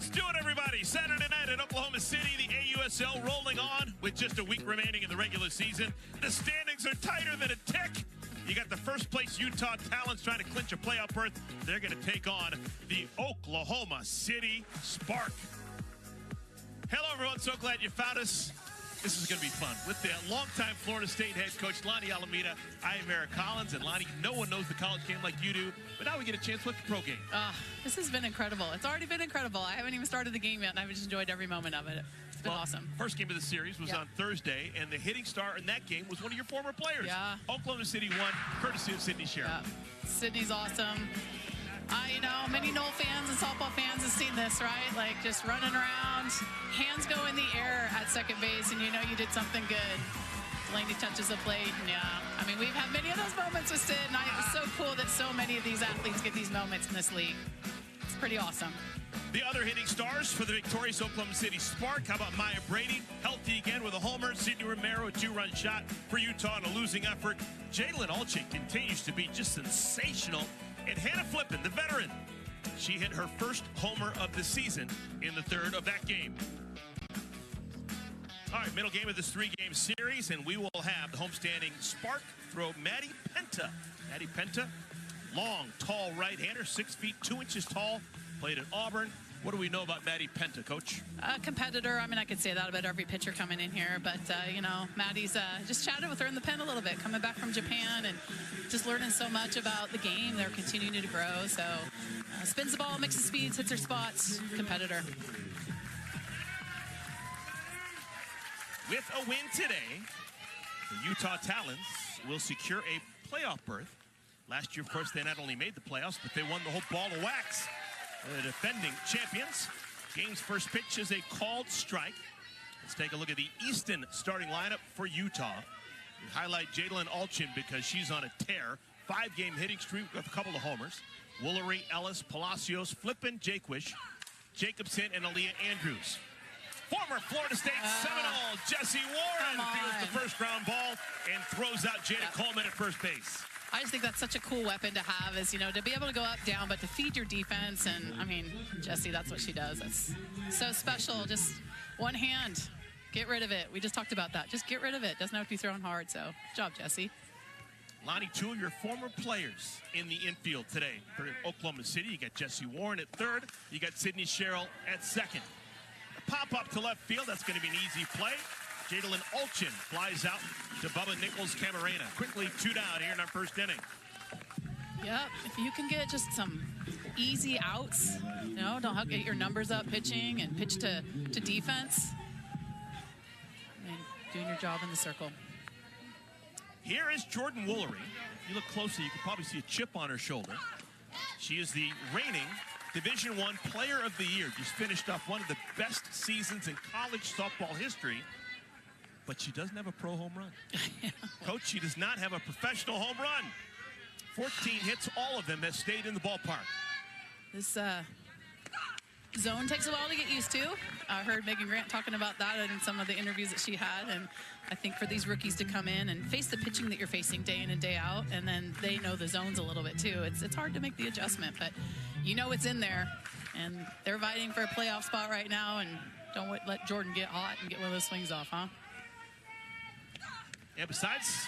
Let's do it, everybody. Saturday night in Oklahoma City, the AUSL rolling on with just a week remaining in the regular season. The standings are tighter than a tick. You got the first place Utah Talons trying to clinch a playoff berth. They're going to take on the Oklahoma City Spark. Hello, everyone. So glad you found us. This is going to be fun. With the longtime Florida State head coach, Lonnie Alameda, I am Eric Collins. And Lonnie, no one knows the college game like you do, but now we get a chance to look at the pro game. This has been incredible. It's already been incredible. I haven't even started the game yet, and I've just enjoyed every moment of it. It's been awesome. First game of the series was on Thursday, and the hitting star in that game was one of your former players. Yeah. Oklahoma City won, courtesy of Sydney Sherrill. Yeah. Sydney's awesome. Many Knoll fans and softball fans have seen this, right? Like, just running around, hands go in the air at second base, and you know you did something good. Delaney touches the plate, and we've had many of those moments with Sid, and it's so cool that so many of these athletes get these moments in this league. It's pretty awesome. The other hitting stars for the victorious Oklahoma City Spark. How about Maya Brady, healthy again with a homer. Sidney Romero, a two-run shot for Utah in a losing effort. Jalen Alchik continues to be just sensational. And Hannah Flippin, the veteran, she hit her first homer of the season in the third of that game. All right, middle game of this three-game series, and we will have the homestanding Spark throw Maddie Penta. Maddie Penta, long, tall right-hander, 6 feet 2 inches tall, played at Auburn. What do we know about Maddie Penta, Coach? A competitor. I could say that about every pitcher coming in here. But, Maddie's just chatted with her in the pen a little bit, coming back from Japan and just learning so much about the game. They're continuing to grow. So, spins the ball, mixes speeds, hits her spots. Competitor. With a win today, the Utah Talons will secure a playoff berth. Last year, of course, they not only made the playoffs, but they won the whole ball of wax. The defending champions. Game's first pitch is a called strike. Let's take a look at the Easton starting lineup for Utah. We highlight Jalen Alchin because she's on a tear. 5-game hitting streak with a couple of homers. Woolery, Ellis, Palacios, Flippin, Jaquish, Jacobson, and Aaliyah Andrews. Former Florida State Seminole Jesse Warren fields the first ground ball and throws out Jada Coleman at first base. I just think that's such a cool weapon to have, is, to be able to go up, down, but to feed your defense. And, Jessie, that's what she does. That's so special. Just one hand. Get rid of it. We just talked about that. Just get rid of it. Doesn't have to be thrown hard. So, good job, Jessie. Lonnie, two of your former players in the infield today for Oklahoma City. You got Jessie Warren at third. You got Sydney Sherrill at second. A pop-up to left field. That's going to be an easy play. Jalen Alchin flies out to Bubba Nichols-Camarena. Quickly 2 down here in our first inning. Yep, if you can get just some easy outs, don't get your numbers up pitching and pitch to defense. Doing your job in the circle. Here is Jordan Woolery. If you look closely, you can probably see a chip on her shoulder. She is the reigning Division I Player of the Year. Just finished off one of the best seasons in college softball history. But she doesn't have a pro home run. Coach, she does not have a professional home run. 14 hits, all of them have stayed in the ballpark. This zone takes a while to get used to. I heard Megan Grant talking about that in some of the interviews that she had. And I think for these rookies to come in and face the pitching that you're facing day in and day out, and then they know the zones a little bit too. It's hard to make the adjustment, but it's in there. And they're fighting for a playoff spot right now, and don't let Jordan get hot and get one of those swings off, huh? Yeah, besides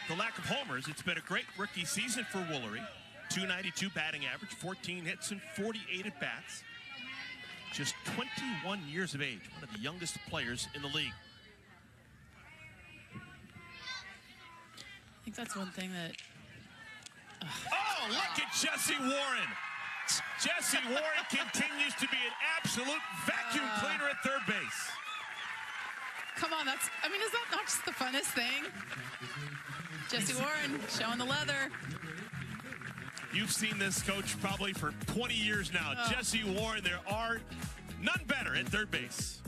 the lack of homers, it's been a great rookie season for Woolery. 292 batting average, 14 hits and 48 at-bats. Just 21 years of age, one of the youngest players in the league. I think that's one thing that... Oh, look at Jessie Warren. Jessie Warren continues to be an absolute vacuum cleaner at third base. Come on, is that not just the funnest thing? Jessie Warren showing the leather. You've seen this, Coach, probably for 20 years now. Jessie Warren, there are none better at third base.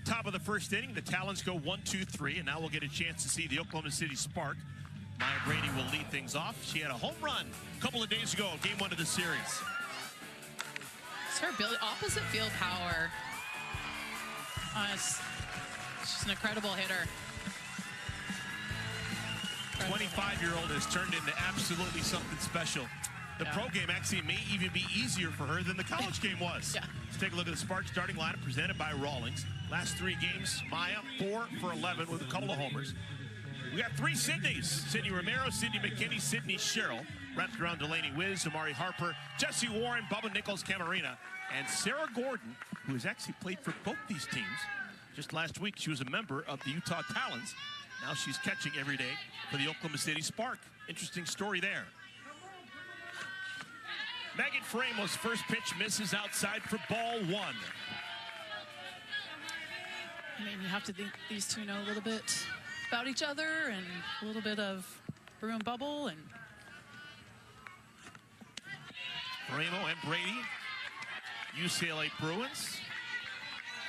Top of the first inning, the Talons go 1-2-3, and now we'll get a chance to see the Oklahoma City Spark. Maya Brady will lead things off. She had a home run a couple of days ago, game 1 of the series. It's her opposite field power. She's an incredible hitter. 25-year-old has turned into absolutely something special. The pro game actually may even be easier for her than the college game was. Yeah. Let's take a look at the Sparks starting lineup presented by Rawlings. Last 3 games, Maya 4 for 11 with a couple of homers. We got 3 Sydneys: Sydney Romero, Sydney McKinney, Sydney Sherrill. Wrapped around Delaney Wiz, Amari Harper, Jesse Warren, Bubba Nichols, Camarena, and Sarah Gordon, who has actually played for both these teams. Just last week, she was a member of the Utah Talons. Now she's catching every day for the Oklahoma City Spark. Interesting story there. Megan Framo's first pitch misses outside for ball 1. I mean, you have to think these two know a little bit about each other and a little bit of brew and bubble. And Framo and Brady, UCLA Bruins.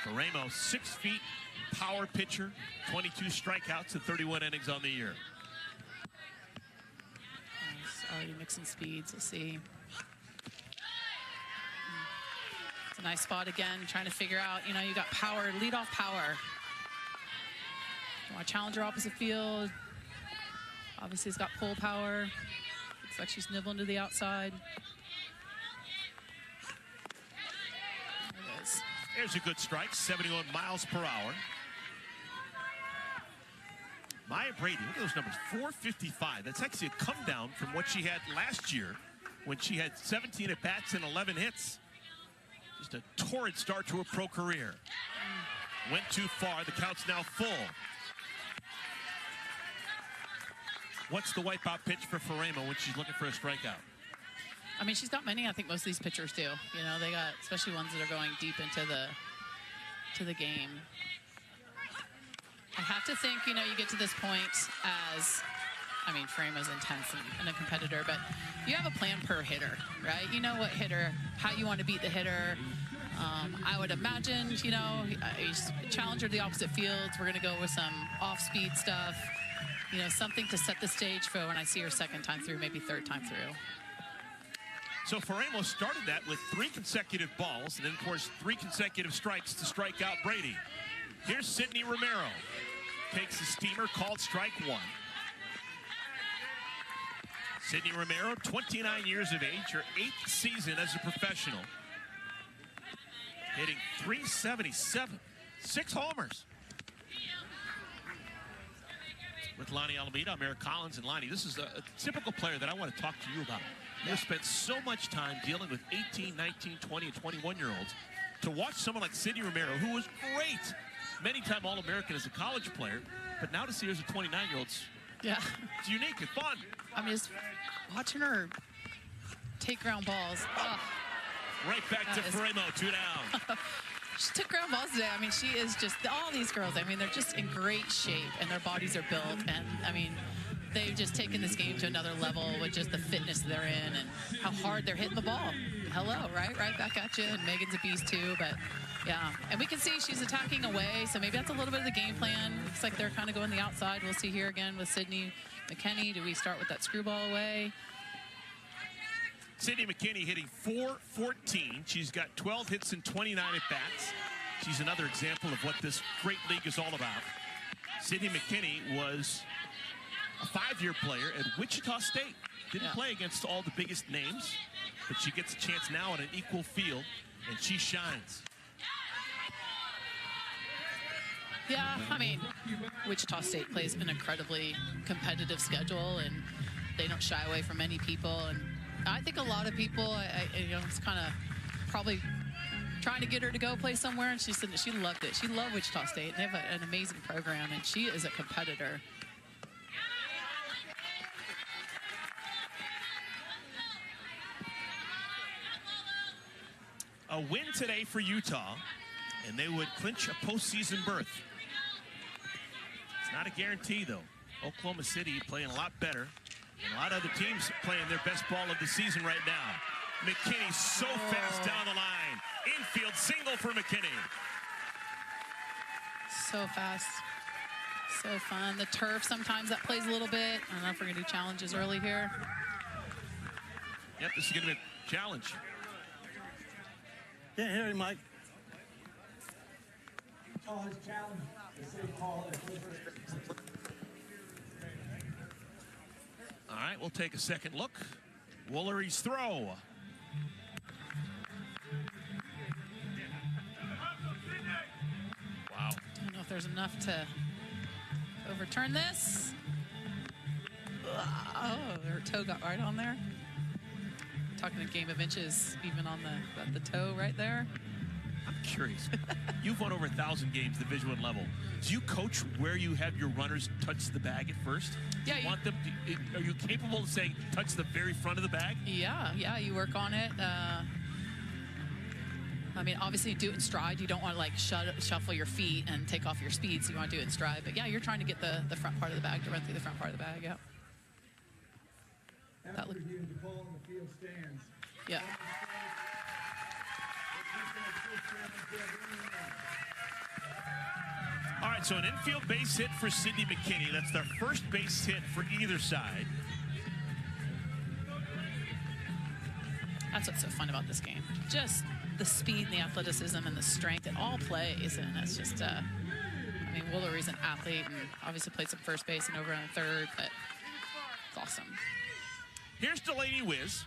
Framo, 6 feet, power pitcher, 22 strikeouts and 31 innings on the year. He's already mixing speeds. We'll see. It's a nice spot again, trying to figure out, you know, you got power, lead off power. You want to challenge her opposite field. Obviously, he's got pull power. Looks like she's nibbling to the outside. There it is. There's a good strike, 71 miles per hour. Maya Brady, look at those numbers, 455. That's actually a come down from what she had last year when she had 17 at-bats and 11 hits. Just a torrid start to her pro career. Went too far, the count's now full. What's the wipeout pitch for Framo when she's looking for a strikeout? I mean, she's got many. I think most of these pitchers do. You know, they got, especially ones that are going deep into the game. I have to think, you know, you get to this point as, I mean, Framo's intense and a competitor, but you have a plan per hitter, right? You know what hitter, how you want to beat the hitter. I would imagine, you know, a challenger to the opposite fields. We're going to go with some off-speed stuff, you know, something to set the stage for when I see her second time through, maybe third time through. So Framo started that with 3 consecutive balls, and then, of course, 3 consecutive strikes to strike out Brady. Here's Sydney Romero. Takes a steamer, called strike 1. Sydney Romero, 29 years of age, her 8th season as a professional. Hitting .377, 6 homers. With Lonnie Alameda, Amir Collins, and Lonnie. This is a typical player that I want to talk to you about. You've spent so much time dealing with 18, 19, 20, and 21-year-olds. To watch someone like Sydney Romero, who was great, many-time All-American as a college player, but now to see her as a 29-year-old, Yeah. it's unique and fun. I'm just watching her take ground balls. Oh. Right back to Framo, 2 down. She took ground balls today. I mean, she is just, all these girls, I mean, they're just in great shape and their bodies are built. And, I mean, they've just taken this game to another level with just the fitness they're in and how hard they're hitting the ball. Hello, right? Right back at you. And Megan's a beast, too. But, yeah. And we can see she's attacking away, so maybe that's a little bit of the game plan. Looks like they're kind of going the outside. We'll see here again with Sydney McKinney. Do we start with that screwball away? Sydney McKinney hitting .414. She's got 12 hits and 29 at-bats. She's another example of what this great league is all about. Sydney McKinney was a 5-year player at Wichita State. Didn't play against all the biggest names, but she gets a chance now on an equal field, and she shines. Yeah, I mean, Wichita State plays an incredibly competitive schedule, and they don't shy away from many people. And I think a lot of people, you know, it's kind of probably trying to get her to go play somewhere, and she said that she loved it. She loved Wichita State. They have an amazing program, and she is a competitor. A win today for Utah, and they would clinch a postseason berth. It's not a guarantee, though. Oklahoma City playing a lot better, and a lot of other teams playing their best ball of the season right now. McKinney so fast down the line. Infield single for McKinney. So fast. So fun. The turf, sometimes that plays a little bit. I don't know if we're going to do challenges early here. Yep, this is going to be a challenge. Can't hear you, Mike. All right, we'll take a second look. Woolery's throw. Wow. Don't know if there's enough to overturn this. Oh, her toe got right on there. Talking a game of inches, even on the toe right there. I'm curious. You've won over 1,000 games, Division I level. Do you coach where you have your runners touch the bag at first? Yeah. You want them? Are you capable of saying touch the very front of the bag? Yeah. You work on it. I mean, obviously, do it in stride. You don't want to like shuffle your feet and take off your speed. So you want to do it in stride. But yeah, you're trying to get the front part of the bag to run through the front part of the bag. Yeah. After reviewing the ball in the field stands. Yeah. All right, so an infield base hit for Sydney McKinney. That's their first base hit for either side. That's what's so fun about this game. Just the speed and the athleticism and the strength. It all plays, and it's just, I mean, Woolery's an athlete and obviously played some first base and over on third, but it's awesome. Here's Delaney Wiz.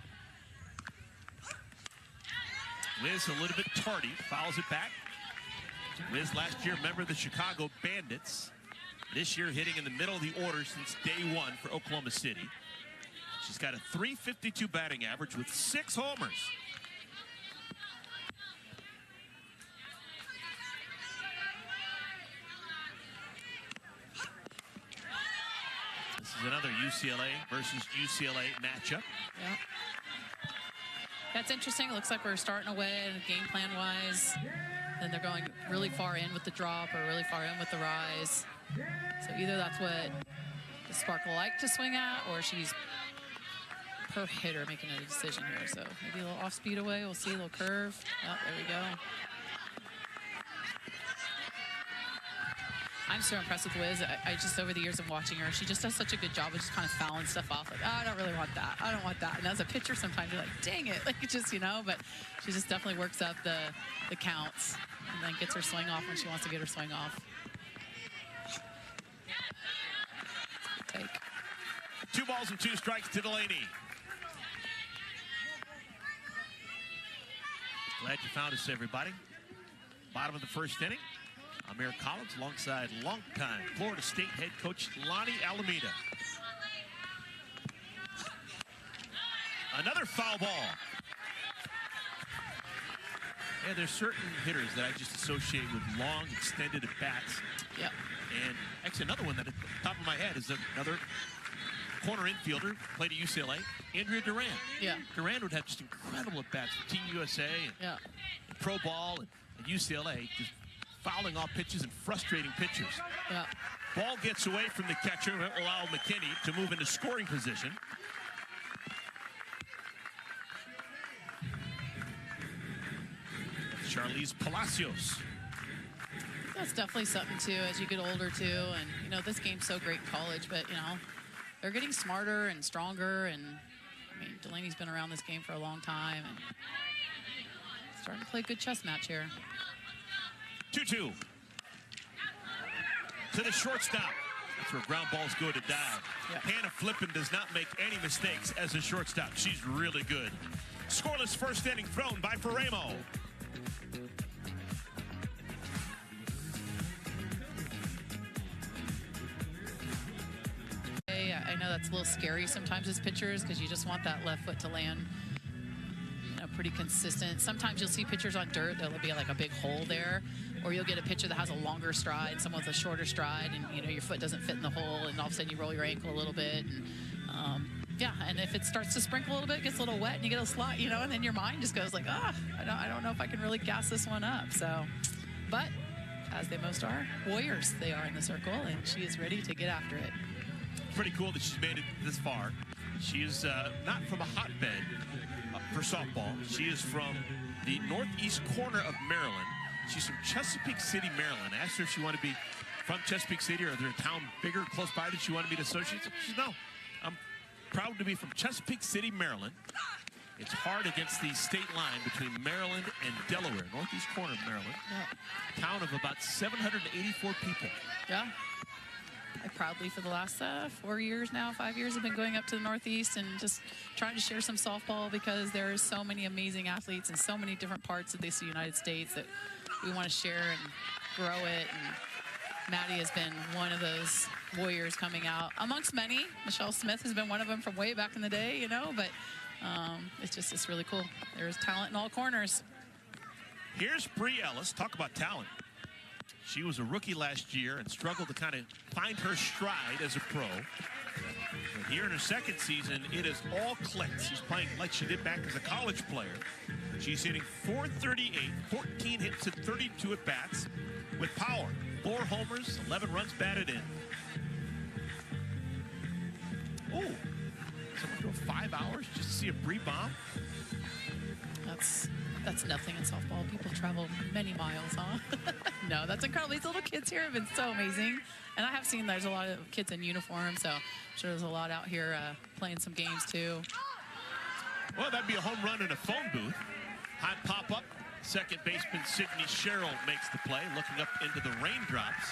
Wiz a little bit tardy, fouls it back. Wiz last year, member of the Chicago Bandits. This year hitting in the middle of the order since day one for Oklahoma City. She's got a .352 batting average with 6 homers. This is another UCLA versus UCLA matchup. Yeah. That's interesting. It looks like we're starting away game plan wise. Then they're going really far in with the drop or really far in with the rise. So either that's what the Sparkle like to swing at, or she's per hitter making a decision here. So maybe a little off speed away. We'll see a little curve. Oh, there we go. I'm so impressed with Wiz. I just, over the years of watching her, she just does such a good job of just kind of fouling stuff off. Like, oh, I don't really want that. I don't want that. And as a pitcher, sometimes you're like, dang it. Like, it just, you know, but she just definitely works up the counts and then gets her swing off when she wants to get her swing off. Take. 2 balls and 2 strikes to Delaney. Glad you found us, everybody. Bottom of the first inning. Amir Collins alongside longtime Florida State head coach Lonnie Alameda. Another foul ball. Yeah, there's certain hitters that I just associate with long, extended at-bats. Yep. And actually another one that at the top of my head is another corner infielder, played at UCLA, Andrea Duran. Yeah. Duran would have just incredible at-bats for Team USA and Yeah. pro ball and UCLA, just fouling off pitches and frustrating pitchers. Yeah. Ball gets away from the catcher, and will allow McKinney to move into scoring position. Charlize Palacios. That's definitely something, too, as you get older, too. And, you know, this game's so great in college, but, you know, they're getting smarter and stronger. And, I mean, Delaney's been around this game for a long time and starting to play a good chess match here. 2-2. To the shortstop. That's where ground balls go to dive. Yep. Hannah Flippen does not make any mistakes as a shortstop. She's really good. Scoreless first inning thrown by Ferramo. I know that's a little scary sometimes as pitchers because you just want that left foot to land, you know, pretty consistent. Sometimes you'll see pitchers on dirt, there'll be like a big hole there, or you'll get a pitcher that has a longer stride, someone with a shorter stride, and you know your foot doesn't fit in the hole, and all of a sudden you roll your ankle a little bit. And, yeah, and if it starts to sprinkle a little bit, it gets a little wet, and you get a slot, you know, and then your mind just goes like, I don't know if I can really gas this one up. So, but as they most are, warriors they are in the circle, and she is ready to get after it. Pretty cool that she's made it this far. She is not from a hotbed for softball. She is from the northeast corner of Maryland. She's from Chesapeake City, Maryland. I asked her if she wanted to be from Chesapeake City or is there a town bigger close by that she wanted me to associate. She said, no, I'm proud to be from Chesapeake City, Maryland. It's hard against the state line between Maryland and Delaware, northeast corner of Maryland. Yeah. Town of about 784 people. Yeah. I proudly, for the last 4 years now, 5 years, have been going up to the Northeast and just trying to share some softball, because there are so many amazing athletes in so many different parts of this United States that we want to share and grow it. And Maddie has been one of those warriors coming out amongst many. Michelle Smith has been one of them from way back in the day, you know, but it's really cool. There's talent in all corners. Here's Bree Ellis. Talk about talent. She was a rookie last year and struggled to kind of find her stride as a pro. But here in her second season, it has all clicked. She's playing like she did back as a college player. She's hitting .438, 14 hits and 32 at-bats with power. 4 homers, 11 runs batted in. Oh, someone drove 5 hours just to see a Bree bomb? That's nothing in softball. People travel many miles, huh? No, that's incredible. These little kids here have been so amazing. And I have seen there's a lot of kids in uniform, so I'm sure there's a lot out here playing some games too. Well, that'd be a home run in a phone booth. High pop-up. Second baseman Sydney Sherrill makes the play, looking up into the raindrops.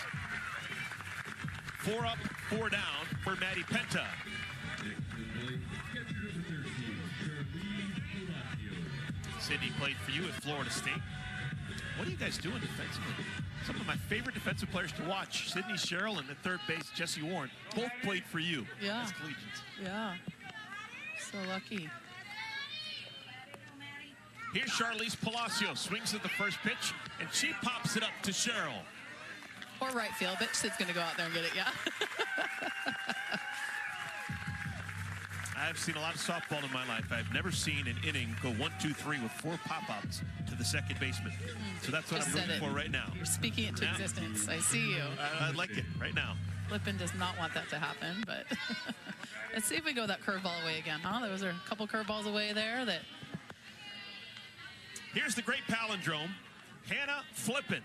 4 up, 4 down for Maddie Penta. Sydney played for you at Florida State. What are you guys doing defensively? Some of my favorite defensive players to watch, Sydney Sherrill and the third base, Jesse Warren, both played for you as collegians. Yeah, so lucky. Here's Charlize Palacio, swings at the first pitch, and she pops it up to Sherrill. Or right field, but Sid's going to go out there and get it, yeah. I've seen a lot of softball in my life. I've never seen an inning go 1, 2, 3 with 4 pop-ups to the second baseman. So that's what I'm rooting for right now. You're speaking it to existence. I see you. I like it right now. Flippin does not want that to happen, but let's see if we go that curveball away again, huh? There was a couple curveballs away there that... Here's the great palindrome, Hannah Flippin.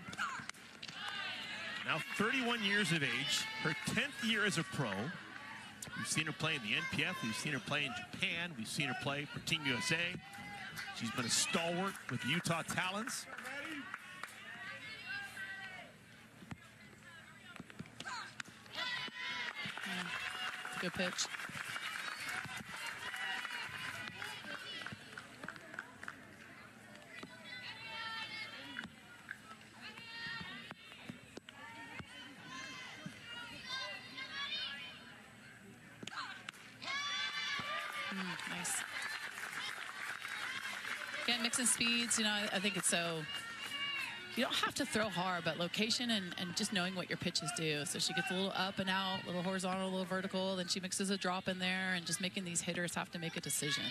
Now 31 years of age, her 10th year as a pro. We've seen her play in the NPF. We've seen her play in Japan. We've seen her play for Team USA. She's been a stalwart with the Utah Talons. Good pitch. Nice. Again, mixing speeds, you know, I think it's so, you don't have to throw hard, but location and just knowing what your pitches do. So she gets a little up and out, a little horizontal, a little vertical, then she mixes a drop in there, and just making these hitters have to make a decision.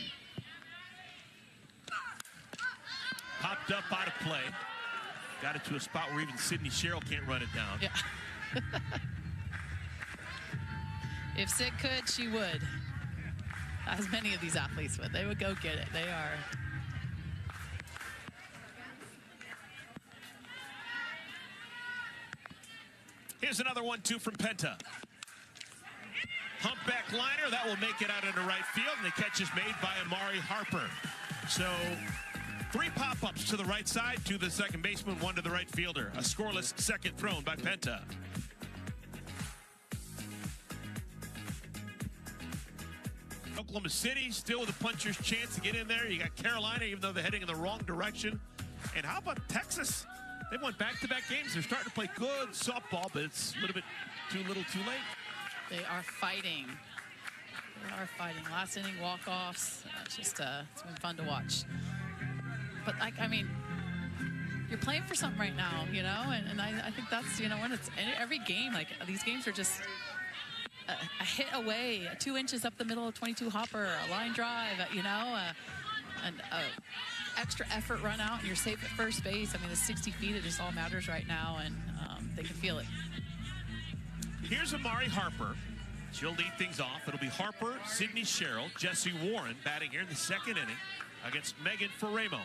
Popped up out of play. Got it to a spot where even Sydney Sherrill can't run it down. Yeah. If Sid could, she would. As many of these athletes would. They would go get it. They are. Here's another 1-2 from Penta. Humpback liner. That will make it out into right field. And the catch is made by Amari Harper. So 3 pop-ups to the right side, to the second baseman, 1 to the right fielder. A scoreless second thrown by Penta. Oklahoma City still with a puncher's chance to get in there. You got Carolina, even though they're heading in the wrong direction. And how about Texas? They won back-to-back games. They're starting to play good softball, but it's a little bit too little too late. They are fighting. They are fighting. Last inning walk-offs. It's been fun to watch. But, I mean, you're playing for something right now, you know? And I think that's, you know, when it's every game, like, these games are just a hit away, 2 inches up the middle of 22 hopper, a line drive, you know, an extra effort run out, and you're safe at first base. I mean, the 60 feet, it just all matters right now, and they can feel it. Here's Amari Harper. She'll lead things off. It'll be Harper, Sydney Sherrill, Jesse Warren batting here in the second inning against Megan Faramo.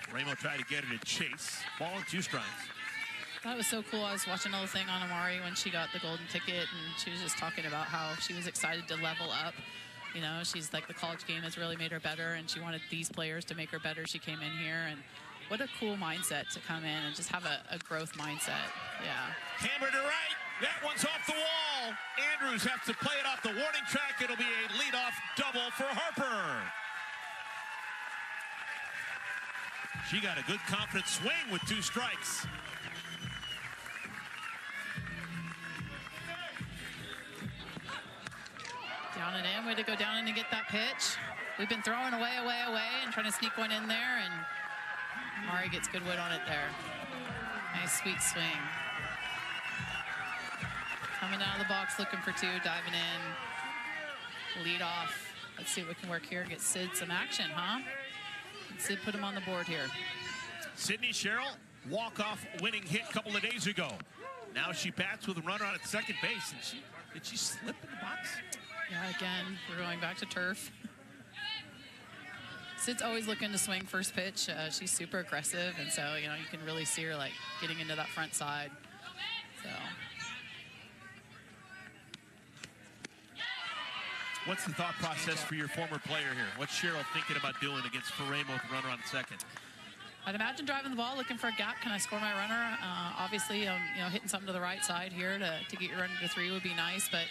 Faramo tried to get her to chase. Ball and 2 strikes. That was so cool. I was watching another thing on Amari when she got the golden ticket, and she was just talking about how she was excited to level up. You know, she's like, the college game has really made her better, and she wanted these players to make her better. She came in here, and what a cool mindset to come in and just have a growth mindset. Yeah. Hammer to right. That one's off the wall. Andrews has to play it off the warning track. It'll be a leadoff double for Harper. She got a good confident swing with 2 strikes. Down and in, way to go down in and get that pitch. We've been throwing away, and trying to sneak one in there, and Mari gets good wood on it there. Nice, sweet swing. Coming out of the box, looking for 2, diving in. Lead off. Let's see what we can work here. Get Sid some action, huh? Sid put him on the board here. Sydney Sherrill, walk-off winning hit a couple of days ago. Now she bats with a runner on at second base. And did she slip in the box? Yeah, again, we're going back to turf. Sid's always looking to swing first pitch. She's super aggressive, and so, you know, you can really see her, like, getting into that front side. So. What's the thought process for your former player here? What's Sherrill thinking about doing against Faremo with a runner on second? I'd imagine driving the ball, looking for a gap. Can I score my runner? Obviously, you know, hitting something to the right side here to get your runner to 3 would be nice, but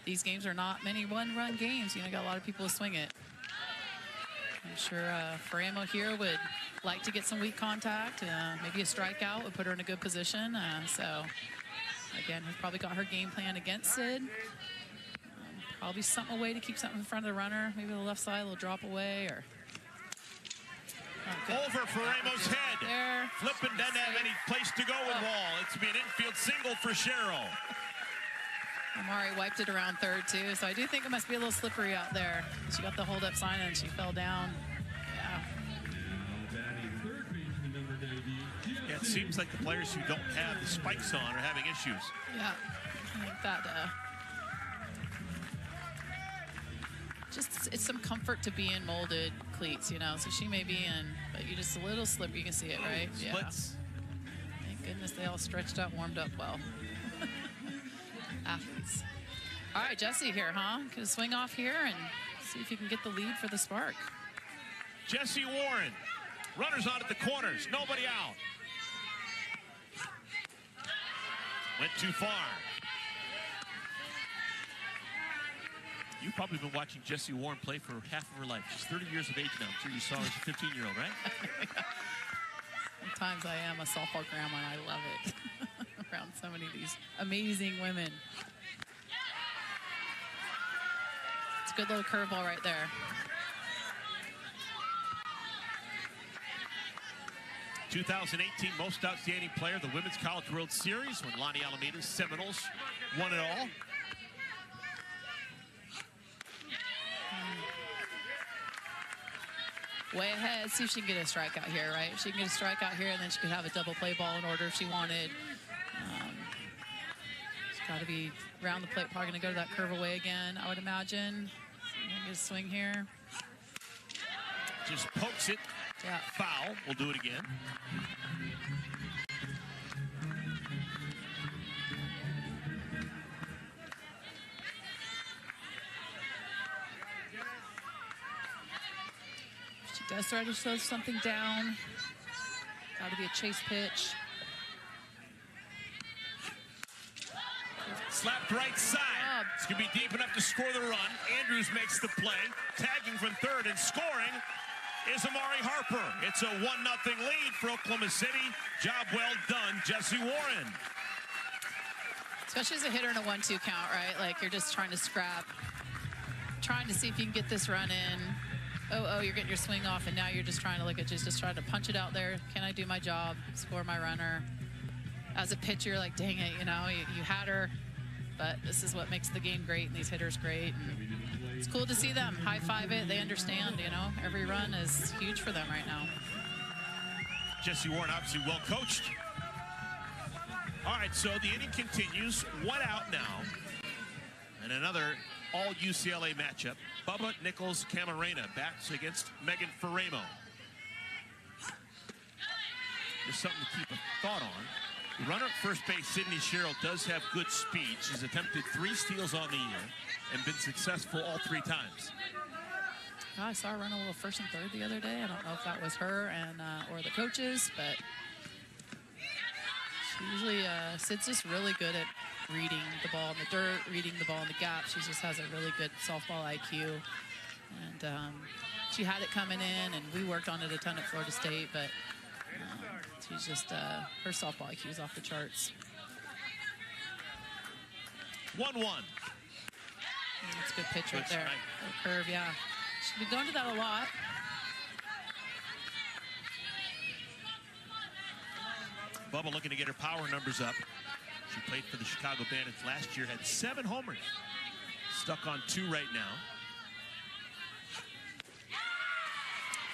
these games are not many one-run games. You know, got a lot of people to swing it. I'm sure Faremo here would like to get some weak contact. Maybe a strikeout would put her in a good position. So, again, we've probably got her game plan against Sid. Probably something away to keep something in front of the runner. Maybe the left side, a little drop away, or... Over Faremo's head. There. Flippin' doesn't have any place to go with ball. It's to be an infield single for Sherrill. Amari wiped it around third, too, so I do think it must be a little slippery out there. She got the hold-up sign and she fell down. Yeah, it seems like the players who don't have the spikes on are having issues. Yeah, I think that just it's some comfort to be in molded cleats, you know. So she may be in, but you just a little slip, you can see it, right? Splits. Yeah. Thank goodness they all stretched out, warmed up well. Athletes. All right, Jesse here, huh? Gonna swing off here and see if you can get the lead for the spark. Jesse Warren. Runners on at the corners. Nobody out. Went too far. You've probably been watching Jesse Warren play for half of her life. She's 30 years of age now. I'm sure you saw her as a 15-year-old, right? Sometimes I am a softball grandma, and I love it. Around so many of these amazing women. It's a good little curveball right there. 2018 Most Outstanding Player, the Women's College World Series, when Lonnie Alameda's Seminoles won it all. Way ahead. See if she can get a strikeout here, right? If she can get a strikeout here, and then she could have a double play ball in order if she wanted. She's got to be around the plate. Probably going to go to that curve away again, I would imagine. Get a swing here. Just pokes it. Yeah. Foul. We'll do it again. She does try to slow something down. Got to be a chase pitch. Slapped right side. It's going to be deep enough to score the run. Andrews makes the play. Tagging from third and scoring is Amari Harper. It's a 1-0 lead for Oklahoma City. Job well done, Jesse Warren. Especially as a hitter in a 1-2 count, right? Like you're just trying to scrap, trying to see if you can get this run in. Oh, you're getting your swing off, and now you're just trying to look at just trying to punch it out there. Can I do my job? Score my runner. As a pitcher, you're like, dang it, you know, you had her, but this is what makes the game great and these hitters great. And it's cool to see them high-five it. They understand, you know, every run is huge for them right now. Jesse Warren obviously well coached. All right, so the inning continues. 1 out now. And another all-UCLA matchup. Bubba Nichols-Camarena bats against Megan Faremo. Just something to keep a thought on. The runner at first base, Sydney Sherrill, does have good speed. She's attempted 3 steals on the year and been successful all 3 times. God, I saw her run a little first and third the other day. I don't know if that was her and or the coaches, but she usually, Sid's just really good at reading the ball in the dirt, reading the ball in the gap. She just has a really good softball IQ. And she had it coming in, and we worked on it a ton at Florida State, but she's just, her softball IQ is off the charts. 1-1. That's a good pitch right there. Right. Curve, yeah. She's been going to that a lot. Bubba looking to get her power numbers up. She played for the Chicago Bandits last year, had 7 homers. Stuck on 2 right now.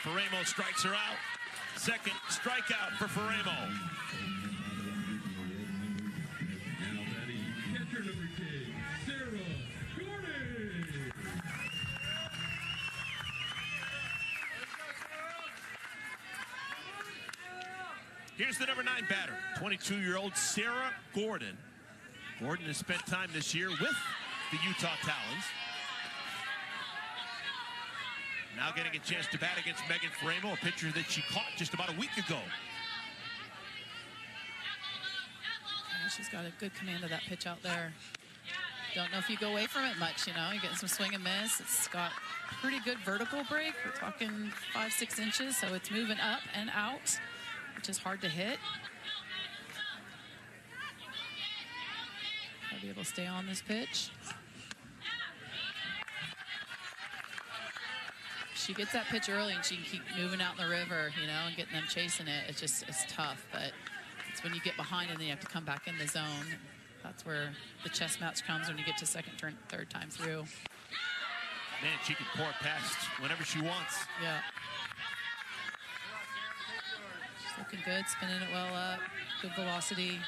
Faremo strikes her out. Second strikeout for Faremo. Now batting, catcher number 10, Sarah Gordon. Here's the number 9 batter, 22-year-old Sarah Gordon. Gordon has spent time this year with the Utah Talons. Now getting a chance to bat against Megan Faremo, a pitcher that she caught just about a week ago. Yeah, she's got a good command of that pitch out there. Don't know if you go away from it much, you know. You're getting some swing and miss. It's got pretty good vertical break. We're talking 5-6 inches, so it's moving up and out, which is hard to hit. I'll be able to stay on this pitch. She gets that pitch early and she can keep moving out in the river, you know, and getting them chasing it. It's tough, but it's when you get behind and then you have to come back in the zone. That's where the chess match comes, when you get to second, third time through. Man, she can pour it past whenever she wants. Yeah. She's looking good, spinning it well up, good velocity.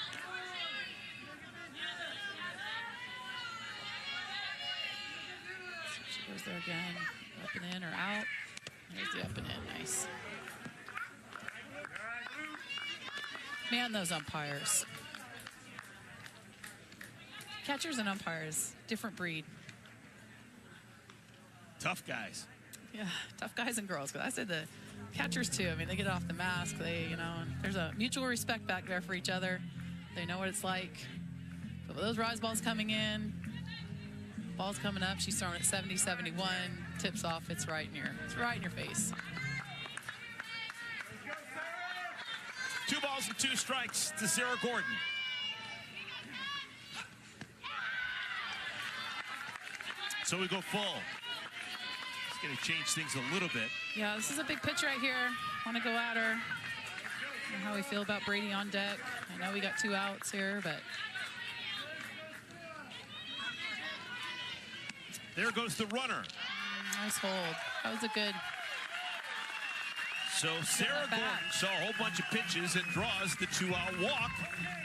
So she goes there again. Up and in or out. There's the up and in. Nice. Man, those umpires. Catchers and umpires, different breed. Tough guys. Yeah, tough guys and girls. Because I said the catchers too. I mean, they get off the mask. They, you know, and there's a mutual respect back there for each other. They know what it's like. But with those rise balls coming in, ball's coming up. She's throwing it 70, 71. Tips off. It's right in your face. 2 balls and 2 strikes to Sarah Gordon. So we go full. It's going to change things a little bit. Yeah, this is a big pitch right here. Want to go at her. And how we feel about Brady on deck. I know we got 2 outs here, but there goes the runner. nice hold. That was a good. So Sarah Gordon saw a whole bunch of pitches and draws the 2-out walk,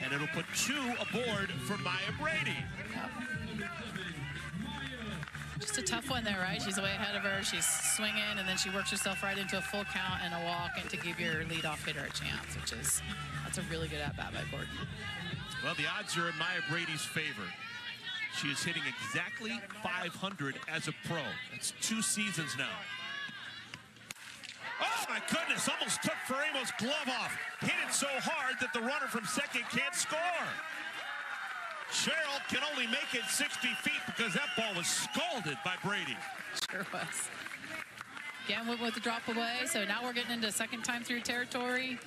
and it'll put 2 aboard for Maya Brady. Yep. Just a tough one there, right? She's way ahead of her. She's swinging, and then she works herself right into a full count and a walk, and to give your leadoff hitter a chance, that's a really good at-bat by Gordon. Well, the odds are in Maya Brady's favor. She is hitting exactly 500 as a pro. That's 2 seasons now. Oh, my goodness, almost took Faremo's glove off. Hit it so hard that the runner from second can't score. Cheryl can only make it 60 feet because that ball was scalded by Brady. Sure was. Again, went with the drop away, so now we're getting into second time through territory.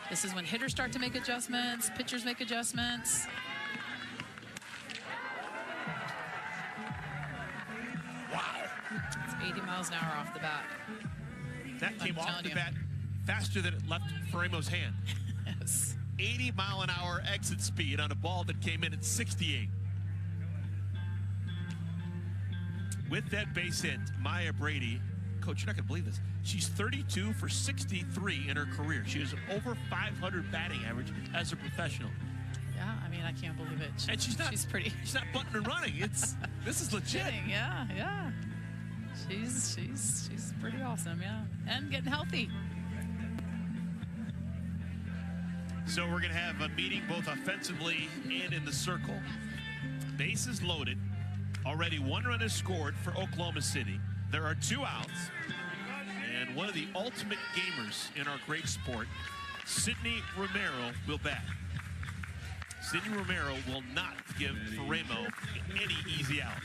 This is when hitters start to make adjustments, pitchers make adjustments. Wow. It's 80 miles an hour off the bat. That came I'm off telling the you. bat faster than it left Faremo's hand. Yes. 80-mile-an-hour exit speed on a ball that came in at 68. With that base hit, Maya Brady, Coach, you're not going to believe this, she's 32 for 63 in her career. She has over 500 batting average as a professional. Yeah, I mean, I can't believe it. And she's not pretty. She's not butting and running. This is legit. Kidding, yeah. She's pretty awesome, yeah. And getting healthy. So we're going to have a meeting both offensively and in the circle. Bases loaded. Already 1 run is scored for Oklahoma City. There are 2 outs. And one of the ultimate gamers in our great sport, Sydney Romero, will bat. Sydney Romero will not give Faremo any easy out.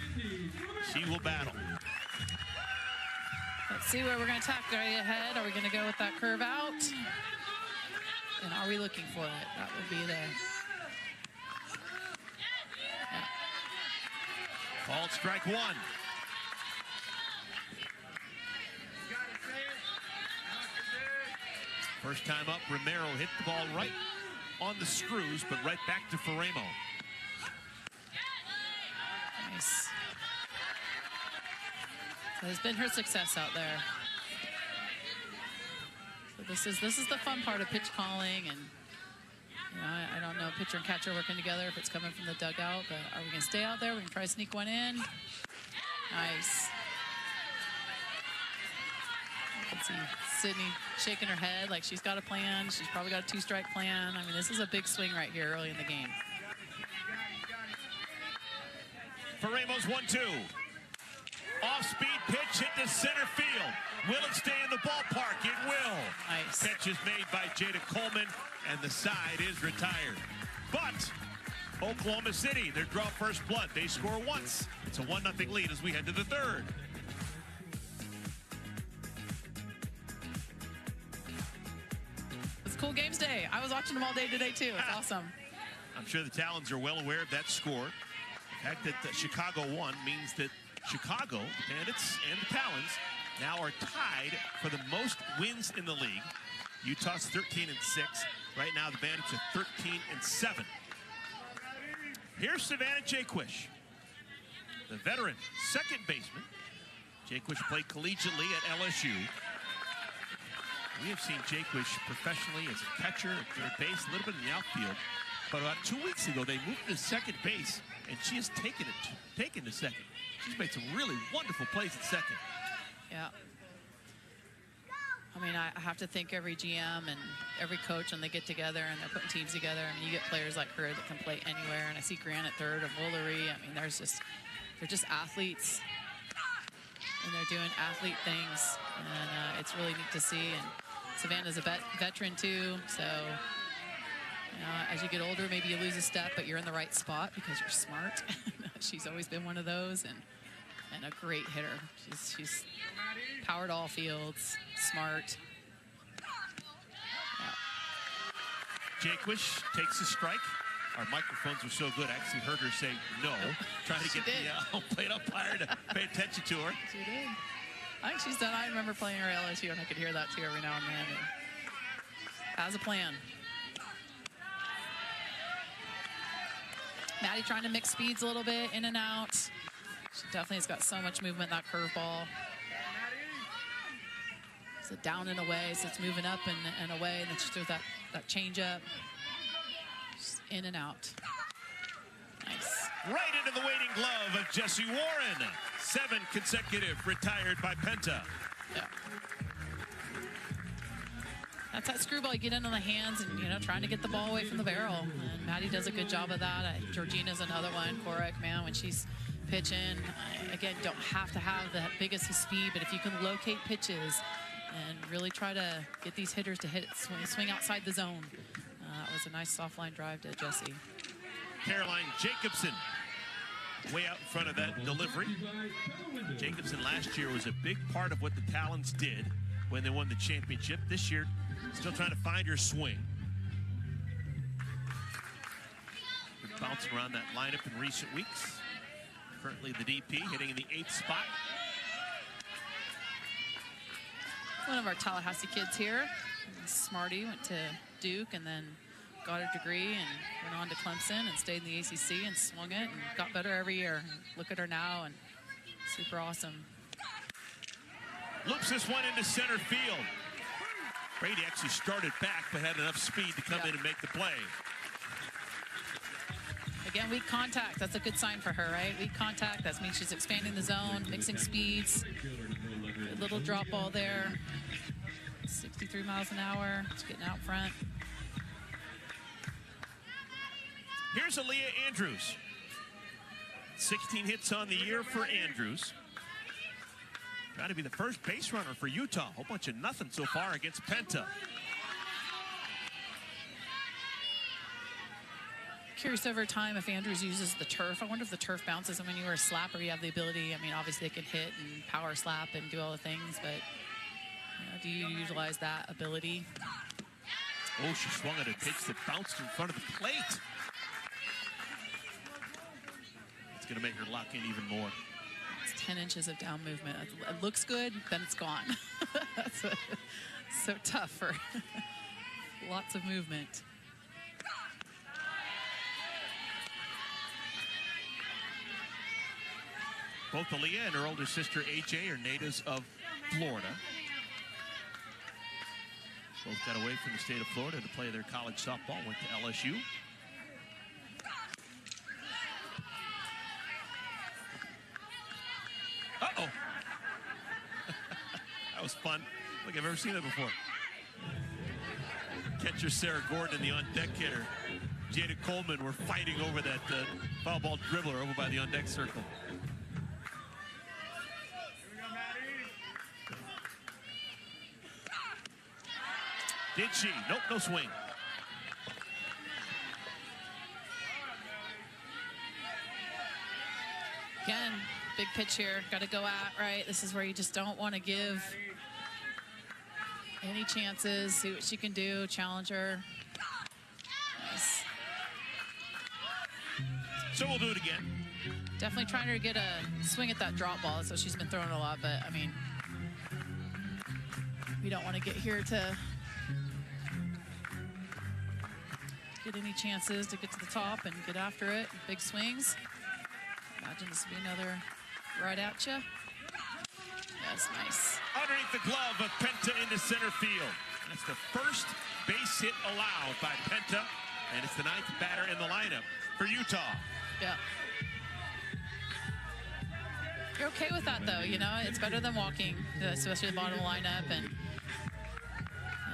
She will battle. Let's see where we're going to attack. Are you ahead? Are we going to go with that curve out? And are we looking for it? That would be the... Yeah. Called strike 1. First time up, Romero hit the ball right on the screws, but right back to Faremo. Nice. So it's been her success out there. So this is the fun part of pitch calling, and you know, I don't know, pitcher and catcher working together if it's coming from the dugout, but are we going to stay out there? We can try to sneak one in. Nice. You can see Sydney shaking her head like she's got a plan. She's probably got a 2-strike plan. I mean, this is a big swing right here early in the game. Faremo's 1-2. Off-speed pitch hit to center field. Will it stay in the ballpark? It will. Nice. Catch is made by Jada Coleman, and the side is retired. But Oklahoma City, they draw first blood. They score once. It's a 1-0 lead as we head to the 3rd. It's a cool games day. I was watching them all day today, too. It's awesome. I'm sure the Talons are well aware of that score. The fact that Chicago won means that Chicago, the Bandits, and the Talons now are tied for the most wins in the league. Utah's 13-6. Right now, the Bandits are 13-7. Here's Savannah Jaquish, the veteran second baseman. Jaquish played collegiately at LSU. We have seen Jaquish professionally as a catcher, at third base, a little bit in the outfield. But about 2 weeks ago, they moved to second base, and she has taken to second. She's made some really wonderful plays at second. Yeah. I mean, I have to thank every GM and every coach when they get together and they're putting teams together. I mean, you get players like her that can play anywhere, and I see Grant at third and Woolery. I mean, they're just athletes, and they're doing athlete things, and it's really neat to see. And Savannah's a veteran too, so you know, as you get older, maybe you lose a step, but you're in the right spot because you're smart. She's always been one of those, and a great hitter. She's powered all fields, smart. Yeah. Jaquish takes a strike. Our microphones were so good, I actually heard her say no, trying to get the home plate umpire to pay attention to her. She did. I think she's done. I remember playing her at LSU, and I could hear that too every now and then. And has a plan. Maddie trying to mix speeds a little bit, in and out. She definitely has got so much movement, that curveball. So down and away, so it's moving up and away, and then she throws that change up. Just in and out. Nice. Right into the waiting glove of Jessie Warren. 7 consecutive retired by Penta. Yeah. That's that screwball. You get in on the hands and, you know, trying to get the ball away from the barrel. And Maddie does a good job of that. Georgina's another one. Korek, man, when she's pitching, again, don't have to have the biggest of speed, but if you can locate pitches and really try to get these hitters to swing outside the zone. That was a nice soft line drive to Jessie. Caroline Jacobson way out in front of that delivery. Jacobson last year was a big part of what the Talons did when they won the championship. This year, still trying to find her swing. Been bouncing around that lineup in recent weeks. Currently the DP hitting in the 8th spot. One of our Tallahassee kids here. Smarty went to Duke and then got a degree and went on to Clemson and stayed in the ACC and swung it and got better every year. And look at her now, and super awesome. Loops this one into center field. Brady actually started back but had enough speed to come in and make the play. Again, weak contact. That's a good sign for her, right? Weak contact. That means she's expanding the zone, mixing speeds. Good little drop ball there. 63 miles an hour. It's getting out front. Here's Aaliyah Andrews. 16 hits on the year for Andrews. Trying to be the first base runner for Utah. A whole bunch of nothing so far against Penta. Curious over time if Andrews uses the turf. I wonder if the turf bounces, and when you are a slapper, you have the ability. I mean, obviously they can hit and power slap and do all the things, but do you utilize that ability? Oh, she swung at a pitch that bounced in front of the plate. It's going to make her lock in even more. It's 10 inches of down movement. It looks good, then it's gone. That's so tough for lots of movement. Both Aaliyah and her older sister AJ are natives of Florida. Both got away from the state of Florida to play their college softball, went to LSU. Uh-oh. That was fun. Look, I've never seen that before. Catcher Sarah Gordon and the on-deck hitter Jada Coleman were fighting over that foul ball dribbler over by the on-deck circle. Did she? Nope, no swing. Again, big pitch here. Got to go at, right? This is where you just don't want to give any chances. See what she can do. Challenge her. Nice. So we'll do it again. Definitely trying to get a swing at that drop ball. So she's been throwing a lot, but I mean, we don't want to get here to get any chances to get to the top and get after it. Big swings. Imagine this will be another right at you. Yes, nice. Underneath the glove of Penta into center field. That's the first base hit allowed by Penta, and it's the 9th batter in the lineup for Utah. Yeah. You're okay with that, though. You know, it's better than walking, especially the bottom lineup, and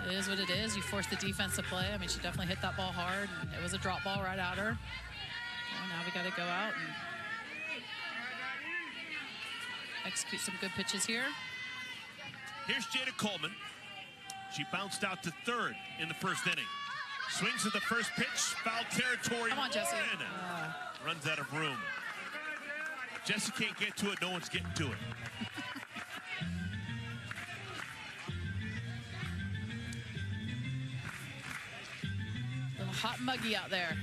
it is what it is. You force the defense to play. I mean, she definitely hit that ball hard, and it was a drop ball right at her. Well, now we got to go out and execute some good pitches here. Here's Jada Coleman. She bounced out to third in the first inning. Swings at the first pitch, foul territory. Come on, Jesse. Runs out of room. Jesse can't get to it, no one's getting to it. A little hot and muggy out there.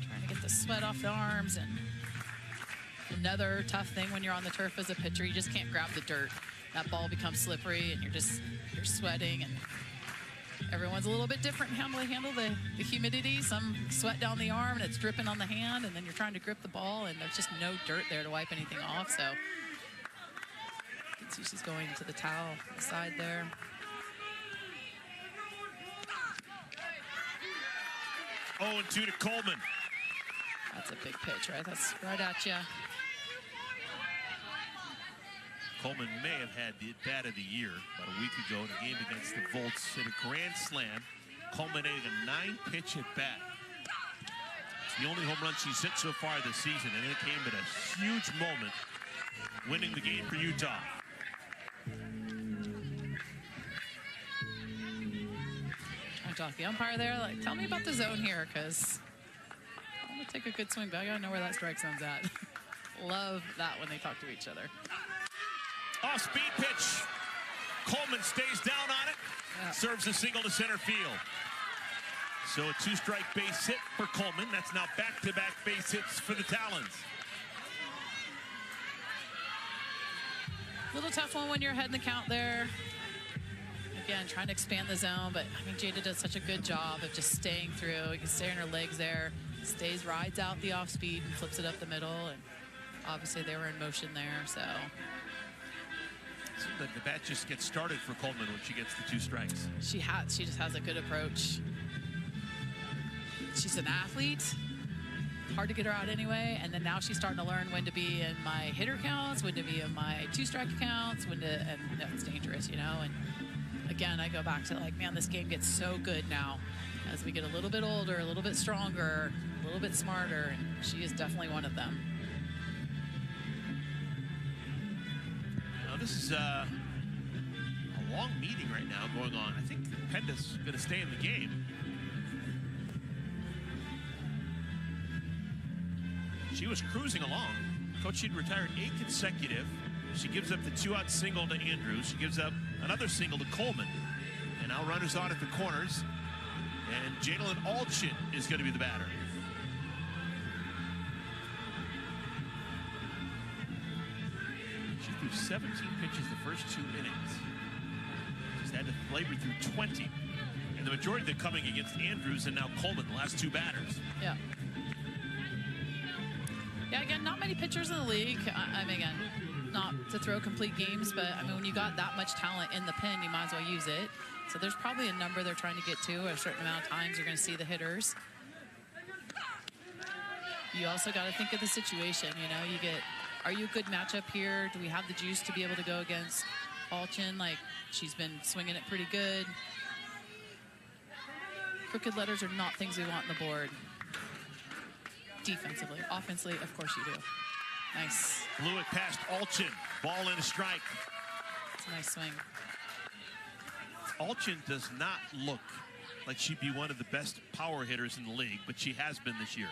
Trying to get the sweat off the arms. And another tough thing when you're on the turf as a pitcher, you just can't grab the dirt. That ball becomes slippery and you're sweating, and everyone's a little bit different in how they handle the humidity. Some sweat down the arm and it's dripping on the hand, and then you're trying to grip the ball and there's just no dirt there to wipe anything off. So you can see she's going to the towel on the side there. Oh, and 2 to Coleman. That's a big pitch, right? That's right at you. Coleman may have had the bat of the year about a week ago in a game against the Volts. Hit a grand slam, culminating a 9-pitch at bat. It's the only home run she's hit so far this season, and it came at a huge moment, winning the game for Utah. Trying to talk to the umpire there, like, tell me about the zone here, because I'm going to take a good swing, but I got to know where that strike zone's at. Love that when they talk to each other. Off-speed pitch. Coleman stays down on it. Yeah. Serves a single to center field. So a 2-strike base hit for Coleman. That's now back-to-back base hits for the Talons. A little tough one when you're ahead in the count there. Again, trying to expand the zone, but I mean, Jada does such a good job of just staying through. You can stay on her legs there. Rides out the off-speed and flips it up the middle. And obviously they were in motion there, so. Seems like the bat just gets started for Coleman when she gets the 2 strikes. She just has a good approach. She's an athlete. Hard to get her out anyway. And then now she's starting to learn when to be in my hitter counts, when to be in my 2-strike counts, and that's dangerous, you know. And again, I go back to like, man, this game gets so good now as we get a little bit older, a little bit stronger, a little bit smarter, and she is definitely one of them. This is long meeting right now going on. I think Penda's going to stay in the game. She was cruising along. Coach, she'd retired 8 consecutive. She gives up the 2-out single to Andrews. She gives up another single to Coleman. And now runners on at the corners. And Jalen Alchin is going to be the batter. She threw 17 pitches the first 2 innings. She's had to labor through 20. And the majority of them coming against Andrews and now Coleman, the last 2 batters. Yeah. Yeah, again, not many pitchers in the league. I mean, again, not to throw complete games, but I mean, when you got that much talent in the pen, you might as well use it. So there's probably a number they're trying to get to. A certain amount of times you're going to see the hitters. You also got to think of the situation. You know, you get, are you a good matchup here? Do we have the juice to be able to go against Alchin? Like, she's been swinging it pretty good. Crooked letters are not things we want on the board. Defensively. Offensively, of course you do. Nice. Blew it past Alchin. Ball in a strike. It's a nice swing. Alchin does not look like she'd be one of the best power hitters in the league, but she has been this year.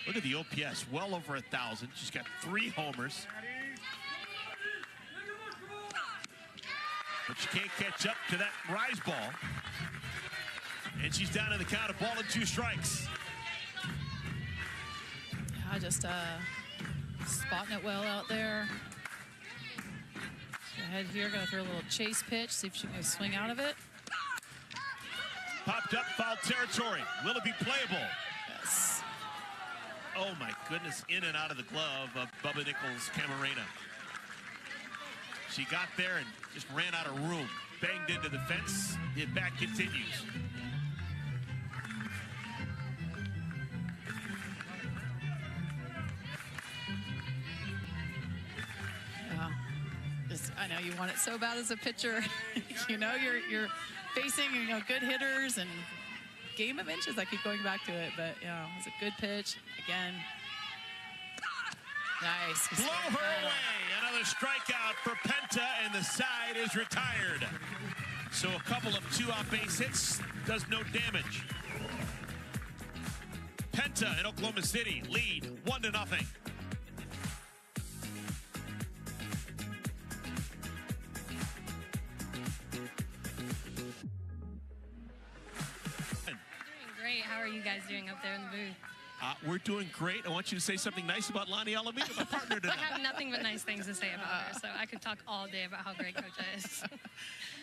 Look at the OPS, well over 1,000. She's got 3 homers. But she can't catch up to that rise ball. And she's down in the count of ball and 2 strikes. Yeah, just spotting it well out there. Go ahead here, gonna throw a little chase pitch, see if she can swing out of it. Popped up, foul territory. Will it be playable? Yes. Oh my goodness, in and out of the glove of Bubba Nichols Camarena. She got there and just ran out of room. Banged into the fence, the at-bat continues. I know you want it so bad as a pitcher. You know, you're facing, you know, good hitters and game of inches. I keep going back to it, but you know, it's a good pitch again. Nice. Blow her away. Another strikeout for Penta, and the side is retired. So a couple of 2-out base hits does no damage. Penta in Oklahoma City lead 1-0. How are you guys doing up there in the booth? We're doing great. I want you to say something nice about Lonnie Alameda, my partner tonight. I have nothing but nice things to say about her, so I could talk all day about how great Coach is.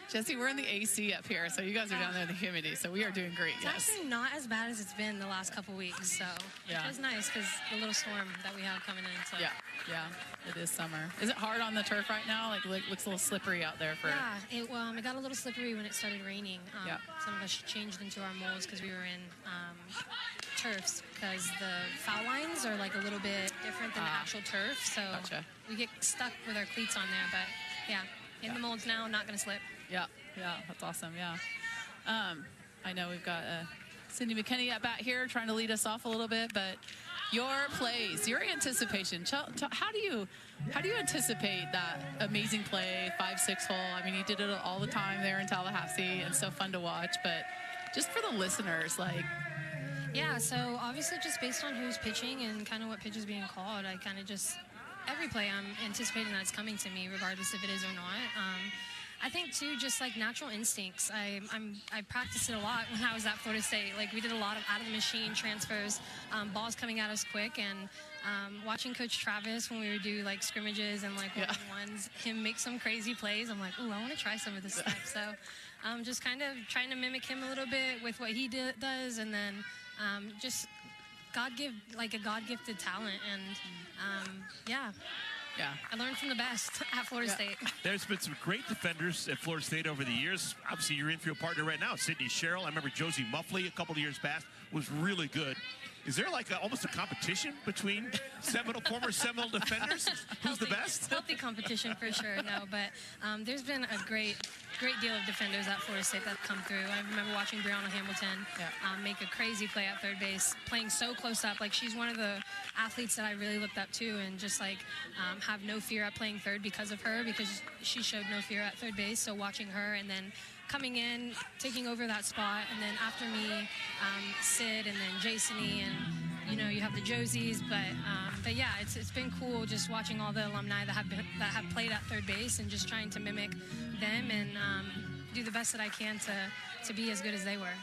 Jesse, we're in the AC up here, so you guys are down there in the humidity, so we are doing great. It's yes. actually not as bad as it's been the last couple weeks, so yeah. It was nice because the little storm that we have coming in. So. Yeah, it is summer. Is it hard on the turf right now? Like, looks a little slippery out there for. Yeah, it got a little slippery when it started raining. Yeah. Some of us changed into our molds because we were in turfs because the foul lines are like a little bit different than the actual turf, so gotcha. We get stuck with our cleats on there. But yeah, in the molds now, not going to slip. Yeah, that's awesome. Yeah, I know we've got Cindy McKinney at bat here trying to lead us off a little bit, but your plays, your anticipation. How do you anticipate that amazing play, 5-6 hole? I mean, you did it all the time there in Tallahassee, and so fun to watch. But just for the listeners, like. Yeah, so obviously just based on who's pitching and kind of what pitch is being called, I kind of just every play I'm anticipating that it's coming to me, regardless if it is or not. I think too, just like natural instincts. I practiced it a lot when I was at Florida State. Like we did a lot of out of the machine transfers, balls coming at us quick, and watching Coach Travis when we would do like scrimmages and like one-on-ones, him make some crazy plays. I'm like, ooh, I want to try some of this stuff. So just kind of trying to mimic him a little bit with what he does, and then just a God-gifted talent, and yeah. I learned from the best at Florida State. There's been some great defenders at Florida State over the years. Obviously, your infield partner right now, Sydney Sherrill. I remember Josie Muffley a couple of years past was really good. Is there like almost a competition between former Seminole defenders? Who's the best? Healthy competition for sure. No, but there's been a great deal of defenders at Florida State that have come through. I remember watching Brianna Hamilton make a crazy play at third base, playing so close up. Like, she's one of the athletes that I really looked up to, and just like have no fear at playing third because of her, because she showed no fear at third base. So watching her and then coming in, taking over that spot, and then after me, Sid, and then Jasony, and you have the Josies, but yeah, it's been cool just watching all the alumni that have played at third base and just trying to mimic them and do the best that I can to be as good as they were.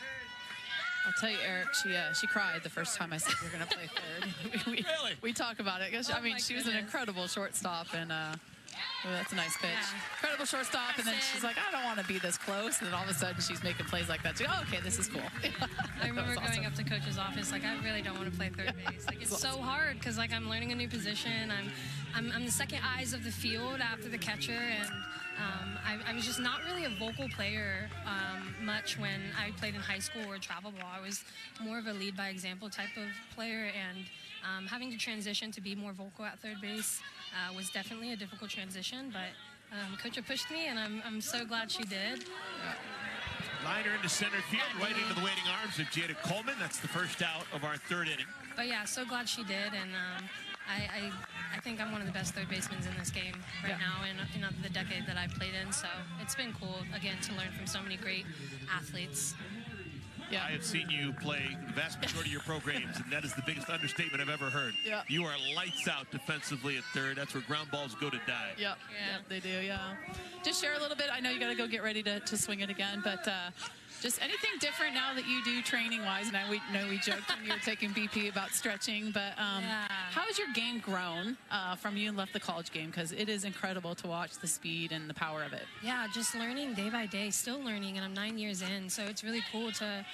I'll tell you, Eric, she cried the first time I said you're going to play third. Really? We talk about it. I mean, she was an incredible shortstop, and that's a nice pitch. Yeah. Incredible shortstop, and then she's like, I don't want to be this close. And then all of a sudden, she's making plays like that. She's like, oh, okay, this is cool. I remember going up to coach's office, like, I really don't want to play third base. Like, it's so hard because, like, I'm learning a new position. I'm the second eyes of the field after the catcher, and I was just not really a vocal player much when I played in high school or travel ball. I was more of a lead by example type of player, and having to transition to be more vocal at third base was definitely a difficult transition, but Coach pushed me, and I'm so glad she did. Liner into center field, right into the waiting arms of Jada Coleman. That's the first out of our third inning. But yeah, so glad she did, and I think I'm one of the best third basemen in this game right now in the decade that I've played in. So it's been cool, again, to learn from so many great athletes. Yeah. I have seen you play the vast majority of your programs, and that is the biggest understatement I've ever heard. Yeah. You are lights out defensively at third. That's where ground balls go to die. Yep, they do, Just share a little bit. I know you got to go get ready to swing it again, but just anything different now that you do training-wise? And we know we joked when you were taking BP about stretching, but how has your game grown from you left the college game? Because it is incredible to watch the speed and the power of it. Yeah, just learning day by day, still learning, and I'm 9 years in, so it's really cool to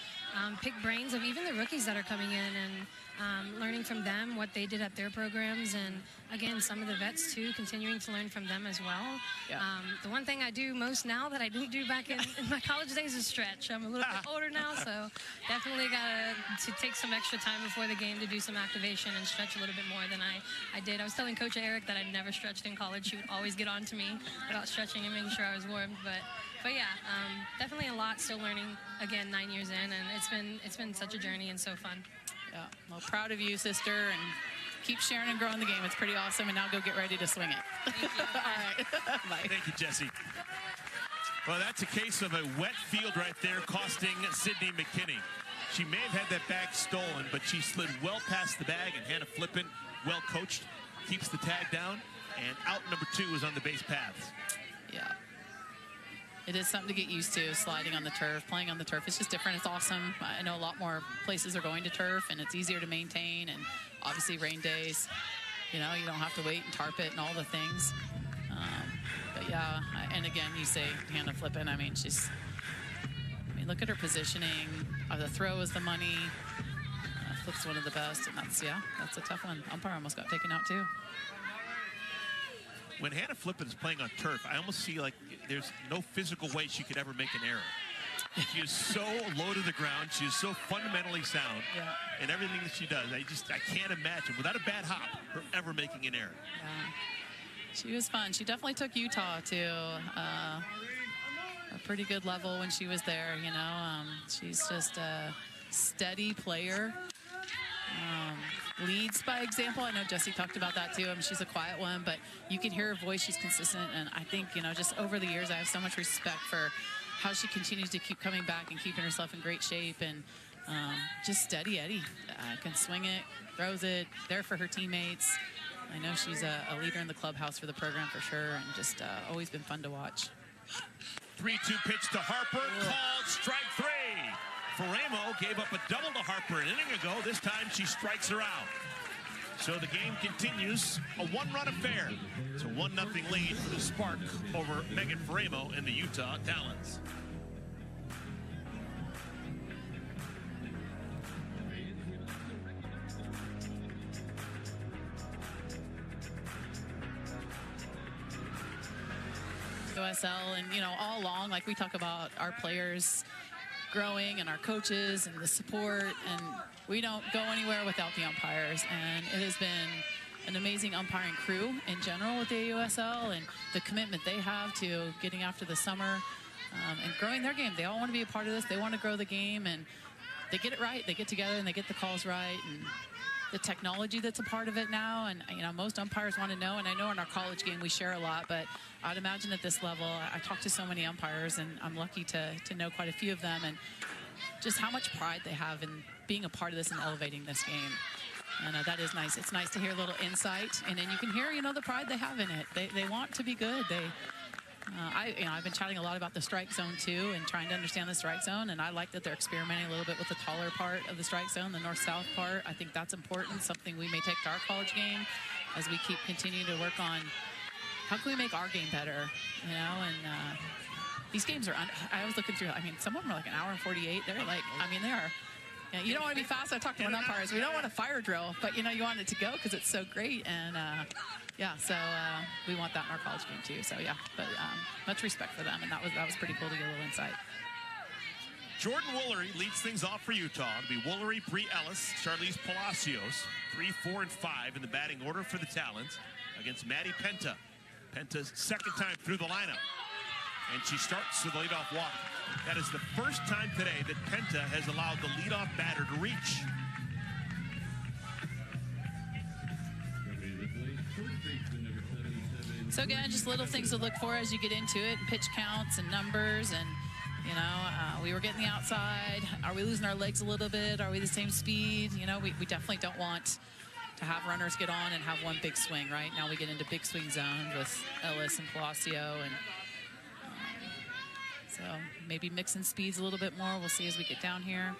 pick brains of even the rookies that are coming in and learning from them what they did at their programs, and again, some of the vets too, continuing to learn from them as well. Yeah. The one thing I do most now that I didn't do back in my college days is stretch. I'm a little bit older now, so definitely got to take some extra time before the game to do some activation and stretch a little bit more than I did. I was telling Coach Eric that I'd never stretched in college. She would always get on to me about stretching and making sure I was warm, but yeah, definitely a lot, still learning, again, 9 years in, and it's been such a journey and so fun. Yeah, well, proud of you, sister, and keep sharing and growing the game. It's pretty awesome, and now go get ready to swing it. Thank you. All right. Bye. Thank you, Jesse. Well, that's a case of a wet field right there costing Sydney McKinney. She may have had that bag stolen, but she slid well past the bag, and Hannah Flippin, well coached, keeps the tag down, and out number 2 is on the base paths. Yeah. It is something to get used to, sliding on the turf, playing on the turf. It's just different. It's awesome. I know a lot more places are going to turf, and it's easier to maintain. And obviously rain days, you don't have to wait and tarp it and all the things. But yeah, and again, you say Hannah Flippin. I mean, look at her positioning. The throw is the money. Flip's one of the best, and that's a tough one. Umpire almost got taken out too. When Hannah Flippin is playing on turf, I almost see like there's no physical way she could ever make an error. She is so low to the ground. She is so fundamentally sound in everything that she does. I can't imagine, without a bad hop, her ever making an error. Yeah. She was fun. She definitely took Utah to a pretty good level when she was there, She's just a steady player. Leads by example. I know Jesse talked about that too. She's a quiet one, but you can hear her voice. She's consistent, and I think just over the years, I have so much respect for how she continues to keep coming back and keeping herself in great shape, and just steady Eddie. Can swing it, throws it, there for her teammates. I know she's a leader in the clubhouse for the program for sure, and just always been fun to watch. 3-2 pitch to Harper, called strike 3. Faremo gave up a double to Harper an inning ago. This time she strikes her out. So the game continues, a one-run affair. It's a 1-0 lead for the Spark over Megan Faremo and the Utah Talons. AUSL, and all along, like we talk about our players growing, and our coaches and the support, and we don't go anywhere without the umpires. And it has been an amazing umpiring crew in general with the AUSL, and the commitment they have to getting after the summer and growing their game. They all want to be a part of this. They want to grow the game, and they get it right. They get together and they get the calls right, and the technology that's a part of it now. And most umpires want to know, and I know in our college game we share a lot, but I'd imagine at this level, I talk to so many umpires, and I'm lucky to know quite a few of them, and just how much pride they have in being a part of this and elevating this game. And that is nice. It's nice to hear a little insight, and then you can hear, the pride they have in it. They want to be good. I've been chatting a lot about the strike zone too, and trying to understand the strike zone. And I like that they're experimenting a little bit with the taller part of the strike zone, the north-south part. I think that's important. Something we may take to our college game as we keep continuing to work on how can we make our game better. And these games are. I was looking through. Some of them are like an hour and 48. They're like. They are. You don't want to be fast. I talked to one umpires. We don't want a fire drill, but you want it to go because it's so great. And so we want that in our college game too. So yeah, but much respect for them, and that was pretty cool to get a little insight. Jordan Woolery leads things off for Utah. It'll be Woolery, Bree Ellis, Charlize Palacios, 3, 4, and 5 in the batting order for the Talons against Maddie Penta. Penta's second time through the lineup, and she starts with the leadoff walk. That is the first time today that Penta has allowed the leadoff batter to reach. So again, just little things to look for as you get into it, pitch counts and numbers, and we were getting the outside. Are we losing our legs a little bit? Are we the same speed? We definitely don't want to have runners get on and have one big swing. Right now we get into big swing zone with Ellis and Palacio, and so maybe mixing speeds a little bit more. We'll see as we get down here.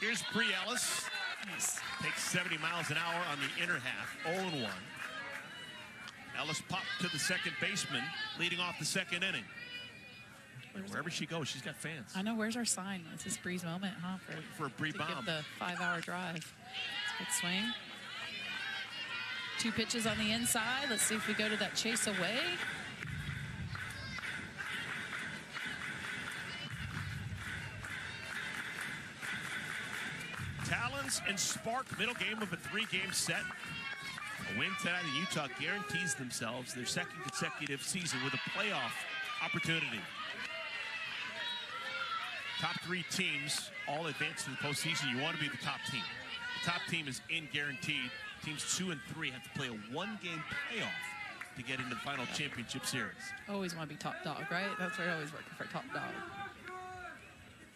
Here's Bree Ellis. Nice. Takes 70 miles an hour on the inner half, 0-1. Ellis popped to the second baseman, leading off the second inning. Wherever she goes, she's got fans. I know. Where's our sign? It's this Bree's moment, huh? For a Bree bomb. Give the 5-hour drive. It's a good swing. 2 pitches on the inside. Let's see if we go to that chase away. Talons and Spark, middle game of a 3-game set. A win tonight in Utah guarantees themselves their second consecutive season with a playoff opportunity. Top 3 teams all advance to the postseason. You want to be the top team. The top team is in guaranteed. Teams 2 and 3 have to play a 1-game playoff to get into the final championship series. Always want to be top dog, right? That's where I always working for top dog.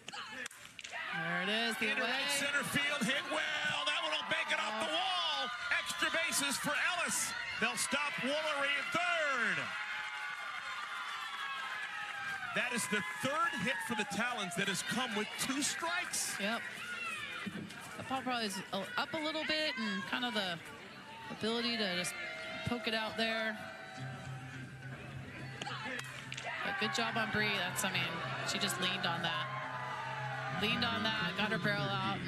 There it is. Into right center field, hit well. That one will make it off the wall. Extra bases for Ellis. They'll stop Woolery at third. That is the 3rd hit for the Talons that has come with 2 strikes. Yep. The ball probably is up a little bit, and kind of the ability to just poke it out there. But good job on Bree. She just leaned on that. Leaned on that, got her barrel out.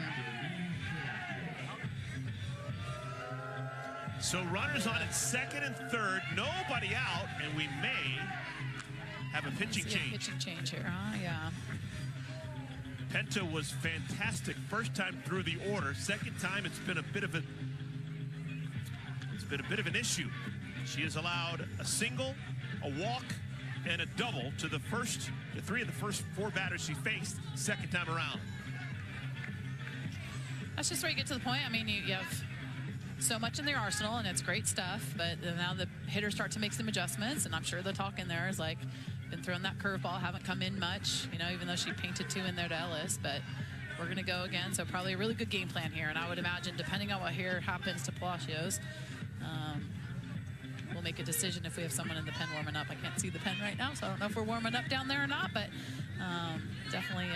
So runners on at second and third, nobody out, and we may have a pitching change. Pitching change here, huh? Yeah. Penta was fantastic first time through the order. Second time, it's been a bit of an issue. She has allowed a single, a walk, and a double to the 3 of the first 4 batters she faced second time around. That's just where you get to the point. You have so much in their arsenal, and it's great stuff, but now the hitters start to make some adjustments, and I'm sure the talk in there is like, been throwing that curveball, haven't come in much, even though she painted 2 in there to Ellis, but we're going to go again, so probably a really good game plan here, and I would imagine, depending on what here happens to Palacios, we'll make a decision if we have someone in the pen warming up. I can't see the pen right now, so I don't know if we're warming up down there or not, but definitely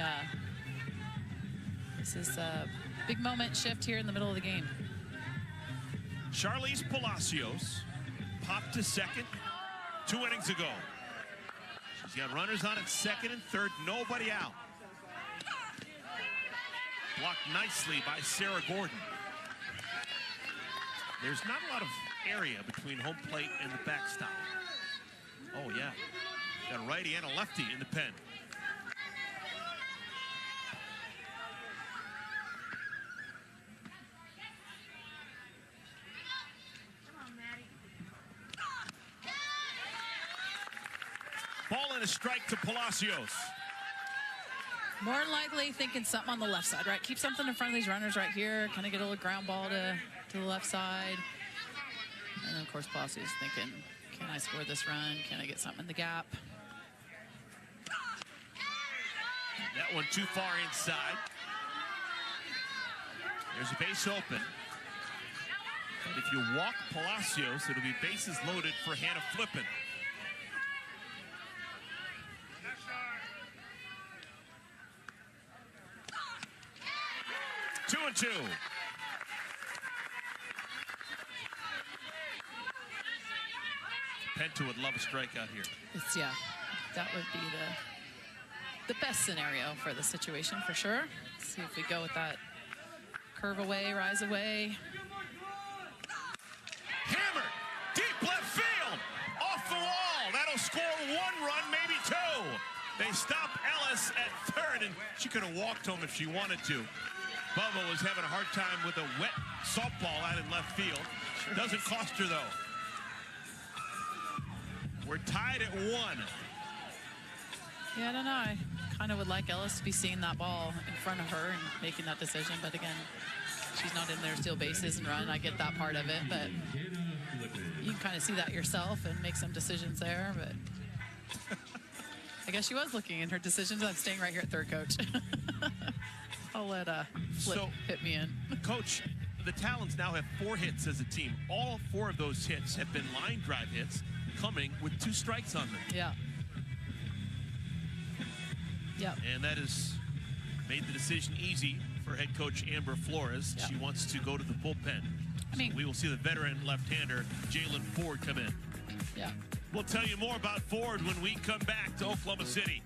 this is a big moment shift here in the middle of the game. Charlize Palacios popped to second 2 innings ago. She's got runners on at second and third, nobody out. Blocked nicely by Sarah Gordon. There's not a lot of area between home plate and the backstop. Oh, yeah. Got a righty and a lefty in the pen. a strike to Palacios. More than likely thinking something on the left side, right? Keep something in front of these runners right here. Kind of get a little ground ball to the left side. And then, of course, Palacios thinking, can I score this run? Can I get something in the gap? That one too far inside. There's a base open. But if you walk Palacios, it'll be bases loaded for Hannah Flippin. Two and two. Penta would love a strikeout here. Yeah, that would be the best scenario for the situation for sure. Let's see if we go with that curve away, rise away. Hammered, deep left field, off the wall. That'll score one run, maybe two. They stop Ellis at third, and she could have walked home if she wanted to. Bubba was having a hard time with a wet softball out in left field. Doesn't cost her, though. We're tied at one. Yeah, I don't know. I kind of would like Ellis to be seeing that ball in front of her and making that decision. But again, she's not in there to steal bases and run. I get that part of it. But you can kind of see that yourself and make some decisions there. But I guess she was looking in her decisions. I'm staying right here at third, Coach. I'll let Flip hit me in. Coach, the Talons now have 4 hits as a team. All 4 of those hits have been line drive hits, coming with 2 strikes on them. Yeah. Yeah. And that has made the decision easy for head coach Amber Flores. Yeah. She wants to go to the bullpen. I mean, so we will see the veteran left-hander Jalen Ford come in. Yeah. We'll tell you more about Ford when we come back to Oklahoma City.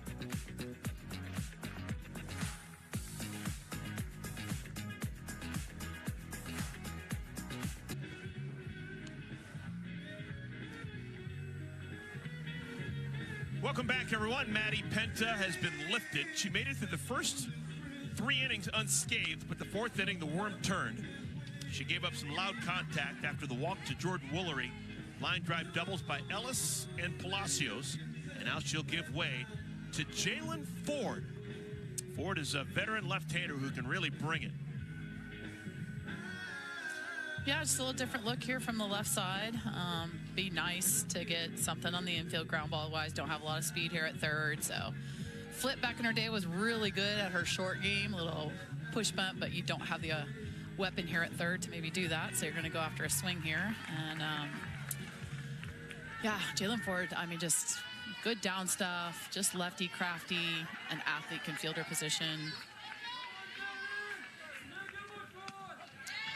Welcome back, everyone. Maddie Penta has been lifted. She made it through the first 3 innings unscathed, but the 4th inning, the worm turned. She gave up some loud contact after the walk to Jordan Woolery. Line drive doubles by Ellis and Palacios, and now she'll give way to Jalen Ford. Ford is a veteran left-hander who can really bring it. Yeah, just a little different look here from the left side. Be nice to get something on the infield ground ball wise. Don't have a lot of speed here at third. So Flip back in her day was really good at her short game, little push bunt, but you don't have the weapon here at third to maybe do that. So you're going to go after a swing here. And yeah, Jalen Ford, I mean, just good down stuff, just lefty, crafty, an athlete can field her position.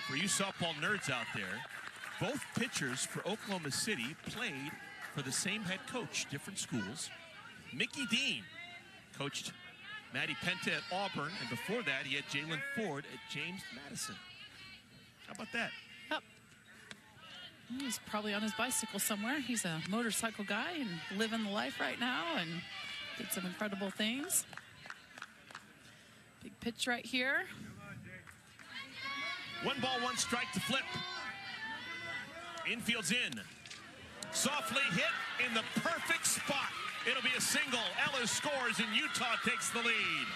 For you softball nerds out there, both pitchers for Oklahoma City played for the same head coach, different schools. Mickey Dean coached Maddie Penta at Auburn, and before that, he had Jalen Ford at James Madison. How about that? Yep. He's probably on his bicycle somewhere. He's a motorcycle guy and living the life right now and did some incredible things. Big pitch right here. 1 ball, 1 strike to Flip. Infield's in. Softly hit in the perfect spot. It'll be a single. Ellis scores and Utah takes the lead.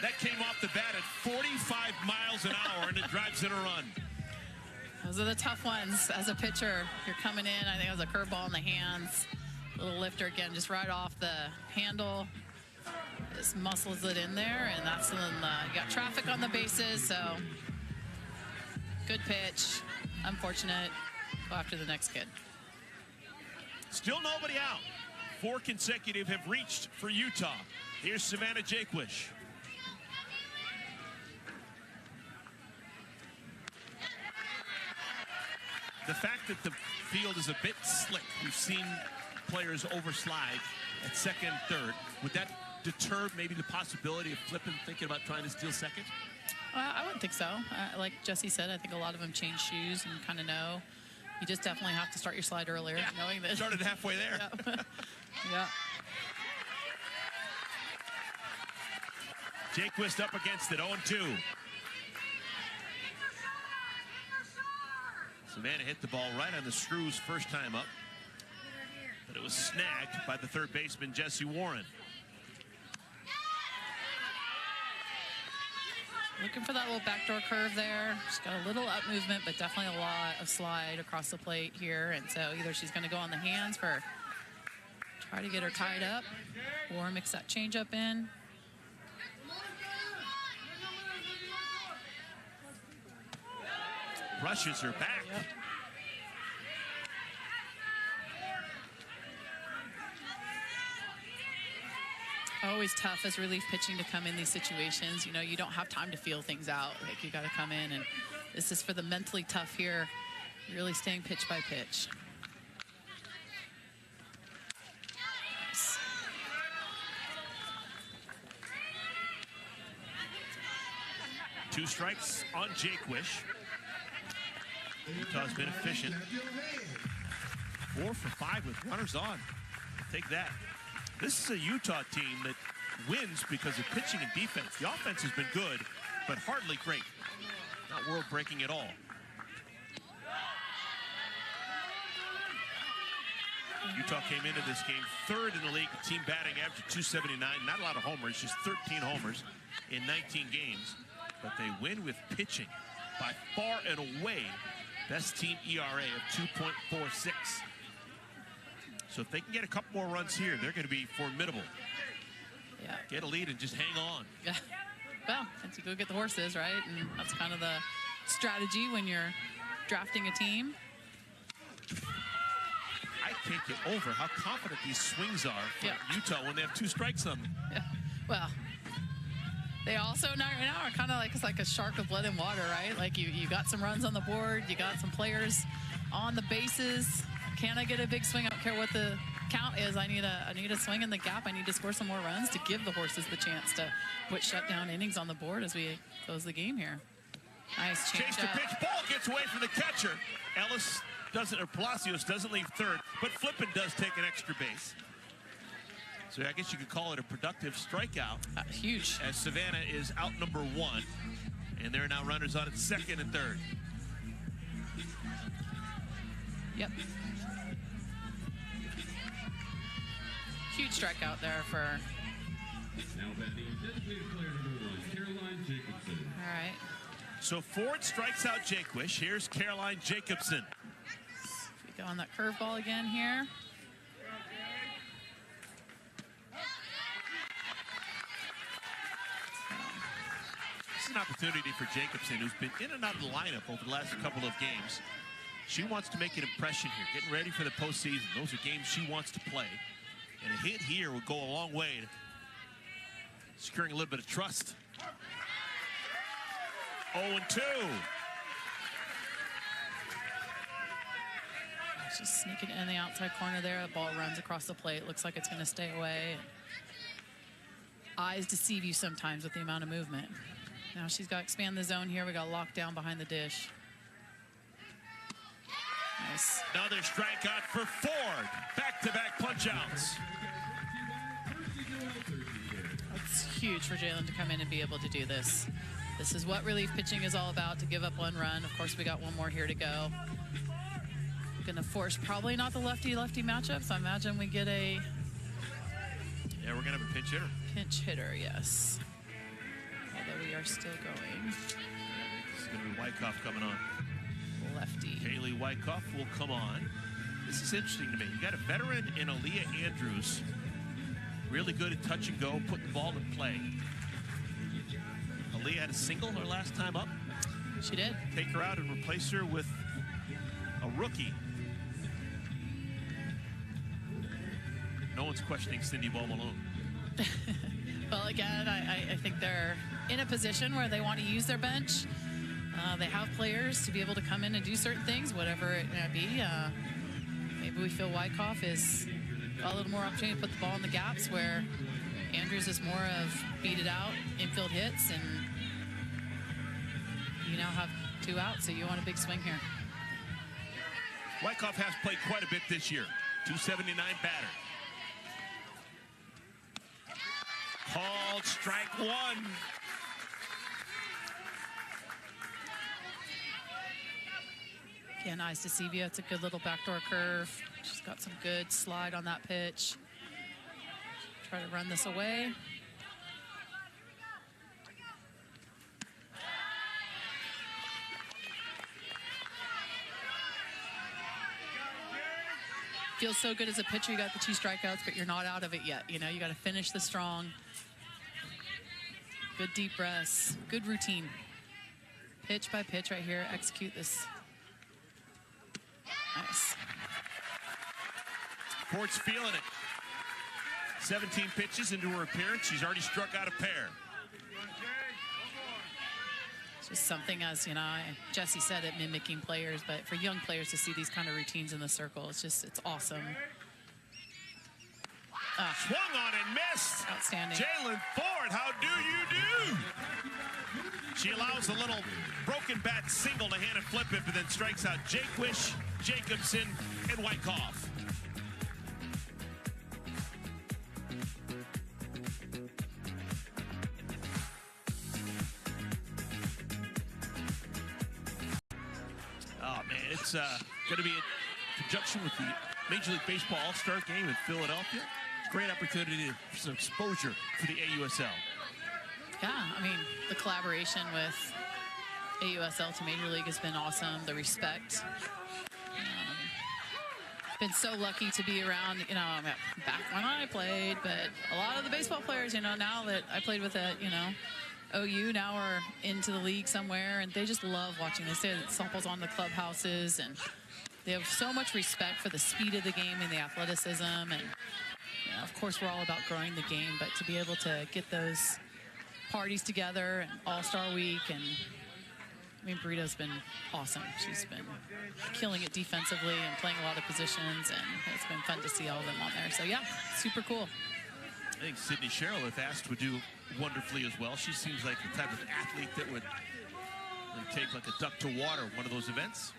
That came off the bat at 45 miles an hour and it drives in a run. Those are the tough ones as a pitcher. You're coming in, I think it was a curveball in the hands. Little lifter again, just right off the handle. Just muscles it in there, and that's when you got traffic on the bases, so good pitch. Unfortunate. Go after the next kid. Still nobody out. 4 consecutive have reached for Utah. Here's Savannah Jaquish. The fact that the field is a bit slick, we've seen players overslide at second, third. Would that deter maybe the possibility of Flippin thinking about trying to steal second? I wouldn't think so. Like Jesse said, I think a lot of them change shoes and kind of know. You just definitely have to start your slide earlier, knowing that. Started halfway there. Yeah. Yeah. Jaquist up against it, 0-2. Savannah hit the ball right on the screws first time up. but it was snagged by the third baseman, Jesse Warren. Looking for that little backdoor curve there. She's got a little up movement, but definitely a lot of slide across the plate here. And so either she's going to go on the hands for try to get her tied up, or mix that changeup in. Brushes her back. Yep. Always tough as relief pitching to come in these situations. You know, you don't have time to feel things out. Like, you got to come in, and this is for the mentally tough here, really staying pitch by pitch. Nice. Two strikes on Jakewish. Utah's been efficient. 4 for 5 with runners on. Take that. This is a Utah team that wins because of pitching and defense. The offense has been good, but hardly great. Not world-breaking at all. Utah came into this game third in the league, team batting average of 279. Not a lot of homers, just 13 homers in 19 games. But they win with pitching. By far and away, best team ERA of 2.46. So if they can get a couple more runs here, they're going to be formidable. Yeah. Get a lead and just hang on. Yeah. Well, once you go get the horses, right? And that's kind of the strategy when you're drafting a team. I can't get over how confident these swings are for Utah when they have 2 strikes on them. Yeah. Well, they also now are kind of like, it's like a shark with blood and water, right? Like you got some runs on the board, you got some players on the bases. Can I get a big swing? I don't care what the count is. I need a swing in the gap. I need to score some more runs to give the horses the chance to put shutdown innings on the board as we close the game here. Nice change. Chase the pitch. Ball gets away from the catcher. Ellis doesn't, or Palacios doesn't leave third, but Flippin does take an extra base. So I guess you could call it a productive strikeout. Huge. As Savannah is out number 1, and there are now runners on at second and third. Yep. Huge strikeout there for. Now batting designated player number 1, Caroline Jacobson. All right. So Ford strikes out Jakewish. Here's Caroline Jacobson. We go on that curveball again here. This is an opportunity for Jacobson, who's been in and out of the lineup over the last couple of games. She wants to make an impression here, getting ready for the postseason. Those are games she wants to play. And a hit here would go a long way to securing a little bit of trust. 0-2. Just sneaking in the outside corner there. The ball runs across the plate. Looks like it's going to stay away. Eyes deceive you sometimes with the amount of movement. Now she's got to expand the zone here. We got locked down behind the dish. Nice. Another strikeout for Ford. Back-to-back punch-outs. It's huge for Jalen to come in and be able to do this. This is what relief pitching is all about, to give up 1 run. Of course, we got 1 more here to go. Gonna force probably not the lefty-lefty matchup, so I imagine we get a... Yeah, we're gonna have a pinch hitter. Pinch hitter, yes. Although we are still going. This is gonna be Wyckoff coming on. Lefty. Kaylee Wyckoff will come on. This is interesting to me. You got a veteran in Aaliyah Andrews. Really good at touch and go, putting the ball in play. Aaliyah had a single her last time up. She did. Take her out and replace her with a rookie. No one's questioning Cindy Ball Malone. Well, again, I think they're in a position where they want to use their bench. They have players to be able to come in and do certain things, whatever it may be. Maybe we feel Wyckoff is got a little more opportunity to put the ball in the gaps, where Andrews is more of beat it out, infield hits, and you now have 2 outs, so you want a big swing here. Wyckoff has played quite a bit this year. 279 batter. Called strike 1. Yeah, nice to see you. It's a good little backdoor curve. She's got some good slide on that pitch. Try to run this away. Feels so good as a pitcher. You got the 2 strikeouts, but you're not out of it yet. You know, you got to finish the strong. Good deep breaths. Good routine. Pitch by pitch right here. Execute this. Nice. Court's feeling it. 17 pitches into her appearance. She's already struck out a pair. It's just something, as you know, Jesse said it, mimicking players, but for young players to see these kind of routines in the circle, it's awesome. Swung on and missed. Outstanding. Jalen Ford, how do you do? She allows a little broken bat single to hand and flip it, but then strikes out Jakewish, Jacobson, and Wyckoff. Oh, man, it's going to be in conjunction with the Major League Baseball All-Star Game in Philadelphia. Great opportunity for some exposure for the AUSL. Yeah, I mean, the collaboration with AUSL to Major League has been awesome. The respect. Been so lucky to be around, you know, back when I played, but a lot of the baseball players, you know, now that I played with it, you know, OU now are into the league somewhere, and they just love watching this. Softball's on the clubhouses, and they have so much respect for the speed of the game and the athleticism. And you know, of course, we're all about growing the game, but to be able to get those parties together and All-Star Week, and I mean, Burrito's been awesome. She's been killing it defensively and playing a lot of positions, and it's been fun to see all of them on there. So yeah, super cool. I think Sydney Sherrill, if asked, would do wonderfully as well. She seems like the type of athlete that would really take like a duck to water one of those events.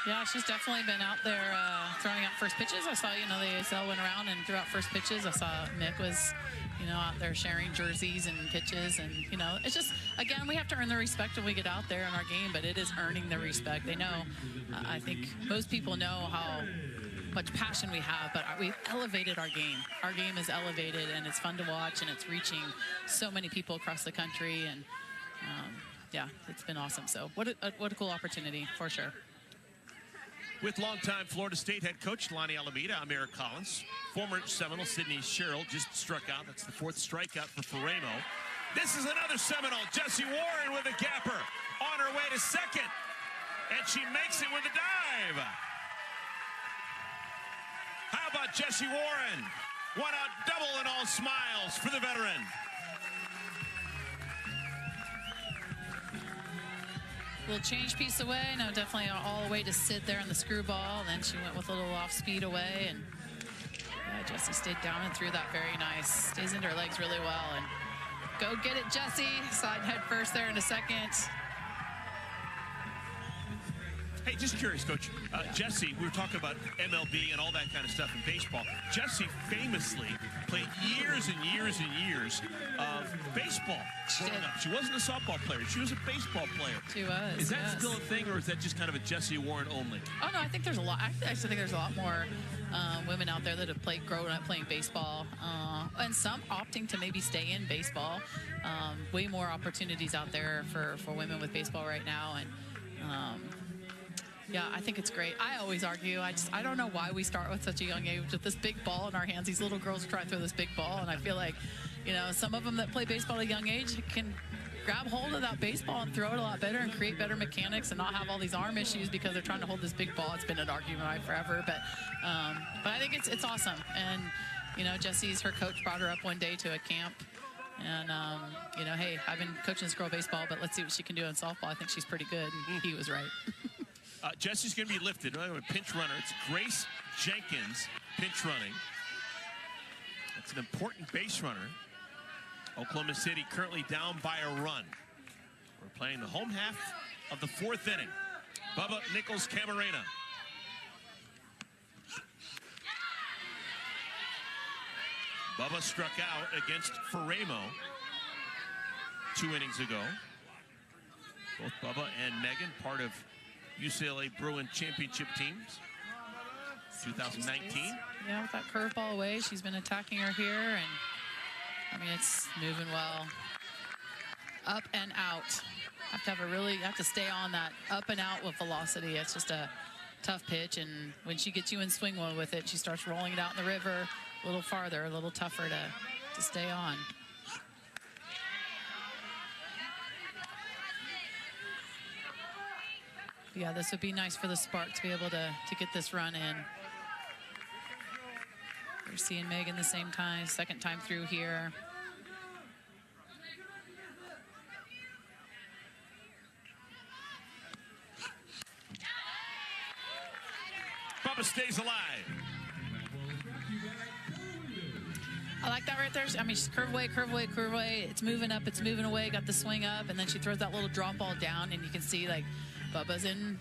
Yeah, she's definitely been out there throwing out first pitches. I saw, you know, the ASL went around and threw out first pitches. I saw Mick was, you know, out there sharing jerseys and pitches. And, you know, it's just, again, we have to earn the respect when we get out there in our game, but it is earning the respect. They know, I think most people know how much passion we have, but we've elevated our game. Our game is elevated, and it's fun to watch, and it's reaching so many people across the country. And, yeah, it's been awesome. So what a cool opportunity, for sure. With longtime Florida State head coach Lonnie Alameda, I'm Eric Collins. Former Seminole Sydney Sherrill just struck out. That's the 4th strikeout for Ferramo. This is another Seminole, Jessie Warren with a gapper on her way to second. And she makes it with a dive. How about Jessie Warren? One out double and all smiles for the veteran. Little change piece away. No, definitely all the way to sit there in the screwball. Then she went with a little off speed away, and yeah, Jessie stayed down and threw that very nice. Stays into her legs really well, and go get it, Jessie. Side head first there in a second. Hey, just curious, Coach. Jessie, we were talking about MLB and all that kind of stuff in baseball. Jessie famously played years and years and years of baseball growing up. She wasn't a softball player. She was a baseball player. She was. Is that still a thing, or is that just kind of a Jessie Warren only? Oh, no, I think there's a lot. I actually think there's a lot more women out there that have grown up playing baseball, and some opting to maybe stay in baseball. Way more opportunities out there for women with baseball right now, and yeah, I think it's great. I always argue. I don't know why we start with such a young age with this big ball in our hands. These little girls try to throw this big ball, and I feel like, you know, some of them that play baseball at a young age can grab hold of that baseball and throw it a lot better and create better mechanics and not have all these arm issues because they're trying to hold this big ball. It's been an argument forever, but I think it's awesome. And you know, her coach brought her up one day to a camp. And, you know, hey, I've been coaching this girl baseball, but let's see what she can do in softball. I think she's pretty good. And he was right. Jessie's going to be lifted. Pinch runner. It's Grace Jenkins pinch running. That's an important base runner. Oklahoma City currently down by a run. We're playing the home half of the 4th inning. Bubba Nichols Camarena. Bubba struck out against Ferramo 2 innings ago. Both Bubba and Megan part of UCLA Bruin championship teams. 2019. Yeah, with that curveball away, she's been attacking her here, and I mean, it's moving well. Up and out. You have to stay on that up and out with velocity. It's just a tough pitch, and when she gets you in swing mode with it, she starts rolling it out in the river a little farther, a little tougher to stay on. Yeah, this would be nice for the Spark to be able to get this run in. We're seeing Megan the same time, second time through here. Bubba stays alive. I like that right there. I mean, she's curve away, curve away, curve away. It's moving up, it's moving away, got the swing up, and then she throws that little drop ball down, and you can see, like, Bubba's in,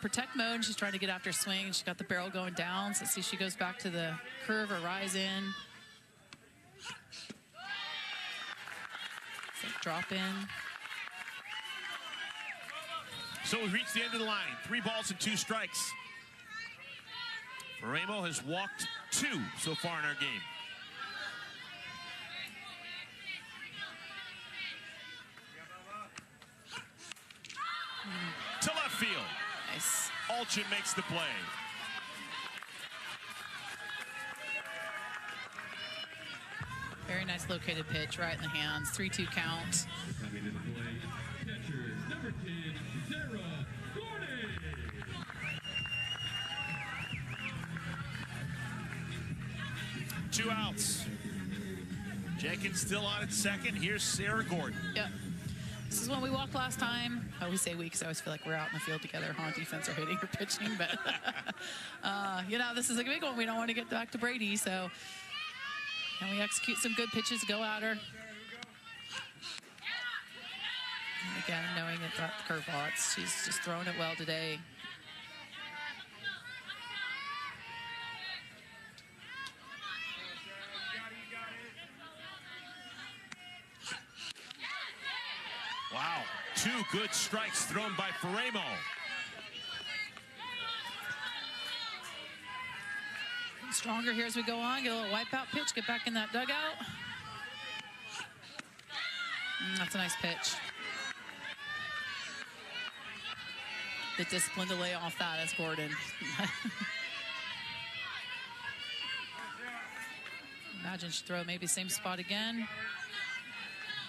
protect mode. She's trying to get after swing. She's got the barrel going down. So let's see if she goes back to the curve or rise in. So drop in. So we've reached the end of the line. 3 balls and 2 strikes. Ramo has walked 2 so far in our game. To left field. Nice. Alchin makes the play. Very nice located pitch, right in the hands. 3-2 count. Coming to the plate, catcher number 10, Sarah Gordon. Two outs. Jenkins still on at second. Here's Sarah Gordon. Yep. This is when we walked last time. I always say we because I always feel like we're out in the field together, on defense or hitting or pitching. But, this is a big one. We don't want to get back to Brady. So, can we execute some good pitches, go at her? And again, knowing that curveball, she's just throwing it well today. Wow, 2 good strikes thrown by Faremo. Stronger here as we go on. Get a little wipeout pitch. Get back in that dugout. That's a nice pitch. The discipline to lay off that as Gordon. Imagine she throw maybe same spot again.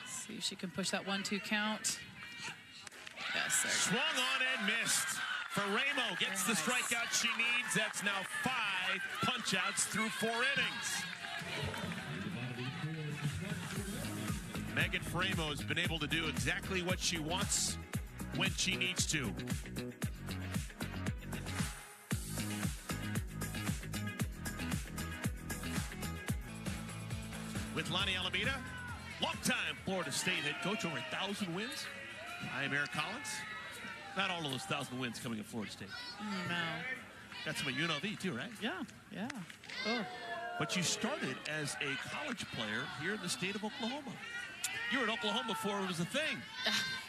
See if she can push that 1-2 count. Yes, there. Swung on and missed. Faremo gets the strikeout she needs. That's now 5 punch-outs through 4 innings. Megan Faremo has been able to do exactly what she wants when she needs to. With Lonnie Alameda, longtime Florida State head coach, over 1,000 wins. I am Eric Collins. Not all of those 1,000 wins coming at Florida State. No. Got some at UNLV too, right? Yeah. Oh. But you started as a college player here in the state of Oklahoma. You were in Oklahoma before it was a thing.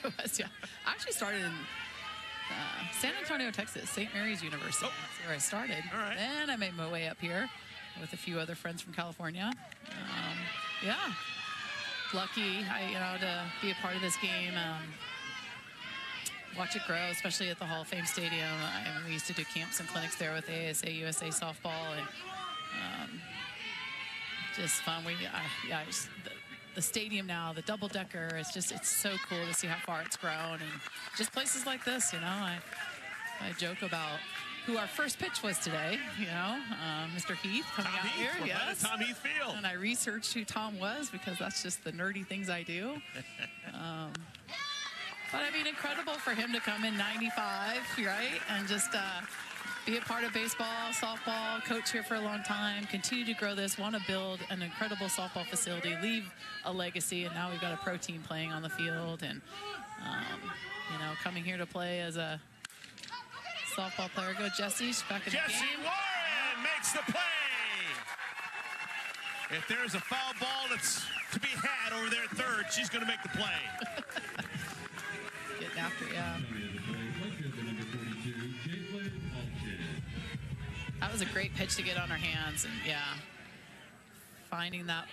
It was, yeah. I actually started in San Antonio, Texas, St. Mary's University. That's where I started. All right. Then I made my way up here with a few other friends from California. Yeah. Lucky, to be a part of this game. Watch it grow, especially at the Hall of Fame Stadium. We used to do camps and clinics there with AUSL softball, and just fun. The stadium now, the double-decker, it's so cool to see how far it's grown, and just places like this, I joke about who our first pitch was today, Mr. Heath coming out here. Yes. Tom Heath Field. And I researched who Tom was because that's just the nerdy things I do. But I mean, incredible for him to come in 95, right? And just be a part of baseball, softball, coach here for a long time, continue to grow this, want to build an incredible softball facility, leave a legacy, and now we've got a pro team playing on the field, and, coming here to play as a softball player. Go Jessie, she's back in the game. Jessie Warren makes the play. If there's a foul ball that's to be had over there at third, she's going to make the play. Getting after, yeah. Coming to the plate, catcher number 42, Caitlin Alton. That was a great pitch to get on her hands, and yeah, finding that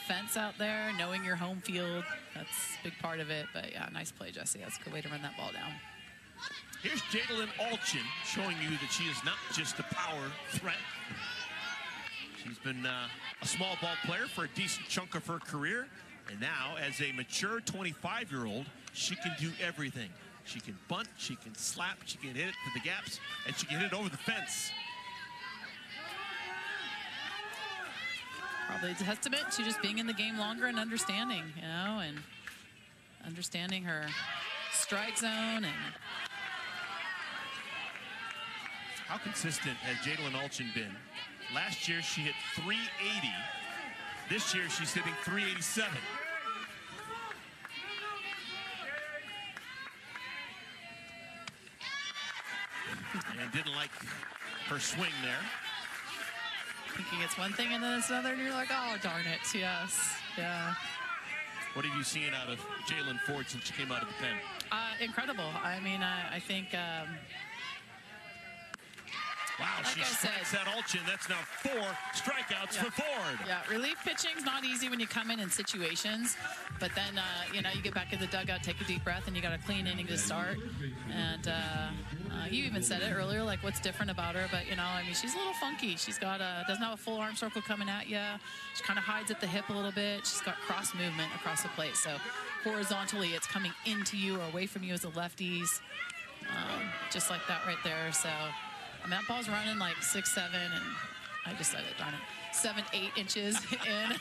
fence out there, knowing your home field, that's a big part of it. But yeah, nice play, Jesse. That's a good way to run that ball down. Here's Caitlin Alton showing you that she is not just a power threat. She's been a small ball player for a decent chunk of her career. And now, as a mature 25-year-old, she can do everything. She can bunt, she can slap, she can hit it to the gaps, and she can hit it over the fence. Probably a testament to just being in the game longer and understanding, you know, and understanding her strike zone. And how consistent has Caitlin Alton been? Last year, she hit 380. This year, she's hitting 387. And didn't like her swing there. Thinking it's one thing and then it's another, and you're like, oh, darn it, yes, yeah. What have you seen out of Jalen Ford since she came out of the pen? Incredible. I mean, I think... wow, like she strikes that Alton. That's now 4 strikeouts for Ford. Yeah, relief pitching's not easy when you come in situations, but then, you know, you get back in the dugout, take a deep breath, and you got a clean inning to start. And you even said it earlier, like, what's different about her, but, you know, I mean, she's a little funky. She's got doesn't have a full arm circle coming at you. She kind of hides at the hip a little bit. She's got cross movement across the plate, so horizontally it's coming into you or away from you as a lefties, just like that right there. So, I mean, that ball's running like 6, 7, and I just said it, darn it, 7, 8 inches in.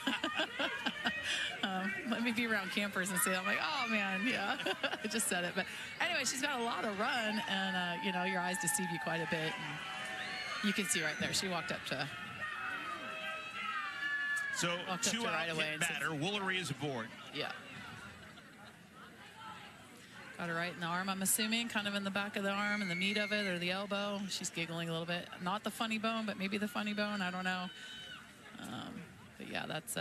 Let me be around campers and say, I'm like, oh man, yeah, I just said it. But anyway, she's got a lot of run, and you know, your eyes deceive you quite a bit. And you can see right there, she walked up to. So 2 out hit batter. Woolery is aboard. Yeah. Got her right in the arm, I'm assuming, kind of in the back of the arm and the meat of it, or the elbow. She's giggling a little bit. Not the funny bone, but maybe the funny bone. I don't know. But yeah, that's...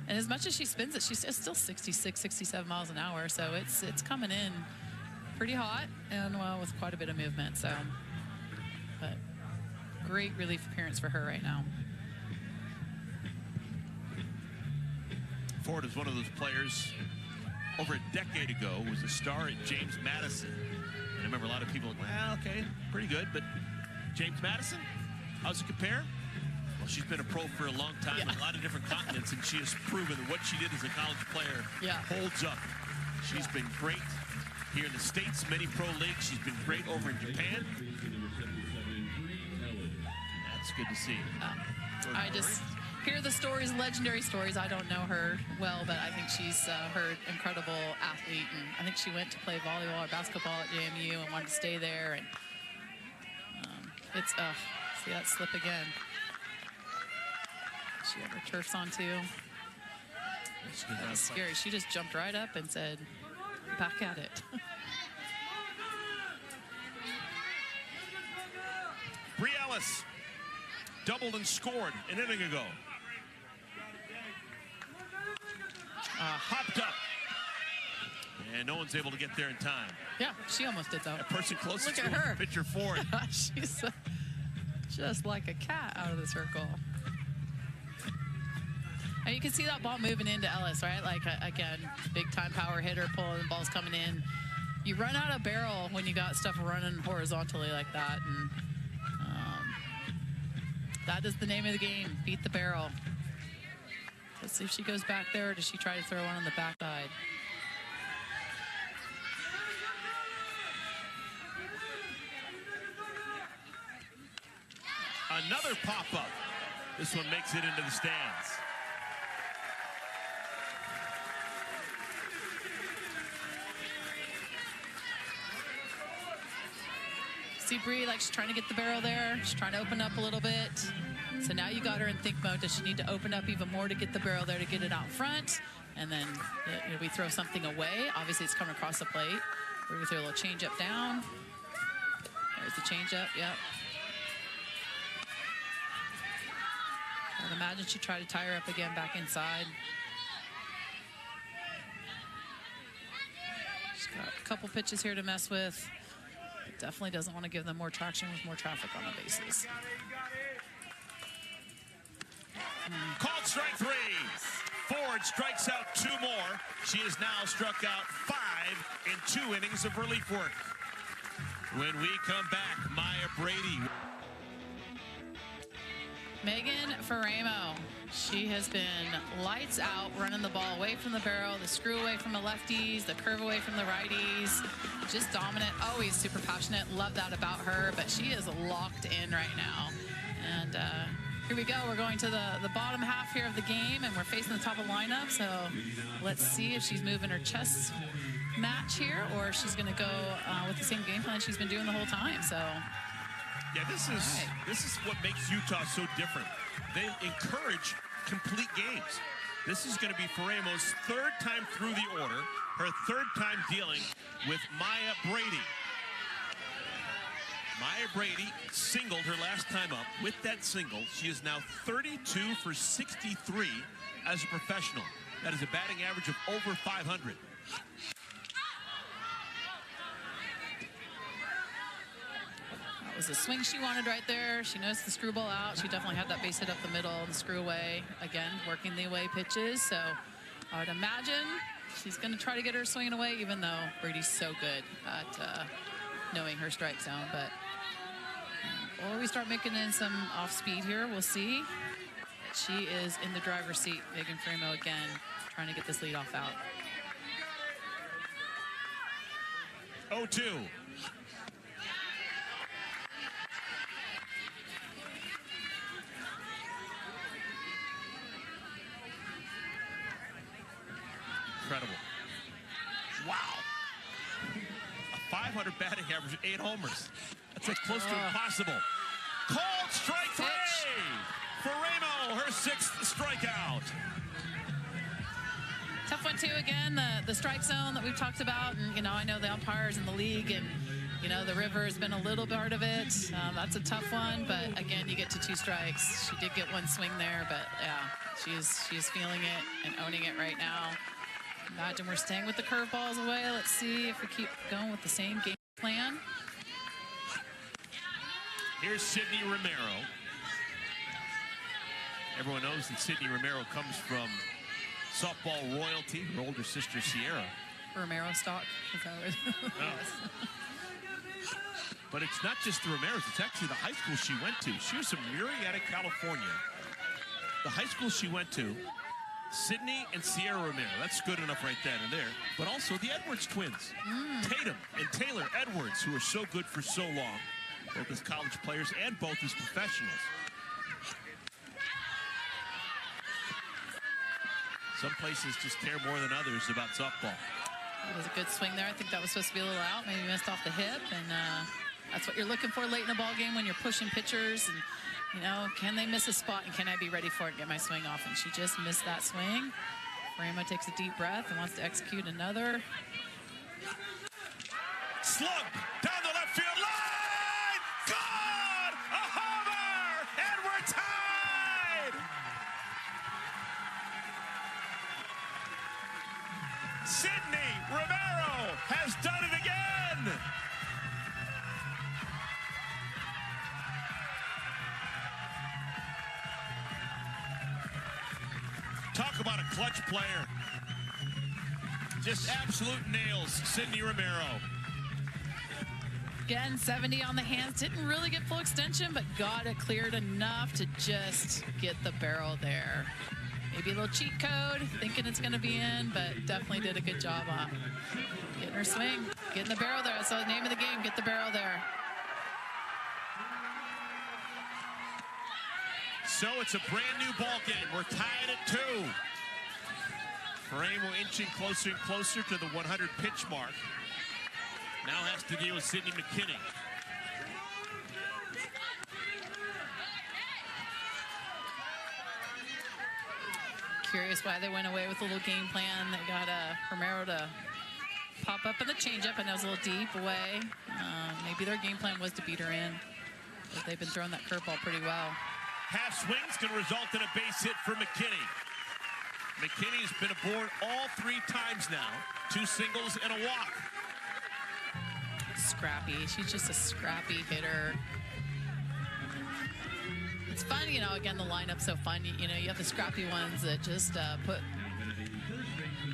And as much as she spins it, she's still 66, 67 miles an hour. So it's coming in pretty hot and, well, with quite a bit of movement. So, but great relief appearance for her right now. Ford is one of those players over a decade ago, was a star at James Madison. And I remember a lot of people like, well, okay, pretty good, but James Madison, how's it compare? Well, she's been a pro for a long time in a lot of different continents, and she has proven that what she did as a college player holds up. She's been great here in the States, many pro leagues. She's been great over in Japan. That's good to see. I just hear the stories, legendary stories. I don't know her well, but I think she's her incredible athlete, and I think she went to play volleyball or basketball at JMU and wanted to stay there. And it's see that slip again. She had her turfs on too. That was scary. She just jumped right up and said, "Back at it." Bree Ellis doubled and scored an inning ago. Hopped up. And no one's able to get there in time. Yeah, she almost did though. A person closest Look at to her. pitcher Ford. She's just like a cat out of the circle. And you can see that ball moving into Ellis, right? Like, again, big-time power hitter, pulling the ball's coming in. You run out of barrel when you got stuff running horizontally like that. And that is the name of the game, beat the barrel. Let's see if she goes back there, or does she try to throw one on the backside? Another pop-up. This one makes it into the stands. See Bree, like she's trying to get the barrel there. She's trying to open up a little bit. So now you got her in think mode. Does she need to open up even more to get the barrel there to get it out front? And then we throw something away. Obviously, it's coming across the plate. We're going to throw a little change up down. There's the change up, yep. I would imagine she tried to tie her up again back inside. She's got a couple pitches here to mess with. Definitely doesn't want to give them more traction with more traffic on the bases. Called strike 3. Ford strikes out 2 more. She has now struck out 5 in 2 innings of relief work. When we come back, Maya Brady. Megan Faramo. She has been lights out, running the ball away from the barrel, the screw away from the lefties, the curve away from the righties. Just dominant, always super passionate. Love that about her, but she is locked in right now. And here we go. We're going to the bottom half here of the game, and we're facing the top of the lineup. So let's see if she's moving her chest match here, or if she's going to go with the same game plan she's been doing the whole time. So yeah, this is what makes Utah so different. They encourage complete games. This is going to be Faramo's 3rd time through the order, her 3rd time dealing with Maya Brady. Maya Brady singled her last time up. With that single, she is now 32 for 63 as a professional. That is a batting average of over 500. That was the swing she wanted right there. She knows the screwball out. She definitely had that base hit up the middle and the screw away. Again, working the away pitches. So I would imagine she's going to try to get her swinging away, even though Brady's so good at knowing her strike zone. But or we start making in some off speed here, we'll see. She is in the driver's seat. Megan Faramo again trying to get this leadoff out. 0-2. Incredible. Wow. A 500 batting average, 8 homers. That's like close to impossible. Called strike 3. Faramo, her 6th strikeout. Tough one too, again, the strike zone that we've talked about. And, you know, I know the umpires in the league, and, you know, the river has been a little part of it. That's a tough one, but again, you get to 2 strikes. She did get 1 swing there, but yeah, she's feeling it and owning it right now. Imagine we're staying with the curveballs away. Let's see if we keep going with the same game plan. Here's Sydney Romero. Everyone knows that Sydney Romero comes from softball royalty, her older sister Sierra. Romero stock. Is that what yes. But it's not just the Romeros, it's actually the high school she went to. She was from Murrieta, California. The high school she went to, Sydney and Sierra Romero. That's good enough right then and there. But also the Edwards twins. Tatum and Taylor Edwards, who are so good for so long, both as college players and both as professionals. Some places just care more than others about softball. That was a good swing there. I think that was supposed to be a little out, maybe missed off the hip, and that's what you're looking for late in a ball game when you're pushing pitchers. And you know, can they miss a spot, and can I be ready for it and get my swing off? And she just missed that swing. Faramo takes a deep breath and wants to execute another. Slug down the left field line! Gone! A homer! And we're tied! Sydney Romero has done it again! Talk about a clutch player. Just absolute nails, Sydney Romero. Again, 70 on the hands. Didn't really get full extension, but got it cleared enough to just get the barrel there. Maybe a little cheat code, thinking it's going to be in, but definitely did a good job on getting her swing, getting the barrel there. That's the name of the game, get the barrel there. So it's a brand new ball game. We're tied at 2. Faramo inching closer and closer to the 100 pitch mark. Now has to deal with Sydney McKinney. Curious why they went away with a little game plan. They got Romero to pop up in the changeup, and that was a little deep away. Maybe their game plan was to beat her in, but they've been throwing that curveball pretty well. Half swing's going to result in a base hit for McKinney. McKinney's been aboard all 3 times now. 2 singles and a walk. scrappy. She's just a scrappy hitter. It's fun, you know, again, the lineup's so fun. You know, you have the scrappy ones that just put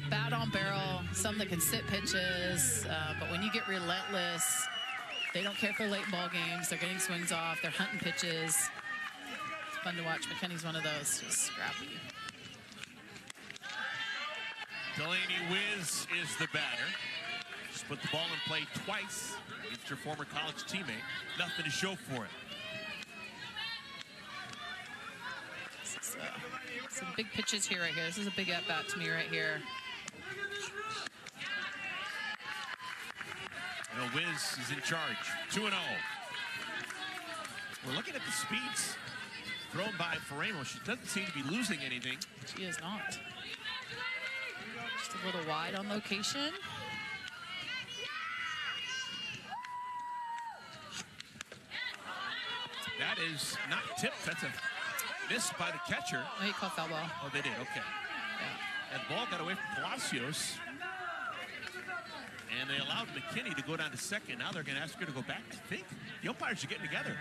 bat on barrel, some that can sit pitches, but when you get relentless, they don't care for late ball games. They're getting swings off. They're hunting pitches. It's fun to watch. McKinney's one of those, just scrappy. Delaney Wiz is the batter. She's put the ball in play twice against her former college teammate. Nothing to show for it. Some big pitches here right here. This is a big at-bat to me right here. You know, Wiz is in charge. 2-0. We're looking at the speeds thrown by Faremo. She doesn't seem to be losing anything. She is not. Just a little wide on location. That is not tipped. That's a miss by the catcher. Oh, he called foul ball. Oh, they did. Okay. Yeah. And ball got away from Palacios. And they allowed McKinney to go down to second. Now they're going to ask her to go back. I think the umpires are getting together.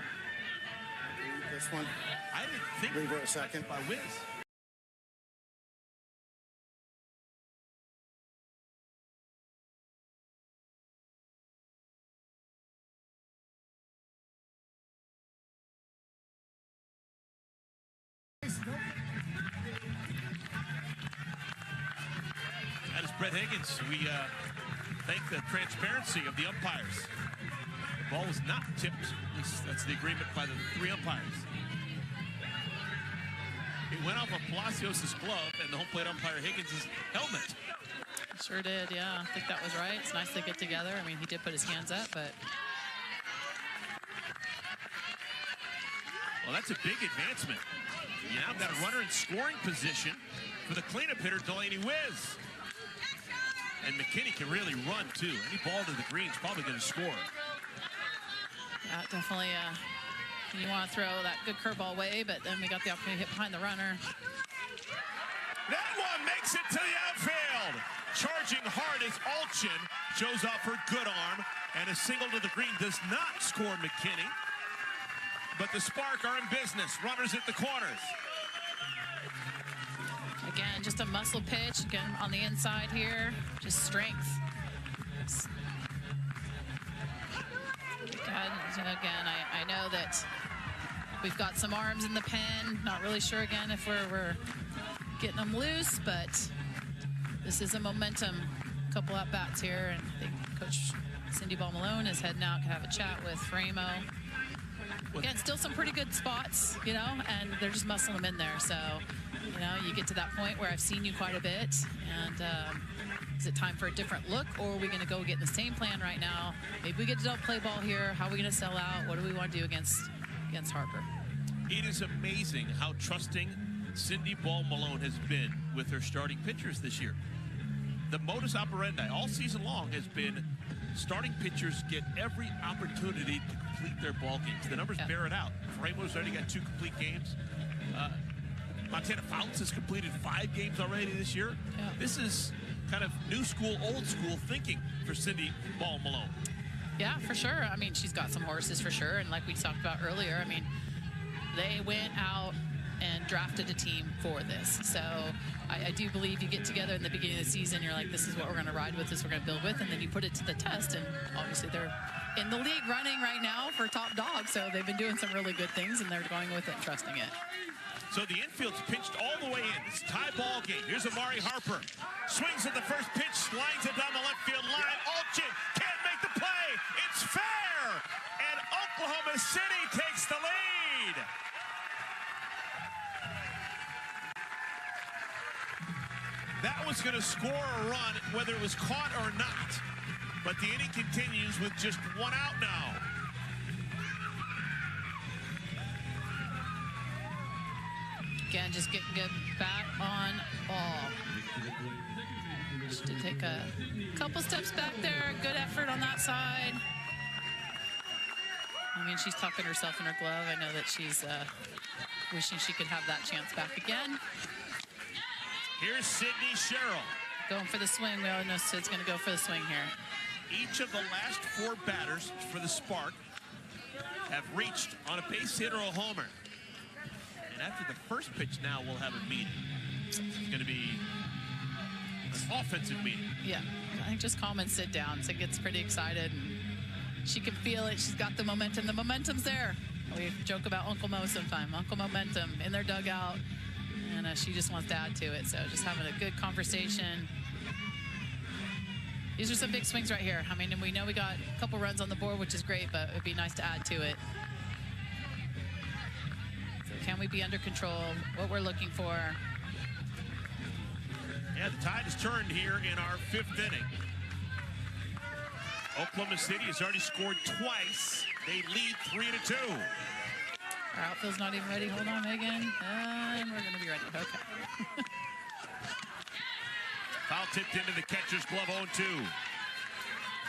This one. I didn't think Leave it a second. by Wiz. That is Brett Higgins. We thank the transparency of the umpires. The ball was not tipped. At least that's the agreement by the three umpires. It went off of Palacios' glove and the home plate umpire Higgins' helmet. Sure did, yeah. I think that was right. It's nice they get together. I mean, he did put his hands up, but... Well, that's a big advancement. You now got a runner in scoring position for the cleanup hitter, Delaney Wiz. And McKinney can really run, too. Any ball to the green's probably going to score. Yeah, definitely, you want to throw that good curveball away, but then we got the opportunity to hit behind the runner. That one makes it to the outfield. Charging hard as Alchin shows off her good arm, and a single to the green does not score McKinney. But the Spark are in business. Runners at the corners. Again, just a muscle pitch. Again, on the inside here, just strength. Again, I know that we've got some arms in the pen. Not really sure, again, if we're getting them loose, but this is a momentum. Couple at-bats here, and I think Coach Cindy Ball Malone is heading out to have a chat with Faremo. Again, still some pretty good spots, you know, and they're just muscling them in there. So, you know, you get to that point where I've seen you quite a bit, and is it time for a different look, or are we going to go get in the same plan right now? Maybe we get to play ball here. How are we going to sell out? What do we want to do against Harper? It is amazing how trusting Cindy Ball Malone has been with her starting pitchers this year. The modus operandi all season long has been starting pitchers get every opportunity to complete their ball games. The numbers bear it out. Faremo's already got 2 complete games. Montana Fountains has completed 5 games already this year. Yeah. This is kind of new school, old school thinking for Cindy Ball Malone. Yeah, for sure. I mean, she's got some horses for sure. And like we talked about earlier, I mean, they went out and drafted a team for this. So I do believe you get together in the beginning of the season, you're like, this is what we're going to ride with, this we're going to build with, and then you put it to the test. And obviously they're in the league running right now for top dog. So they've been doing some really good things, and they're going with it and trusting it. So the infield's pitched all the way in. It's a tie ball game. Here's Amari Harper. Swings at the first pitch, lines it down the left field line. Alchin can't make the play. It's fair. And Oklahoma City takes the lead. That was going to score a run, whether it was caught or not. But the inning continues with just 1 out now. Again, just getting good bat on ball. Just to take a couple steps back there. Good effort on that side. I mean, she's tucking herself in her glove. I know that she's wishing she could have that chance back again. Here's Sydney Sherrill. Going for the swing. We all know Sid's going to go for the swing here. Each of the last 4 batters for the Spark have reached on a base hit or a homer. And after the first pitch now, we'll have a meeting. It's going to be an offensive meeting. Yeah, I think just calm and sit down. So gets pretty excited, and she can feel it. She's got the momentum. The momentum's there. We joke about Uncle Mo sometime. Uncle Momentum in their dugout, and she just wants to add to it. So just having a good conversation. These are some big swings right here. I mean, and we know we got a couple runs on the board, which is great, but it'd be nice to add to it. So can we be under control? What we're looking for. Yeah, the tide has turned here in our 5th inning. Oklahoma City has already scored twice. They lead 3-2. Our outfield's not even ready. Hold on, Megan. And we're going to be ready. Okay. Foul tipped into the catcher's glove, 0-2.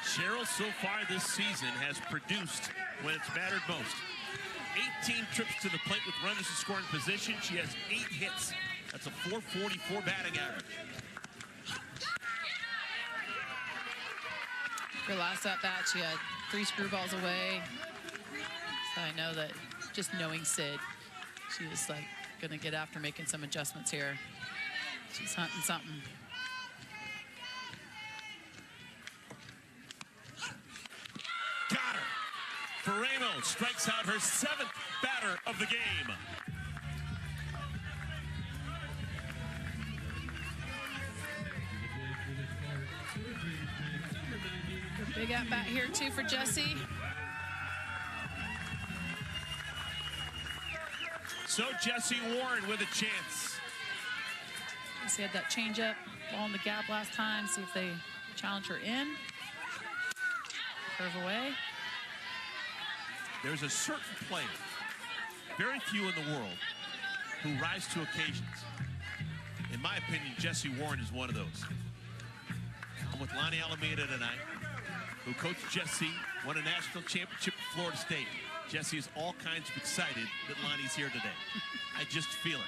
Cheryl so far this season has produced when it's mattered most. 18 trips to the plate with runners in scoring position. She has 8 hits. That's a .444 batting average. Her last at bat, she had 3 screwballs away. So I know that just knowing Sid, she was like going to get after making some adjustments here. She's hunting something. Got her. Ferramo strikes out her 7th batter of the game. Big at bat here too for Jessie. So Jessie Warren with a chance. She had that changeup ball in the gap last time. See if they challenge her in. Curve away. There's a certain player, very few in the world, who rise to occasions. In my opinion, Jessie Warren is one of those. I'm with Lonnie Alameda tonight, who coached Jessie, won a national championship at Florida State. Jessie is all kinds of excited that Lonnie's here today. I just feel it.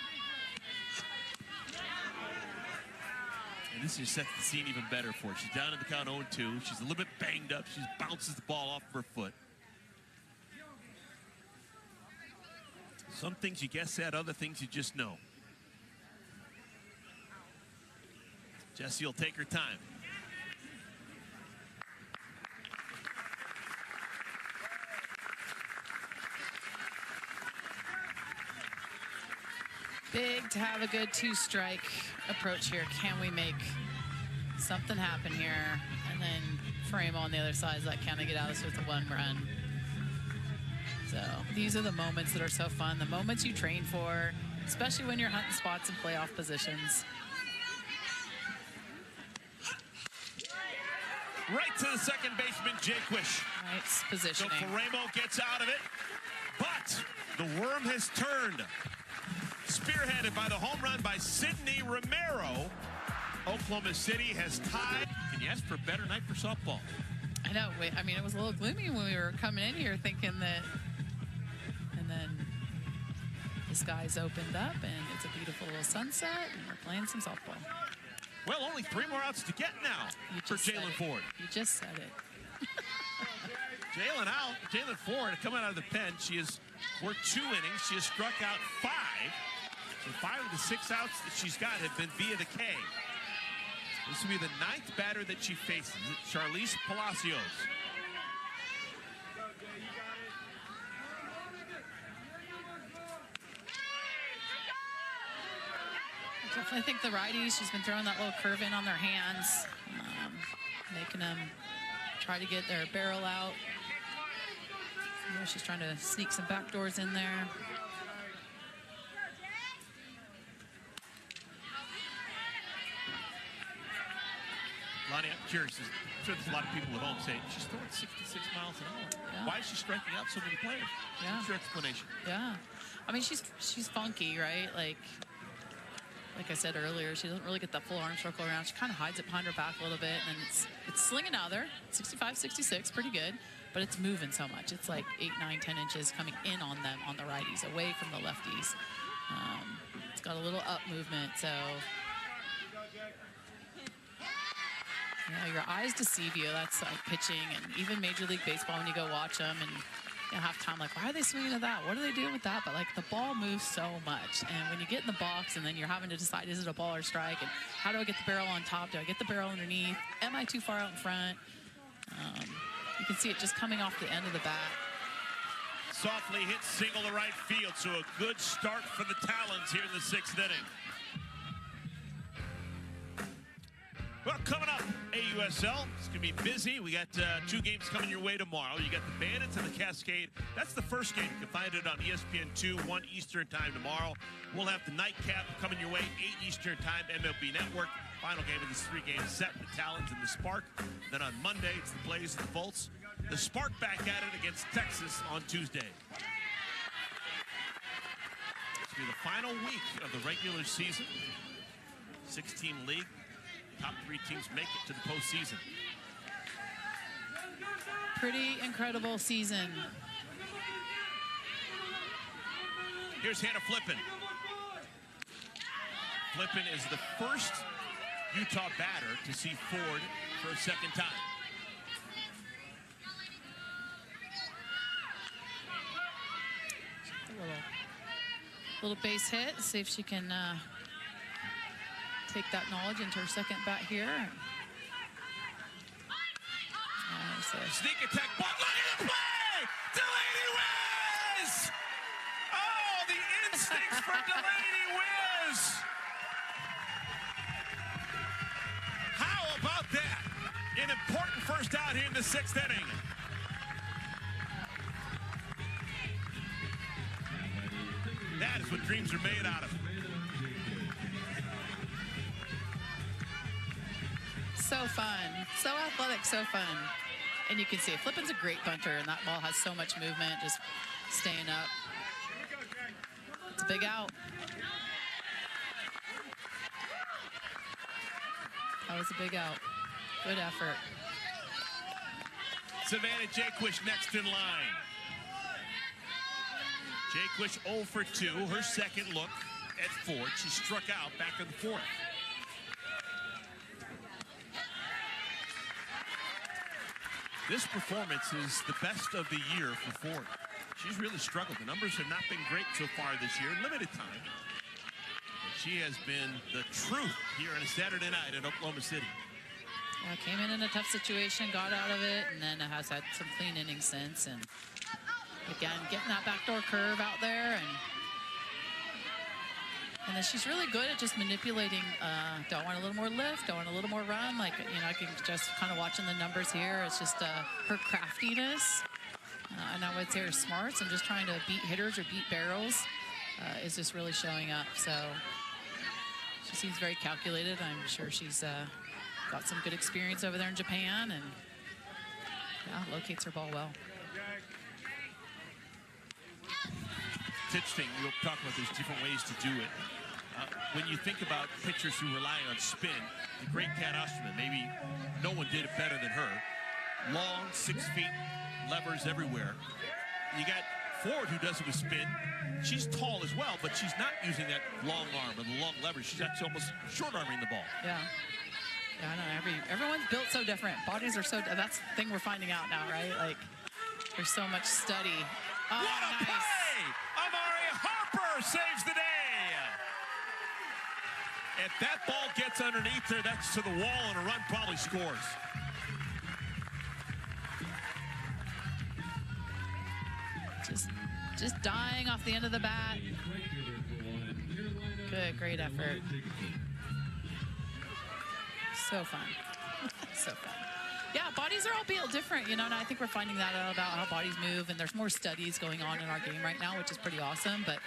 And this just sets the scene even better for her. She's down in the count 0-2. She's a little bit banged up. She bounces the ball off of her foot. Some things you guess at, other things you just know. Jessie will take her time. Big to have a good 2-strike approach here. Can we make something happen here? And then Frame on the other side is like, can I get out of this with a 1 run? So these are the moments that are so fun. The moments you train for, especially when you're hunting spots in playoff positions. Right to the second baseman, Jaquish. Nice positioning. So Ferramo gets out of it, but the worm has turned. Spearheaded by the home run by Sydney Romero, Oklahoma City has tied. Can you ask for a better night for softball? I know. I mean, it was a little gloomy when we were coming in here thinking that, and then the skies opened up and it's a beautiful little sunset and we're playing some softball. Well, only 3 more outs to get now for Jalen Ford. You just said it. Jalen out. Jalen Ford coming out of the pen. She has worked 2 innings. She has struck out 5. So 5 of the 6 outs that she's got have been via the K. This will be the 9th batter that she faces. It's Charlize Palacios. I definitely think the righties, she's been throwing that little curve in on their hands, making them try to get their barrel out. You know, she's trying to sneak some backdoors in there. Lonnie, I'm curious. I'm sure there's a lot of people at home saying, she's throwing 66 miles an hour. Yeah. Why is she striking out so many players? Yeah. What's your explanation? Yeah. I mean, she's funky, right? Like I said earlier, she doesn't really get that full arm circle around. She kind of hides it behind her back a little bit, and it's slinging out there. 65, 66, pretty good, but it's moving so much. It's like 8, 9, 10 inches coming in on them, on the righties, away from the lefties. It's got a little up movement, so Yeah, your eyes deceive you. That's like pitching and even Major League Baseball when you go watch them and you have time, like, why are they swinging at that? What are they doing with that? But, like, the ball moves so much. And when you get in the box and then you're having to decide, is it a ball or strike? And how do I get the barrel on top? Do I get the barrel underneath? Am I too far out in front? You can see it just coming off the end of the bat. Softly hit single to right field, so a good start for the Talons here in the 6th inning. Well, coming up, AUSL, it's going to be busy. We got 2 games coming your way tomorrow. You got the Bandits and the Cascade. That's the first game. You can find it on ESPN2, 1 Eastern time tomorrow. We'll have the Nightcap coming your way, 8 Eastern time, MLB Network. Final game of this 3-game set, the Talons and the Spark. Then on Monday, it's the Blaze and the Volts. The Spark back at it against Texas on Tuesday. This will be the final week of the regular season. 16 league. Top 3 teams make it to the postseason. Pretty incredible season. Here's Hannah Flippin. Flippin is the first Utah batter to see Ford for a second time. A little base hit. See if she can take that knowledge into her second bat here. Sneak attack, but look at the play! Delaney Wiz! Oh, the instincts from Delaney Wiz! How about that? An important first out here in the 6th inning. That is what dreams are made out of. So fun, so athletic, so fun. And you can see Flippin's a great bunter, and that ball has so much movement, just staying up. It's a big out. That was a big out. Good effort. Savannah Jaquish next in line. Jaquish 0 for 2, her second look at Ford. She struck out back in the 4th. This performance is the best of the year for Ford. She's really struggled. The numbers have not been great so far this year, limited time. But she has been the truth here on a Saturday night in Oklahoma City. Yeah, came in a tough situation, got out of it, and then has had some clean innings since. And again, getting that backdoor curve out there, and then she's really good at just manipulating. Do I want a little more lift? Do I want a little more run? Like, you know, I can just kind of watching the numbers here. It's just her craftiness, and I would say her smarts and just trying to beat hitters or beat barrels is just really showing up. So she seems very calculated. I'm sure she's got some good experience over there in Japan, and yeah, locates her ball well. It's interesting, you'll talk about there's different ways to do it. When you think about pitchers who rely on spin, the great Kat Osterman, maybe no one did it better than her. Long, 6 feet, levers everywhere. You got Ford who does it with spin. She's tall as well, but she's not using that long arm or the long leverage. She's actually almost short-arming the ball. Yeah. Yeah, I know. Everyone's built so different. Bodies are so, that's the thing we're finding out now, right? Like, there's so much study. Oh, what a nice play! Amari Harper saves the day. If that ball gets underneath there, that's to the wall, and a run probably scores. Just dying off the end of the bat. Good, great effort. So fun. So fun. Yeah, bodies are all built different, you know, and I think we're finding that out about how bodies move, and there's more studies going on in our game right now, which is pretty awesome. But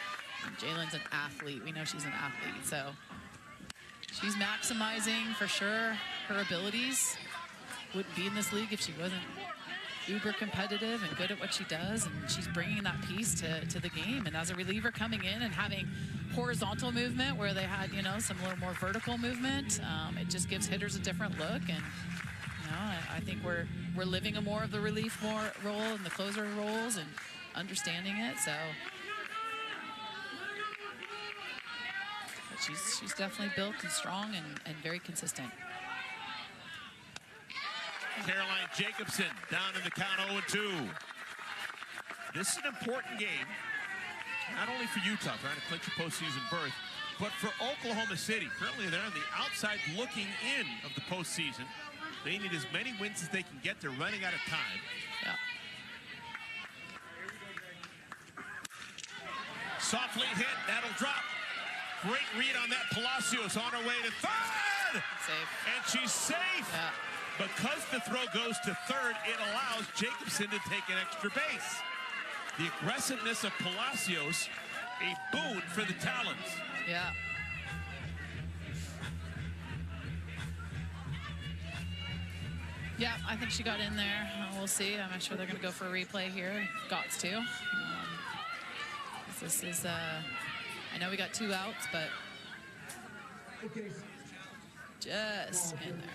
Jalen's an athlete. We know she's an athlete, so she's maximizing for sure her abilities. Wouldn't be in this league if she wasn't uber competitive and good at what she does, and she's bringing that piece to the game. And as a reliever coming in and having horizontal movement where they had, you know, some little more vertical movement, it just gives hitters a different look. And you know, I think we're living a more of the relief role and the closer roles and understanding it. So but she's definitely built and strong and very consistent. Caroline Jacobson down in the count 0-2. This is an important game, not only for Utah, trying to clinch a postseason berth, but for Oklahoma City. Currently, they're on the outside looking in of the postseason. They need as many wins as they can get. They're running out of time. Yeah. Softly hit, that'll drop. Great read on that. Palacios on her way to third. Safe. And she's safe. Yeah. Because the throw goes to third, it allows Jacobson to take an extra base. The aggressiveness of Palacios, a boon for the Talons. Yeah. Yeah, I think she got in there. We'll see. I'm not sure they're going to go for a replay here. Gots to. This is, I know we got 2 outs, but just in there.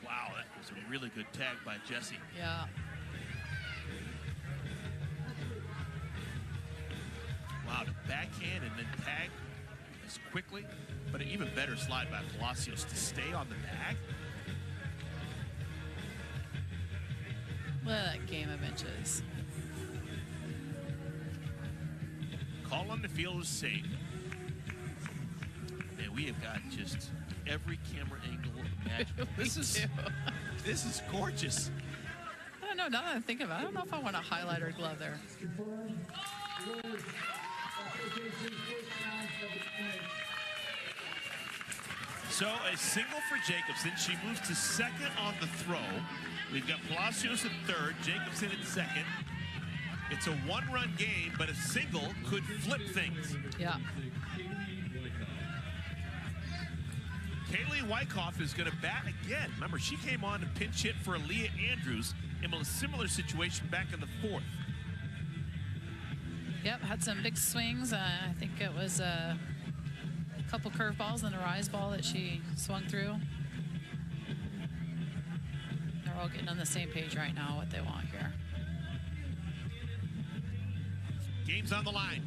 Wow, that was a really good tag by Jessie. Yeah. Wow, to backhand and then tag as quickly, but an even better slide by Palacios to stay on the bag. Look at that game of inches. Call on the field is safe. And we have got just every camera angle imaginable. This is gorgeous. I don't know, now that I think about it, I don't know if I want a highlighter glove there. So a single for Jacobson. She moves to second on the throw. We've got Palacios at third, Jacobson at second. It's a 1-run game, but a single could flip things. Yeah. Kaylee Wyckoff is going to bat again. Remember, she came on to pinch hit for Aaliyah Andrews in a similar situation back in the 4th. Yep, had some big swings. I think it was a couple curveballs and a rise ball that she swung through. They're all getting on the same page right now, what they want here. Game's on the line.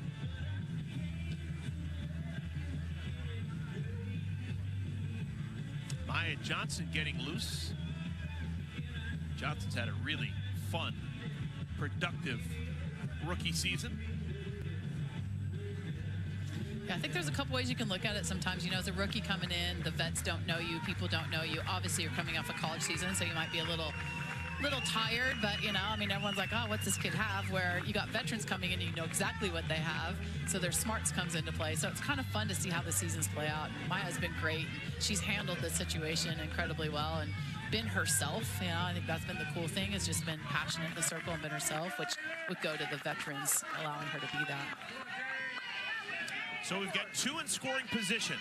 Maya Johnson getting loose. Johnson's had a really fun, productive rookie season. Yeah, I think there's a couple ways you can look at it. Sometimes, you know, as a rookie coming in, the vets don't know you, people don't know you. Obviously, you're coming off a college season, so you might be a little tired, but, you know, I mean, everyone's like, oh, what's this kid have? Where you got veterans coming in and you know exactly what they have, so their smarts comes into play. So it's kind of fun to see how the seasons play out. And Maya's been great. She's handled the situation incredibly well and been herself. You know, I think that's been the cool thing, is just been passionate in the circle and been herself, which would go to the veterans, allowing her to be that. So we've got 2 in scoring position.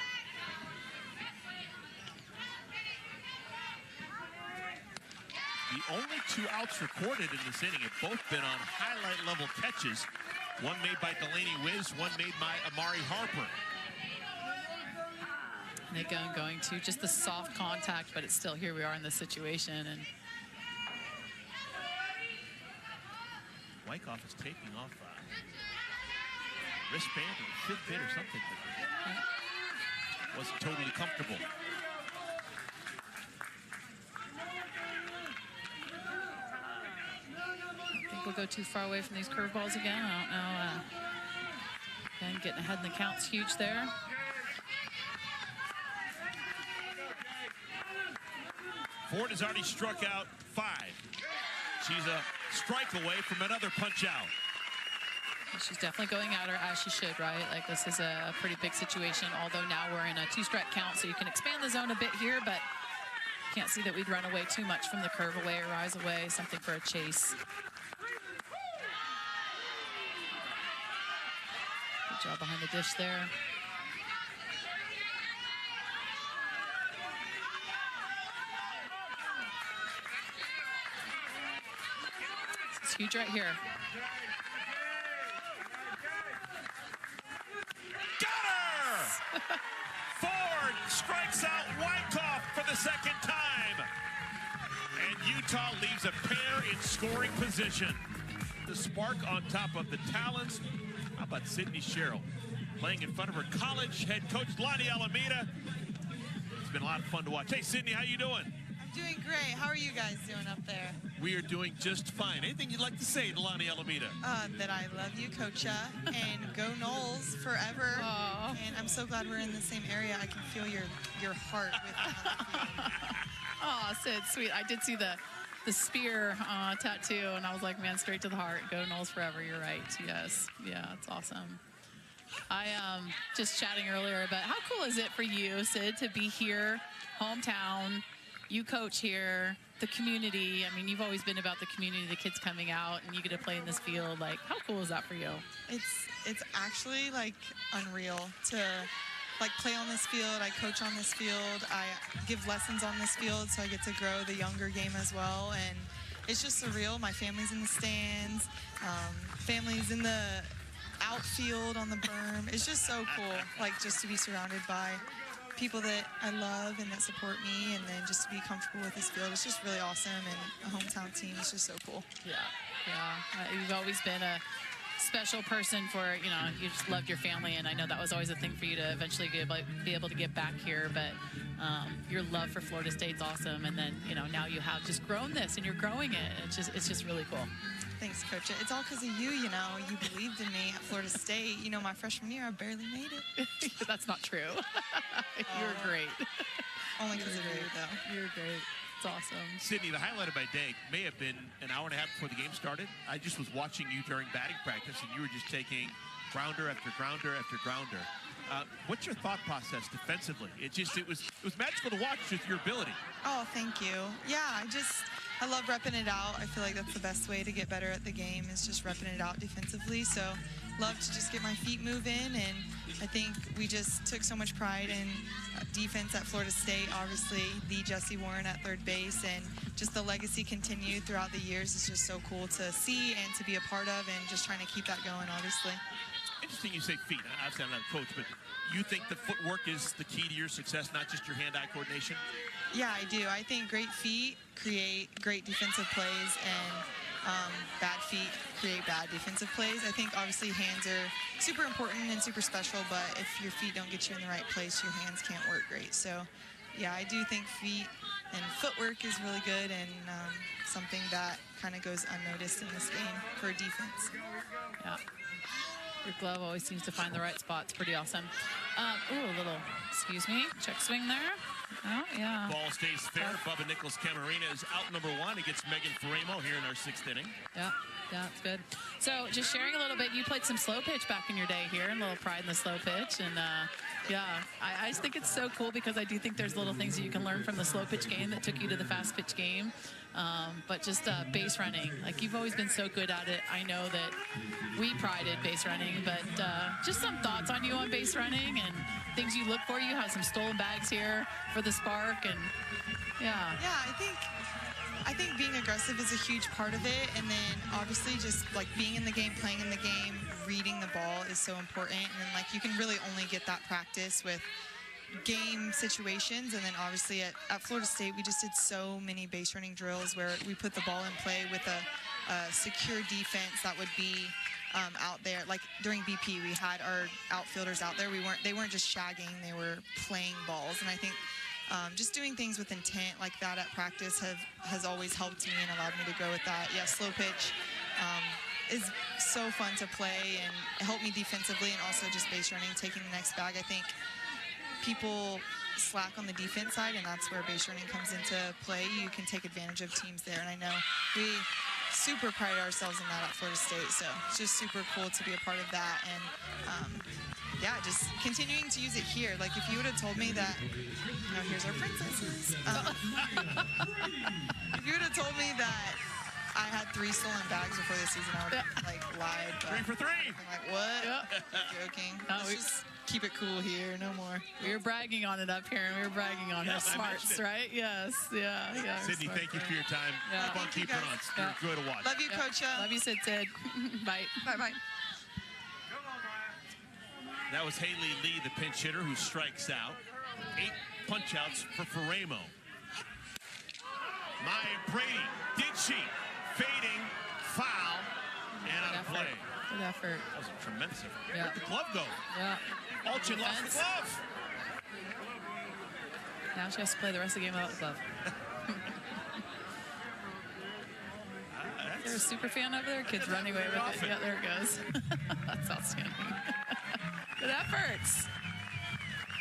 The only 2 outs recorded in this inning have both been on highlight level catches. One made by Delaney Wiz, one made by Amari Harper. And again, going to just the soft contact, but it's still, here we are in this situation. And Wyckoff is taking off wristband or Fitbit or something, but wasn't totally comfortable. I think we'll go too far away from these curveballs again. I don't know. Again, getting ahead in the count's huge there. Ford has already struck out 5. She's a strike away from another punch out. She's definitely going at her, as she should, right? Like, this is a pretty big situation, although now we're in a 2-strike count, so you can expand the zone a bit here, but can't see that we'd run away too much from the curve away or rise away, something for a chase. Good job behind the dish there. It's huge right here. Ford strikes out Wyckoff for the second time. And Utah leaves a pair in scoring position. The spark on top of the Talons. How about Sydney Sherrill? playing in front of her college head coach, Lonnie Alameda. It's been a lot of fun to watch. Hey, Sydney, how you doing? I'm doing great. How are you guys doing up there? We are doing just fine. Anything you'd like to say to Lonnie Alameda? That I love you, Coacha, and go Knowles forever. Aw. And I'm so glad we're in the same area. I can feel your heart with Oh, Sid, sweet. I did see the spear tattoo, and I was like, man, straight to the heart. Go Knowles forever. You're right. Yes. Yeah, it's awesome. I just chatting earlier about how cool is it for you, Sid, to be here, hometown. You coach here, the community. I mean, you've always been about the community, the kids coming out, and you get to play in this field. Like, how cool is that for you? It's actually like unreal to like play on this field. I coach on this field. I give lessons on this field, so I get to grow the younger game as well. And it's just surreal. My family's in the stands. Family's in the outfield on the berm. It's just so cool, like just to be surrounded by people that I love and that support me, and then just to be comfortable with this field. It's just really awesome, and a hometown team is just so cool. Yeah. You've always been a special person for, you just loved your family, and I know that was always a thing for you to eventually be able to get back here, but your love for Florida State's awesome, and then, now you have just grown this, and you're growing it. It's just really cool. Thanks, Coach. It's all because of you, you believed in me at Florida State. My freshman year, I barely made it. That's not true. You're great. Only because of you, though. You're great. It's awesome. Sydney, the highlight of my day may have been an hour and a half before the game started. I just was watching you during batting practice, and you were just taking grounder after grounder after grounder. What's your thought process defensively? It was magical to watch with your ability. Oh, thank you. Yeah, I love repping it out. I feel like that's the best way to get better at the game is just repping it out defensively. So love to just get my feet moving, and I think we just took so much pride in defense at Florida State. Obviously, the Jesse Warren at third base, and just the legacy continued throughout the years is just so cool to see and to be a part of, and just trying to keep that going, obviously. Interesting you say feet. Obviously, I'm not a coach, but you think the footwork is the key to your success, not just your hand-eye coordination? Yeah, I do. I think great feet create great defensive plays, and bad feet create bad defensive plays. I think obviously hands are super important and super special, but if your feet don't get you in the right place, your hands can't work great. So, yeah, I do think feet and footwork is really good, and something that kind of goes unnoticed in this game for defense. Yeah. Your glove always seems to find the right spot. It's pretty awesome. A little, check swing there. Oh, yeah. Ball stays fair. Bubba Nichols-Camarena is out number 1 against Megan Faremo here in our 6th inning. Yeah, it's good. So just sharing a little bit, you played some slow pitch back in your day here, and a little pride in the slow pitch. And, I just think it's so cool because I do think there's little things that you can learn from the slow pitch game that took you to the fast pitch game. But just base running, like you've always been so good at it. I know that we prided base running, but just some thoughts on you on base running and things you look for. You have some stolen bags here for the spark, and yeah. Yeah, I think being aggressive is a huge part of it, and then obviously just like being in the game, playing in the game, reading the ball is so important, and then like you can really only get that practice with game situations. And then obviously at Florida State, we just did so many base running drills where we put the ball in play with a secure defense that would be out there. Like during BP, we had our outfielders out there. They weren't just shagging, they were playing balls. And I think just doing things with intent like that at practice has always helped me and allowed me to go with that. Yeah, slow pitch is so fun to play and help me defensively, and also just base running, taking the next bag. I think people slack on the defense side, and that's where base running comes into play. You can take advantage of teams there, and I know we super pride ourselves in that at Florida State, so it's just super cool to be a part of that. And yeah, just continuing to use it here. Like if you would have told me that, here's our princesses. If you would have told me that I had 3 stolen bags before this season, I would have lied. But 3 for 3. I'm like, what? Yeah. Joking. No, Let's just keep it cool here. No more. We were bragging on it up here, and we were bragging on her smarts, right? Yes, yeah. Sydney, thank you for your time. Yeah. Keep on keeping on. You're good to watch. Love you, Coach. Love you, Sid. Bye. Bye-bye. That was Haley Lee, the pinch hitter, who strikes out. 8 punch-outs for Faremo. Maya Brady, did she? Fading, foul. And out of play. Good effort. That was a tremendous effort. Yeah. Where'd the glove go? Yeah. Alchin lost the glove. Now she has to play the rest of the game without the glove. There's a super fan over there. Kids running away with it. Yeah, there it goes. That's outstanding. Good efforts.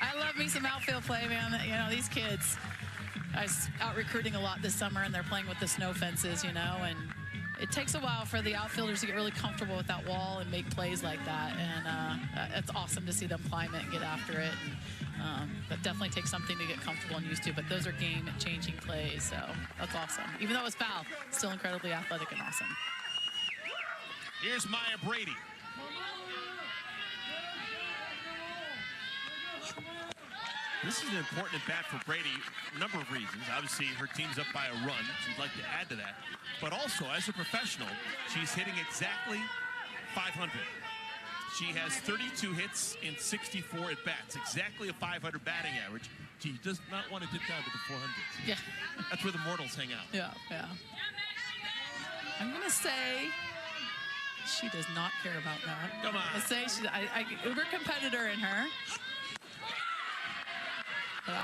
I love me some outfield play, man. You know, these kids, I was out recruiting a lot this summer, and they're playing with the snow fences, you know, and it takes a while for the outfielders to get really comfortable with that wall and make plays like that. And it's awesome to see them climb it and get after it. And, that definitely takes something to get comfortable and used to, but those are game-changing plays, so that's awesome. Even though it was foul, still incredibly athletic and awesome. Here's Maya Brady. This is an important at-bat for Brady, a number of reasons. Obviously, her team's up by a run. She'd like to add to that. But also, as a professional, she's hitting exactly 500. She has 32 hits in 64 at-bats, exactly a 500 batting average. She does not want to dip down to the 400s. Yeah. That's where the mortals hang out. Yeah, yeah. I'm going to say she does not care about that. Come on. I'll say she's uber competitor in her. But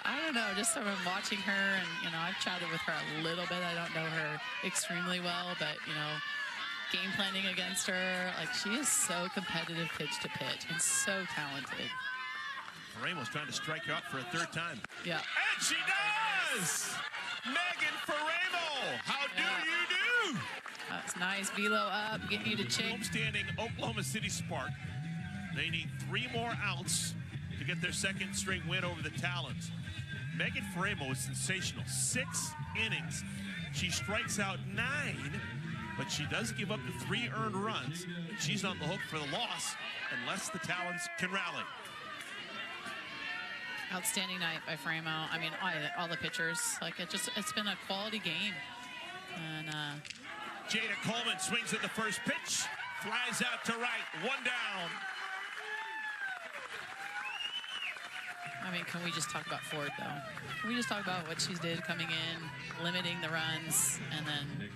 I don't know, just from watching her, and, you know, I've chatted with her a little bit. I don't know her extremely well, but, you know, game planning against her, like, she is so competitive pitch to pitch and so talented. Ramos trying to strike her out for a third time. Yeah. And she does! Megan Faremo, how do you do? That's nice. Velo up, getting you to chick. Homestanding Oklahoma City Spark. They need 3 more outs to get their second straight win over the Talons. Megan Faremo is sensational. 6 innings. She strikes out 9, but she does give up the 3 earned runs. And she's on the hook for the loss unless the Talons can rally. Outstanding night by Faremo. I mean, all the pitchers. Like, it's been a quality game. And Jada Coleman swings at the first pitch, flies out to right, 1 down. I mean, can we just talk about Ford, though? Can we just talk about what she did coming in, limiting the runs, and then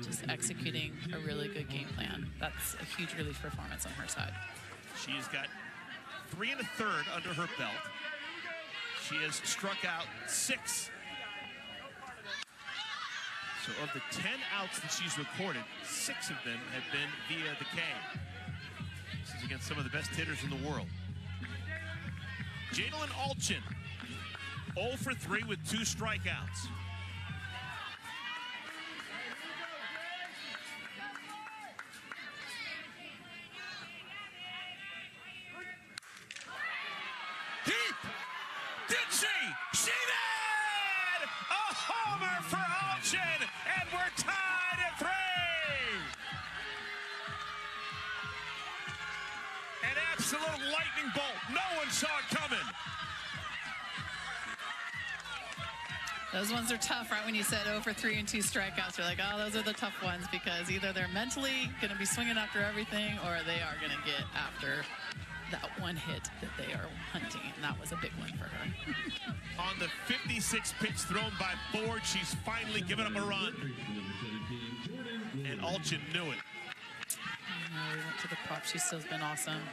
just executing a really good game plan? That's a huge relief performance on her side. She has got 3 1/3 under her belt. She has struck out 6. So of the 10 outs that she's recorded, 6 of them have been via the K. This is against some of the best hitters in the world. Jadalyn Alchin, 0 for 3 with 2 strikeouts. Deep! Did she? She did! A homer for Alchin, and we're tied at 3! An absolute lightning bolt. No one saw it coming. Those ones are tough, right? When you said 0 for 3 and 2 strikeouts, you're like, oh, those are the tough ones, because either they're mentally going to be swinging after everything, or they are going to get after that one hit that they are hunting, and that was a big one for her. On the 56th pitch thrown by Ford, she's finally given up a run. And Alchin knew it. We went to the prop. She's still been awesome.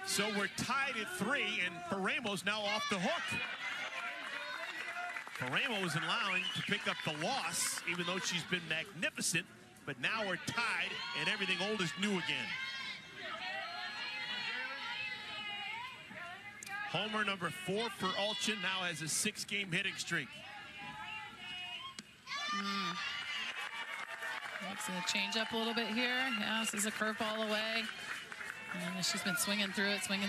So we're tied at 3, and Faremo's now off the hook. Faremo was allowing to pick up the loss, even though she's been magnificent. But now we're tied, and everything old is new again. Homer number 4 for Alchin, now has a 6-game hitting streak. Looks going to change up a little bit here. Yeah, this is a curveball away. And she's been swinging through it, and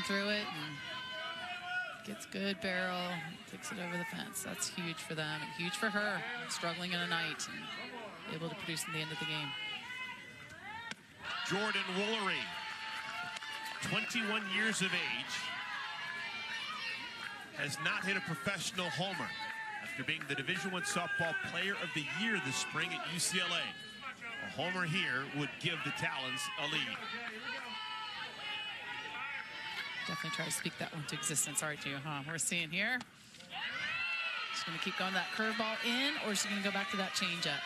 gets good barrel, takes it over the fence. That's huge for them, and huge for her, struggling in a night, and able to produce in the end of the game. Jordan Woolery, 21 years of age, has not hit a professional homer after being the Division I Softball Player of the Year this spring at UCLA. A homer here would give the Talons a lead. Definitely try to speak that one to existence, aren't you, huh? We're seeing here. She's going to keep going that curveball in, or she's going to go back to that changeup.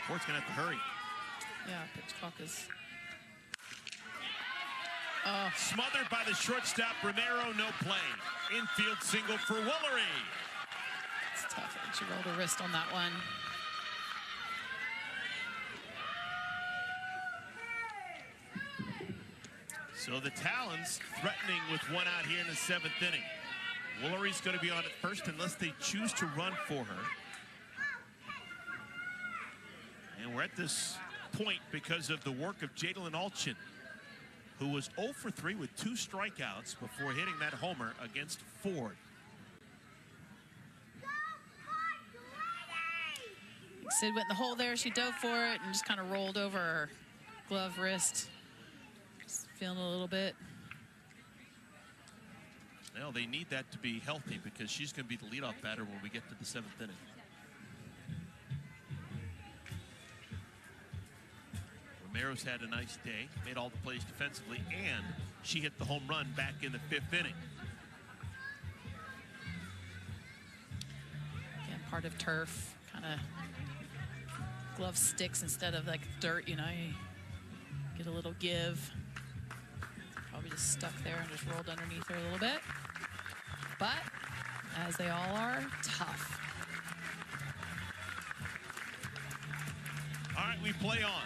Ford's going to have to hurry. Yeah, pitch clock is... Smothered by the shortstop, Romero, no play. Infield single for Woolery. It's tough. She rolled her wrist on that one. So the Talons threatening with one out here in the 7th inning. Woolery's going to be on at first unless they choose to run for her. And we're at this point because of the work of Jalen Alchin, who was 0 for 3 with 2 strikeouts before hitting that homer against Ford. Sid went in the hole there. She dove for it and just kind of rolled over her glove wrist. Just feeling a little bit. Well, they need that to be healthy because she's going to be the leadoff batter when we get to the 7th inning. Romero's had a nice day, made all the plays defensively, and she hit the home run back in the 5th inning. Again, part of turf, kind of glove sticks instead of like dirt, you know, you get a little give. Probably just stuck there and just rolled underneath her a little bit. But, as they all are, tough. All right, we play on.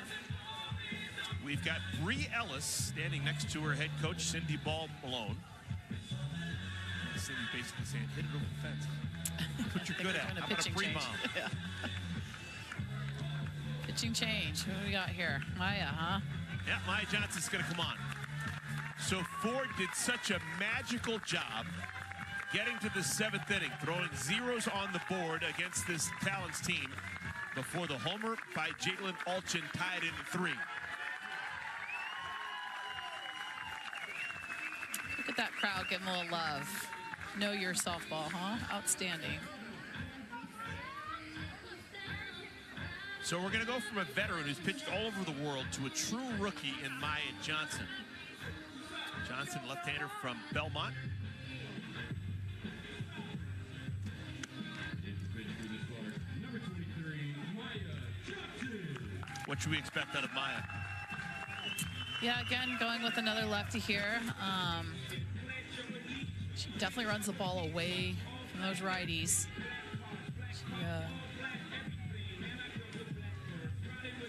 We've got Bree Ellis standing next to her head coach, Cindy Ball Malone. Cindy basically saying, hit it over the fence. What you're good at. I'm going to pre-bomb. Yeah. Pitching change. What do we got here? Maya, huh? Yeah, Maya Johnson's going to come on. So Ford did such a magical job getting to the 7th inning, throwing zeros on the board against this Talons team before the homer by Jalen Alchin tied it at 3. Look at that crowd, give them a little love. Know your softball, huh? Outstanding. So we're going to go from a veteran who's pitched all over the world to a true rookie in Maya Johnson. Johnson, left-hander from Belmont. What should we expect out of Maya? Yeah, again, going with another lefty here. She definitely runs the ball away from those righties.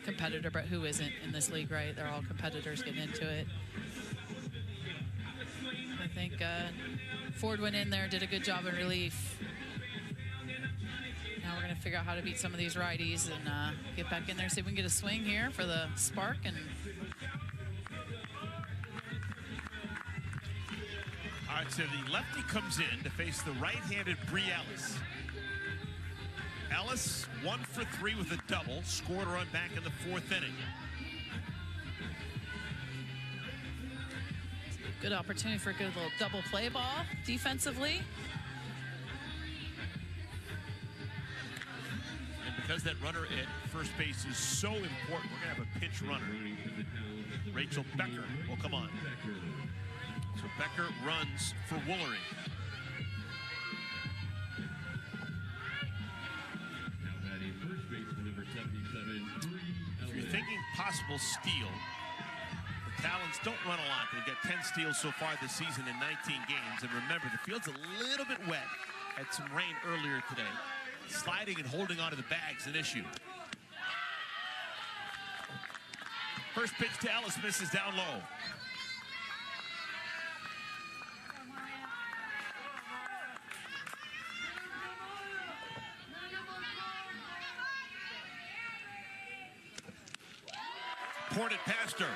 Competitor, but who isn't in this league, right? They're all competitors getting into it. I think Ford went in there, did a good job in relief. Now we're going to figure out how to beat some of these righties and get back in there, see if we can get a swing here for the spark. And all right, so the lefty comes in to face the right-handed Bree Ellis. Ellis 1 for 3 with a double, scored a run back in the 4th inning. good opportunity for a good little double play ball defensively. And because that runner at first base is so important, we're going to have a pinch runner. Rachel Becker will come on. So Becker runs for Woolery. If you're thinking possible steal, the Talons don't run a lot. They've got 10 steals so far this season in 19 games. And remember, the field's a little bit wet. Had some rain earlier today. Sliding and holding onto the bag's an issue. First pitch to Ellis, misses down low. Ported past her.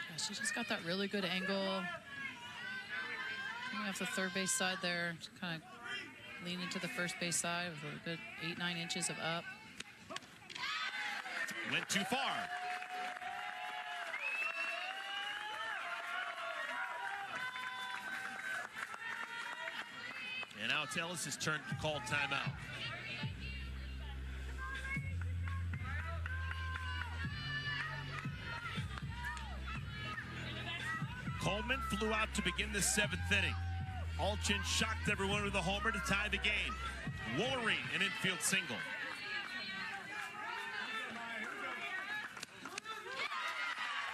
Yeah, she just got that really good angle. Coming off the third base side there, just kind of leaning to the first base side with a good 8-9 inches of up. Went too far. And now it's Ellis' turn to call timeout. Coleman flew out to begin the 7th inning. Alchin shocked everyone with a homer to tie the game. Wolverine, an infield single.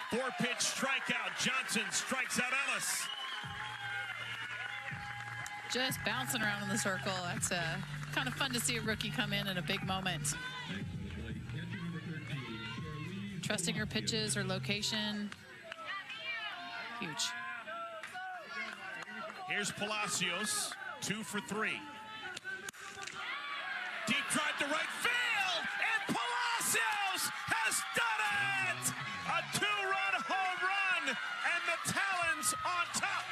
Four-pitch strikeout. Johnson strikes out Ellis. Just bouncing around in the circle. That's kind of fun to see a rookie come in a big moment. Trusting her pitches, her location. Huge. Here's Palacios, 2 for 3. Deep drive to right field, and Palacios has done it! A 2-run home run, and the Talons on top.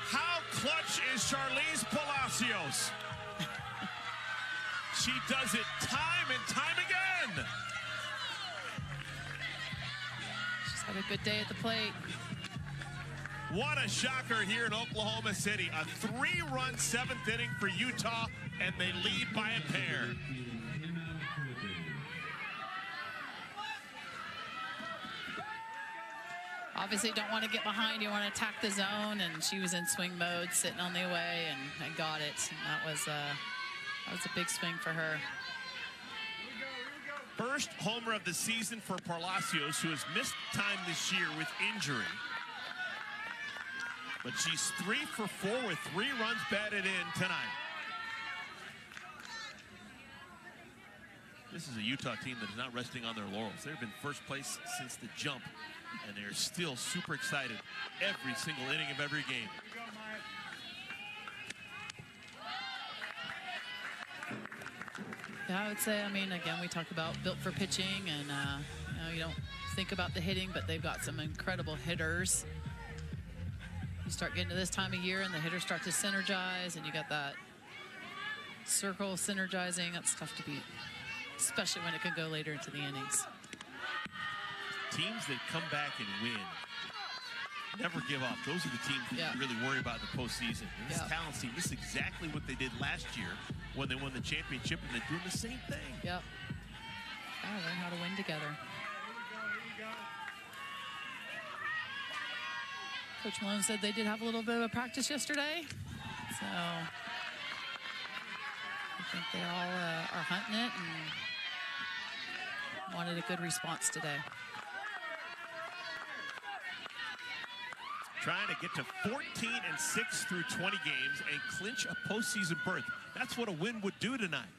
How clutch is Charlize Palacios? She does it time and time again. She's had a good day at the plate. What a shocker here in Oklahoma City. A 3-run 7th inning for Utah, and they lead by a pair. Obviously don't want to get behind. You want to attack the zone, and she was in swing mode, sitting on the away, and got it. And that was a big swing for her. First homer of the season for Palacios, who has missed time this year with injury. But she's 3 for 4 with 3 runs batted in tonight. This is a Utah team that is not resting on their laurels. They've been first place since the jump, and they're still super excited every single inning of every game. Yeah, I would say, I mean, again, we talk about built for pitching, and you don't think about the hitting, but they've got some incredible hitters. You start getting to this time of year and the hitters start to synergize, and you got that circle synergizing. That's tough to beat, especially when it can go later into the innings. Teams that come back and win never give up. Those are the teams that you really worry about in the postseason. And this Talons team, this is exactly what they did last year when they won the championship, and they're doing the same thing. Yep. Gotta learn how to win together. Coach Malone said they did have a little bit of a practice yesterday, so I think they all are hunting it and wanted a good response today. Trying to get to 14-6 through 20 games and clinch a postseason berth. That's what a win would do tonight.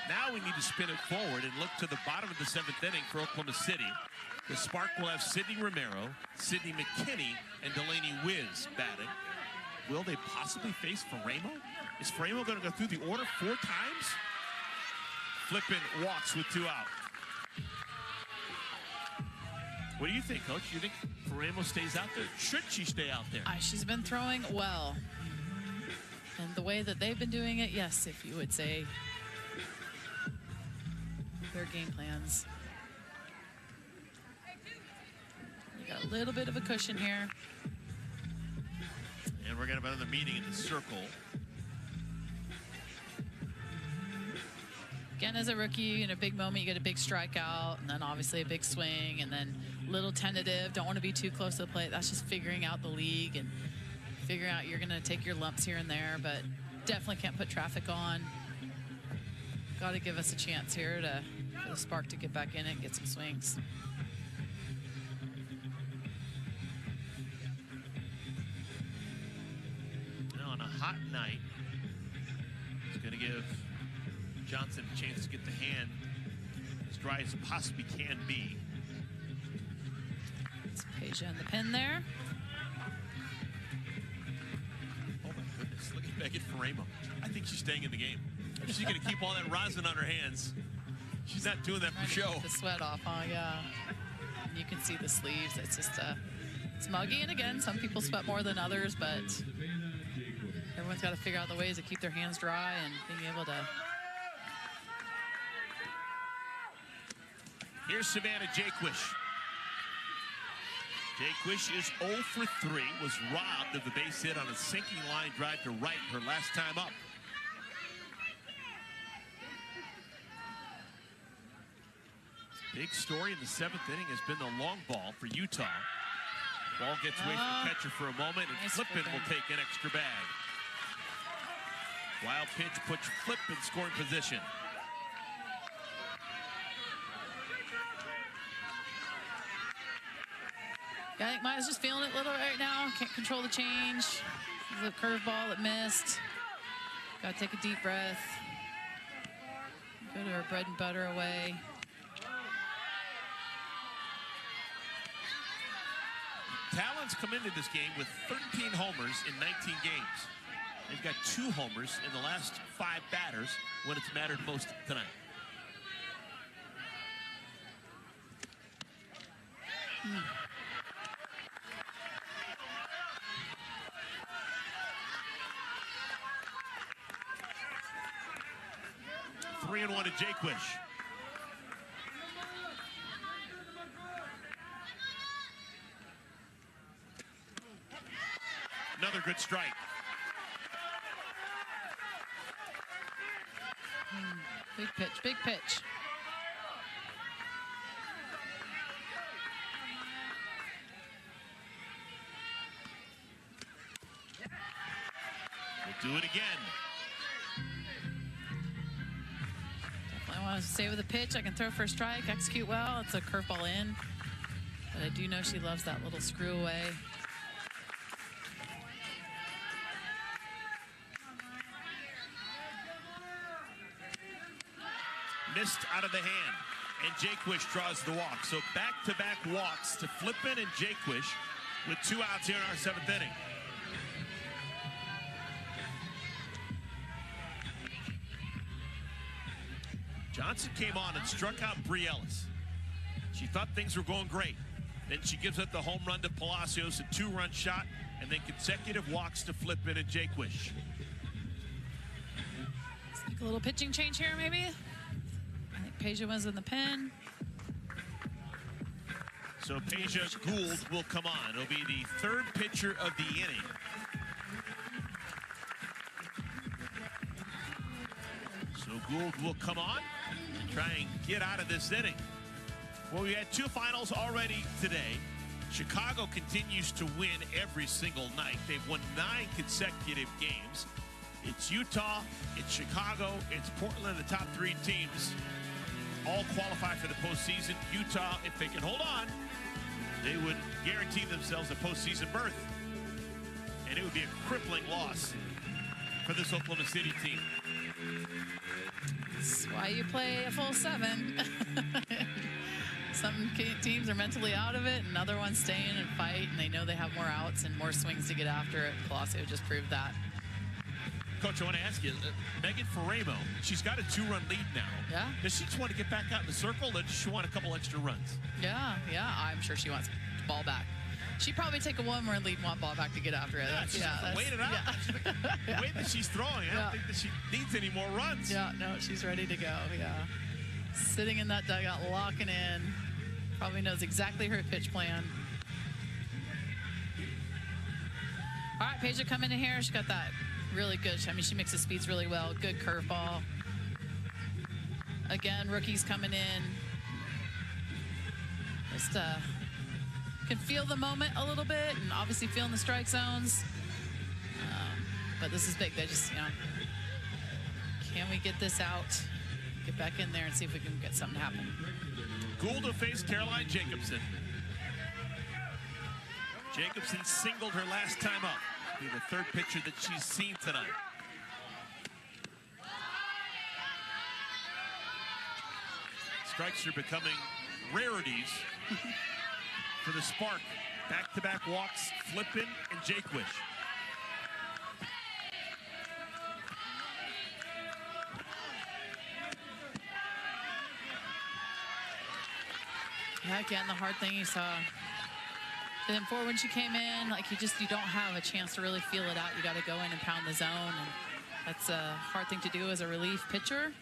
Now we need to spin it forward and look to the bottom of the 7th inning for Oklahoma City. The Spark will have Sydney Romero, Sydney McKinney, and Delaney Wiz batting. Will they possibly face Faremo? Is Faremo going to go through the order 4 times? Flippin walks with 2 out. What do you think, Coach? You think Faremo stays out there? Should she stay out there? She's been throwing well. And the way that they've been doing it, yes, if you would say their game plans. You got a little bit of a cushion here. And we're going to have another meeting in the circle. Again, as a rookie, in a big moment, you get a big strikeout, and then obviously a big swing, and then a little tentative. Don't want to be too close to the plate. That's just figuring out the league and figuring out you're going to take your lumps here and there, but definitely can't put traffic on. Got to give us a chance here for the Spark to get back in it and get some swings. Now, on a hot night, it's going to give Johnson a chance to get the hand as dry as it possibly can be. It's Peja in the pin there. Oh my goodness, look at Megan Faremo. I think she's staying in the game. She's going to keep all that rosin on her hands. She's not doing that for show. Get the sweat off, huh? Yeah. And you can see the sleeves. It's just it's muggy. And again, some people sweat more than others, but everyone's got to figure out the ways to keep their hands dry and being able to. Here's Savannah Jaquish. Jaquish is 0 for 3, was robbed of the base hit on a sinking line drive to right her last time up. Big story in the 7th inning has been the long ball for Utah. Ball gets away from the catcher for a moment, and Nice Flippin flipping. will take an extra bag. Wild pitch puts Flip in scoring position. Yeah, I think Maya's just feeling it a little right now. Can't control the change. The curveball that missed. Got to take a deep breath. Go to her bread and butter away. Talons come into this game with 13 homers in 19 games. They've got 2 homers in the last 5 batters when it's mattered most tonight. Three and 1 to Jaquish. Another good strike. Big pitch, big pitch. We'll do it again. Definitely want to stay with the pitch. I can throw for a strike, execute well. It's a curveball in. But I do know she loves that little screw away. Missed out of the hand, and Jaquish draws the walk. So back-to-back walks to Flippin and Jaquish with 2 outs here in our 7th inning. Johnson came on and struck out Bree Ellis. She thought things were going great. Then she gives up the home run to Palacios, a 2-run shot, and then consecutive walks to Flippin and Jaquish. Let's make a little pitching change here, maybe. I think Peja was in the pen. So Peja Gould will come on. It'll be the 3rd pitcher of the inning. So Gould will come on and try and get out of this inning. Well, we had 2 finals already today. Chicago continues to win every single night. They've won 9 consecutive games. It's Utah, it's Chicago, it's Portland, the top 3 teams all qualify for the postseason. Utah, if they can hold on, they would guarantee themselves a postseason berth. And it would be a crippling loss for this Oklahoma City team. That's why you play a full 7. Some teams are mentally out of it, and other ones stay in and fight, and they know they have more outs and more swings to get after it. Palacio just proved that. Coach, I want to ask you, Megan Faramo, she's got a 2-run lead now. Yeah. Does she just want to get back out in the circle, or does she want a couple extra runs? Yeah, I'm sure she wants the ball back. She'd probably take a 1-run lead and want ball back to get after it. Yeah, wait it out. Yeah. The way that she's throwing, I don't think that she needs any more runs. Yeah, no, she's ready to go, yeah. Sitting in that dugout, locking in. Probably knows exactly her pitch plan. All right, Peja coming in here. She got that really good. I mean, she mixes speeds really well. Good curveball. Again, rookies coming in. Just can feel the moment a little bit, and obviously feeling the strike zones. But this is big. They just, can we get this out? Get back in there and see if we can get something to happen. Gould will face Caroline Jacobson. Jacobson singled her last time up. Be the 3rd pitcher that she's seen tonight. Strikes are becoming rarities for the Spark. Back-to-back walks, Flippin and Jaquish. Yeah, again, the hard thing you saw then forward when she came in, like you don't have a chance to really feel it out. You got to go in and pound the zone, and that's a hard thing to do as a relief pitcher.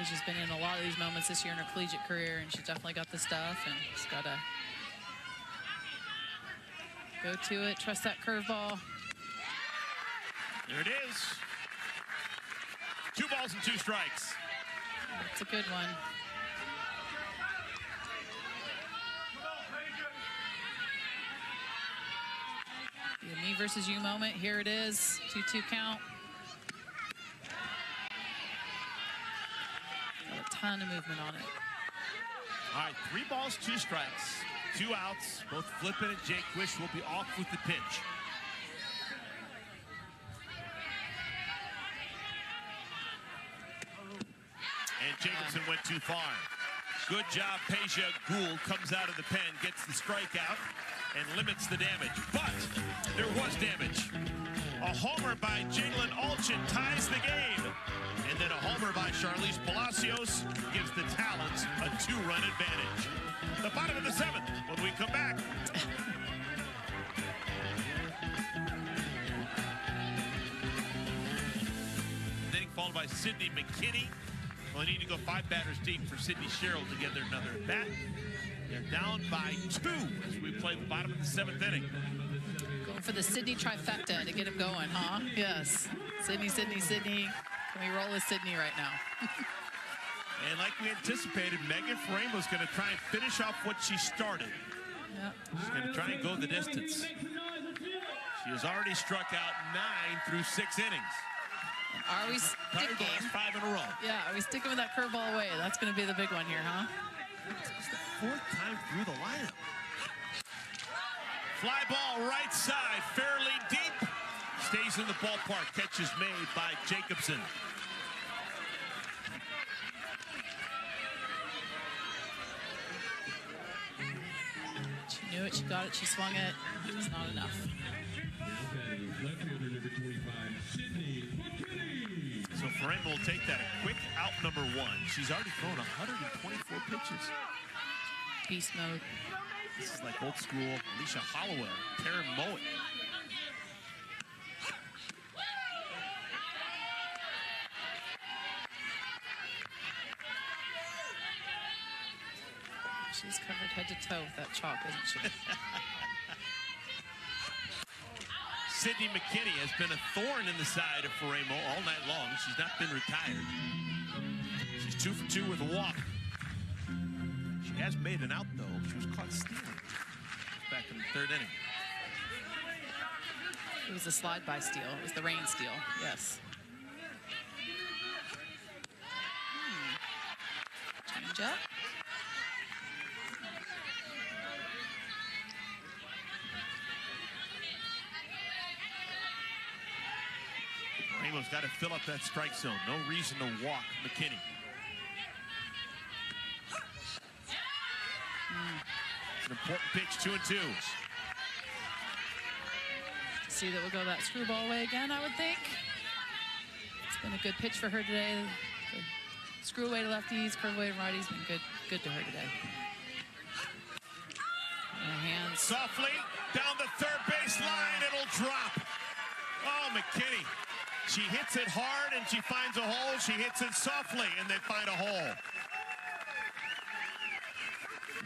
She's been in a lot of these moments this year in her collegiate career, and she's definitely got the stuff, and she's got to go to it, trust that curveball. There it is. 2 balls and 2 strikes. That's a good one. The me versus you moment. Here it is. 2-2 count. Got a ton of movement on it. All right, 3 balls, 2 strikes, 2 outs. Both Flippin and Jake Wish will be off with the pitch. And Jacobson went too far. Good job, Peja Gould comes out of the pen, gets the strikeout, and limits the damage. But there was damage. A homer by Jalen Alchin ties the game. And then a homer by Charlize Palacios gives the Talons a 2-run advantage. The bottom of the 7th when we come back. Then followed by Sydney McKinney. Well, they need to go 5 batters deep for Sydney Sherrill to get another at bat. They're down by 2 as we play the bottom of the 7th inning. Going for the Sydney trifecta to get him going, huh? Yes. Sydney, Sydney, Sydney. Can we roll with Sydney right now? And like we anticipated, Megan Faraimo's going to try and finish off what she started. Yep. She's going to try and go the distance. She has already struck out 9 through 6 innings. Are we Probably the sticking? last 5 in a row. Yeah, are we sticking with that curveball away? That's going to be the big one here, huh? It's the 4th time through the lineup. Fly ball right side, fairly deep. Stays in the ballpark. Catch is made by Jacobson. She knew it, she got it, she swung it. It's not enough. So Faraimo will take that a quick out number 1. She's already thrown 124 pitches. Beast mode. This is like old school Alicia Hollowell, Taryn Mowat. She's covered head to toe with that chalk, isn't she? Sydney McKinney has been a thorn in the side of Faraimo all night long. She's not been retired. She's 2 for 2 with a walk. She has made an out, though. She was caught stealing back in the 3rd inning. It was a slide-by steal. It was the rain steal, yes. Change up. Faraimo's got to fill up that strike zone. No reason to walk McKinney. It's an important pitch, 2-2. See that we'll go that screwball way again, I would think. It's been a good pitch for her today. Good screw away to lefties, curve away to righties. Been good to her today. Hands. Softly down the 3rd base line, it'll drop. Oh, McKinney. She hits it hard and she finds a hole. She hits it softly and they find a hole.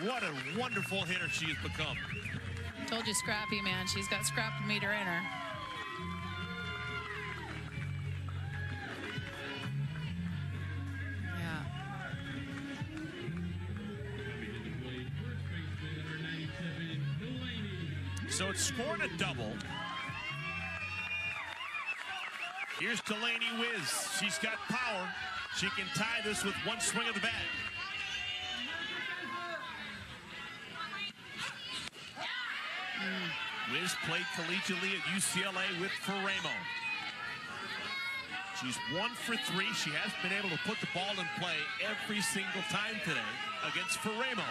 What a wonderful hitter she has become. Told you, scrappy, man. She's got scrap meter in her. Yeah. So it's scored a double. Here's Delaney Wiz. She's got power. She can tie this with 1 swing of the bat. Wiz played collegiately at UCLA with Faraimo. She's 1 for 3. She has been able to put the ball in play every single time today against Faraimo.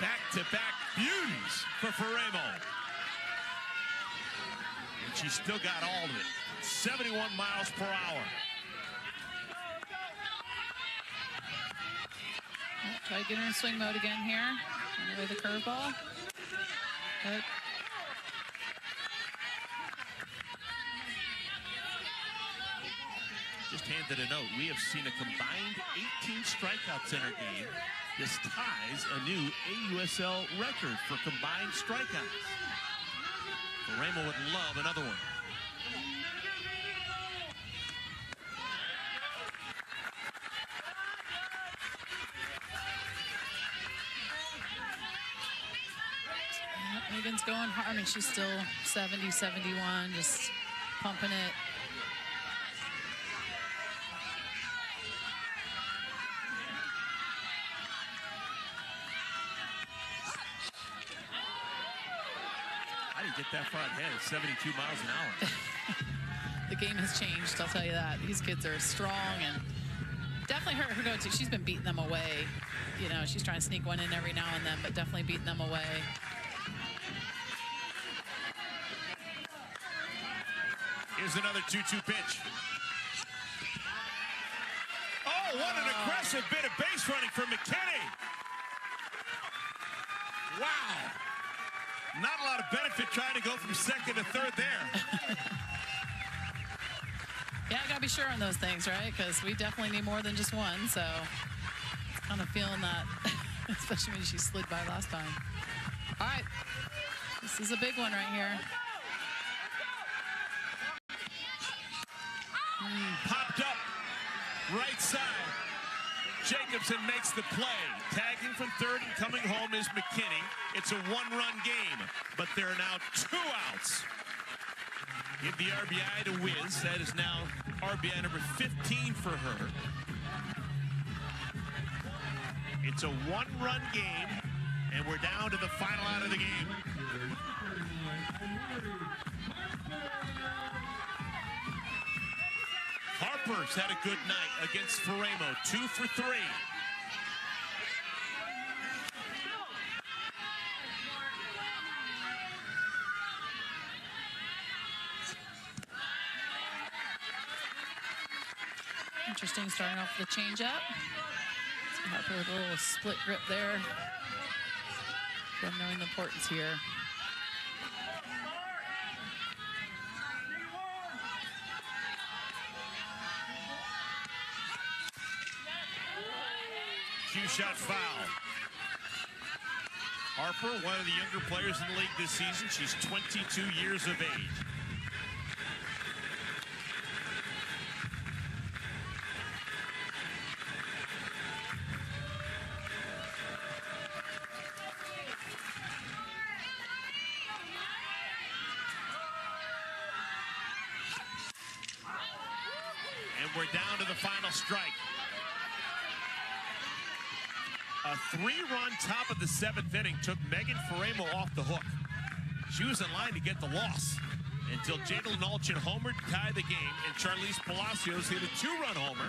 Back-to-back beauties for Faraimo. And she's still got all of it. 71 miles per hour. Try to get her in swing mode again here. Anyway, the curveball. Good. left-handed a note. We have seen a combined 18 strikeouts in our game. This ties a new AUSL record for combined strikeouts. Faremo would love another one. Megan's going hard. I mean, she's still 70, 71, just pumping it. How do you get that far ahead at 72 miles an hour? The game has changed, I'll tell you that. These kids are strong and definitely her go-to. She's been beating them away. You know, she's trying to sneak one in every now and then, but definitely beating them away. Here's another 2-2 pitch. Oh, what an aggressive bit of base running from McKinney. Wow. Not a lot of benefit trying to go from second to third there. Yeah, I got to be sure on those things, right? Because we definitely need more than just one, so kind of feeling that, especially when she slid by last time. All right. This is a big one right here. Popped up, right side. Jacobson makes the play. Tagging from third and coming home is McKinney. It's a one-run game, but there are now 2 outs. Give the RBI to Wiz. That is now RBI number 15 for her. It's a one-run game, and we're down to the final out of the game. Harper's had a good night against Faremo, 2 for 3. Interesting, starting off with a changeup. Harper with a little split grip there. Them knowing the importance here. Cue shot foul. Harper, one of the younger players in the league this season. She's 22 years of age. And we're down to the final strike. A 3-run top of the 7th inning took Megan Faremo off the hook. She was in line to get the loss until Jadalyn Alchin homered to tie the game, and Charlize Palacios hit a 2-run homer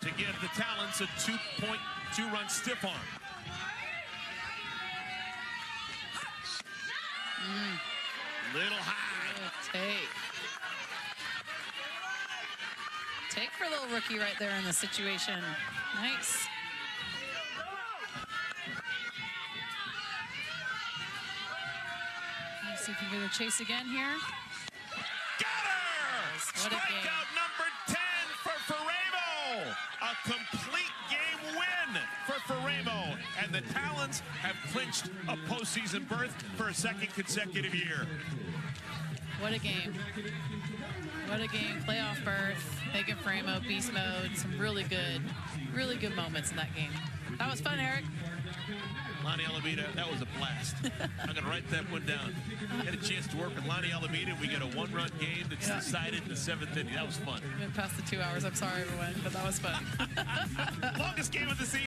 to give the Talons a 2.2-run stiff arm. Little high. Take for a little rookie right there in the situation. Nice. Let's see if we can get a chase again here. Got her! What a game. Strikeout number 10 for Faremo. A complete game win for Faremo. And the Talons have clinched a postseason berth for a 2nd consecutive year. What a game. What a game. Playoff berth. Megan Faremo, beast mode. Some really good moments in that game. That was fun, Eric. Lonnie Alameda, that was a blast. I'm going to write that one down. Had a chance to work with Lonnie Alameda. We get a 1-run game that's decided in the 7th inning. That was fun. We went past the 2 hours. I'm sorry, everyone, but that was fun. Longest game of the season.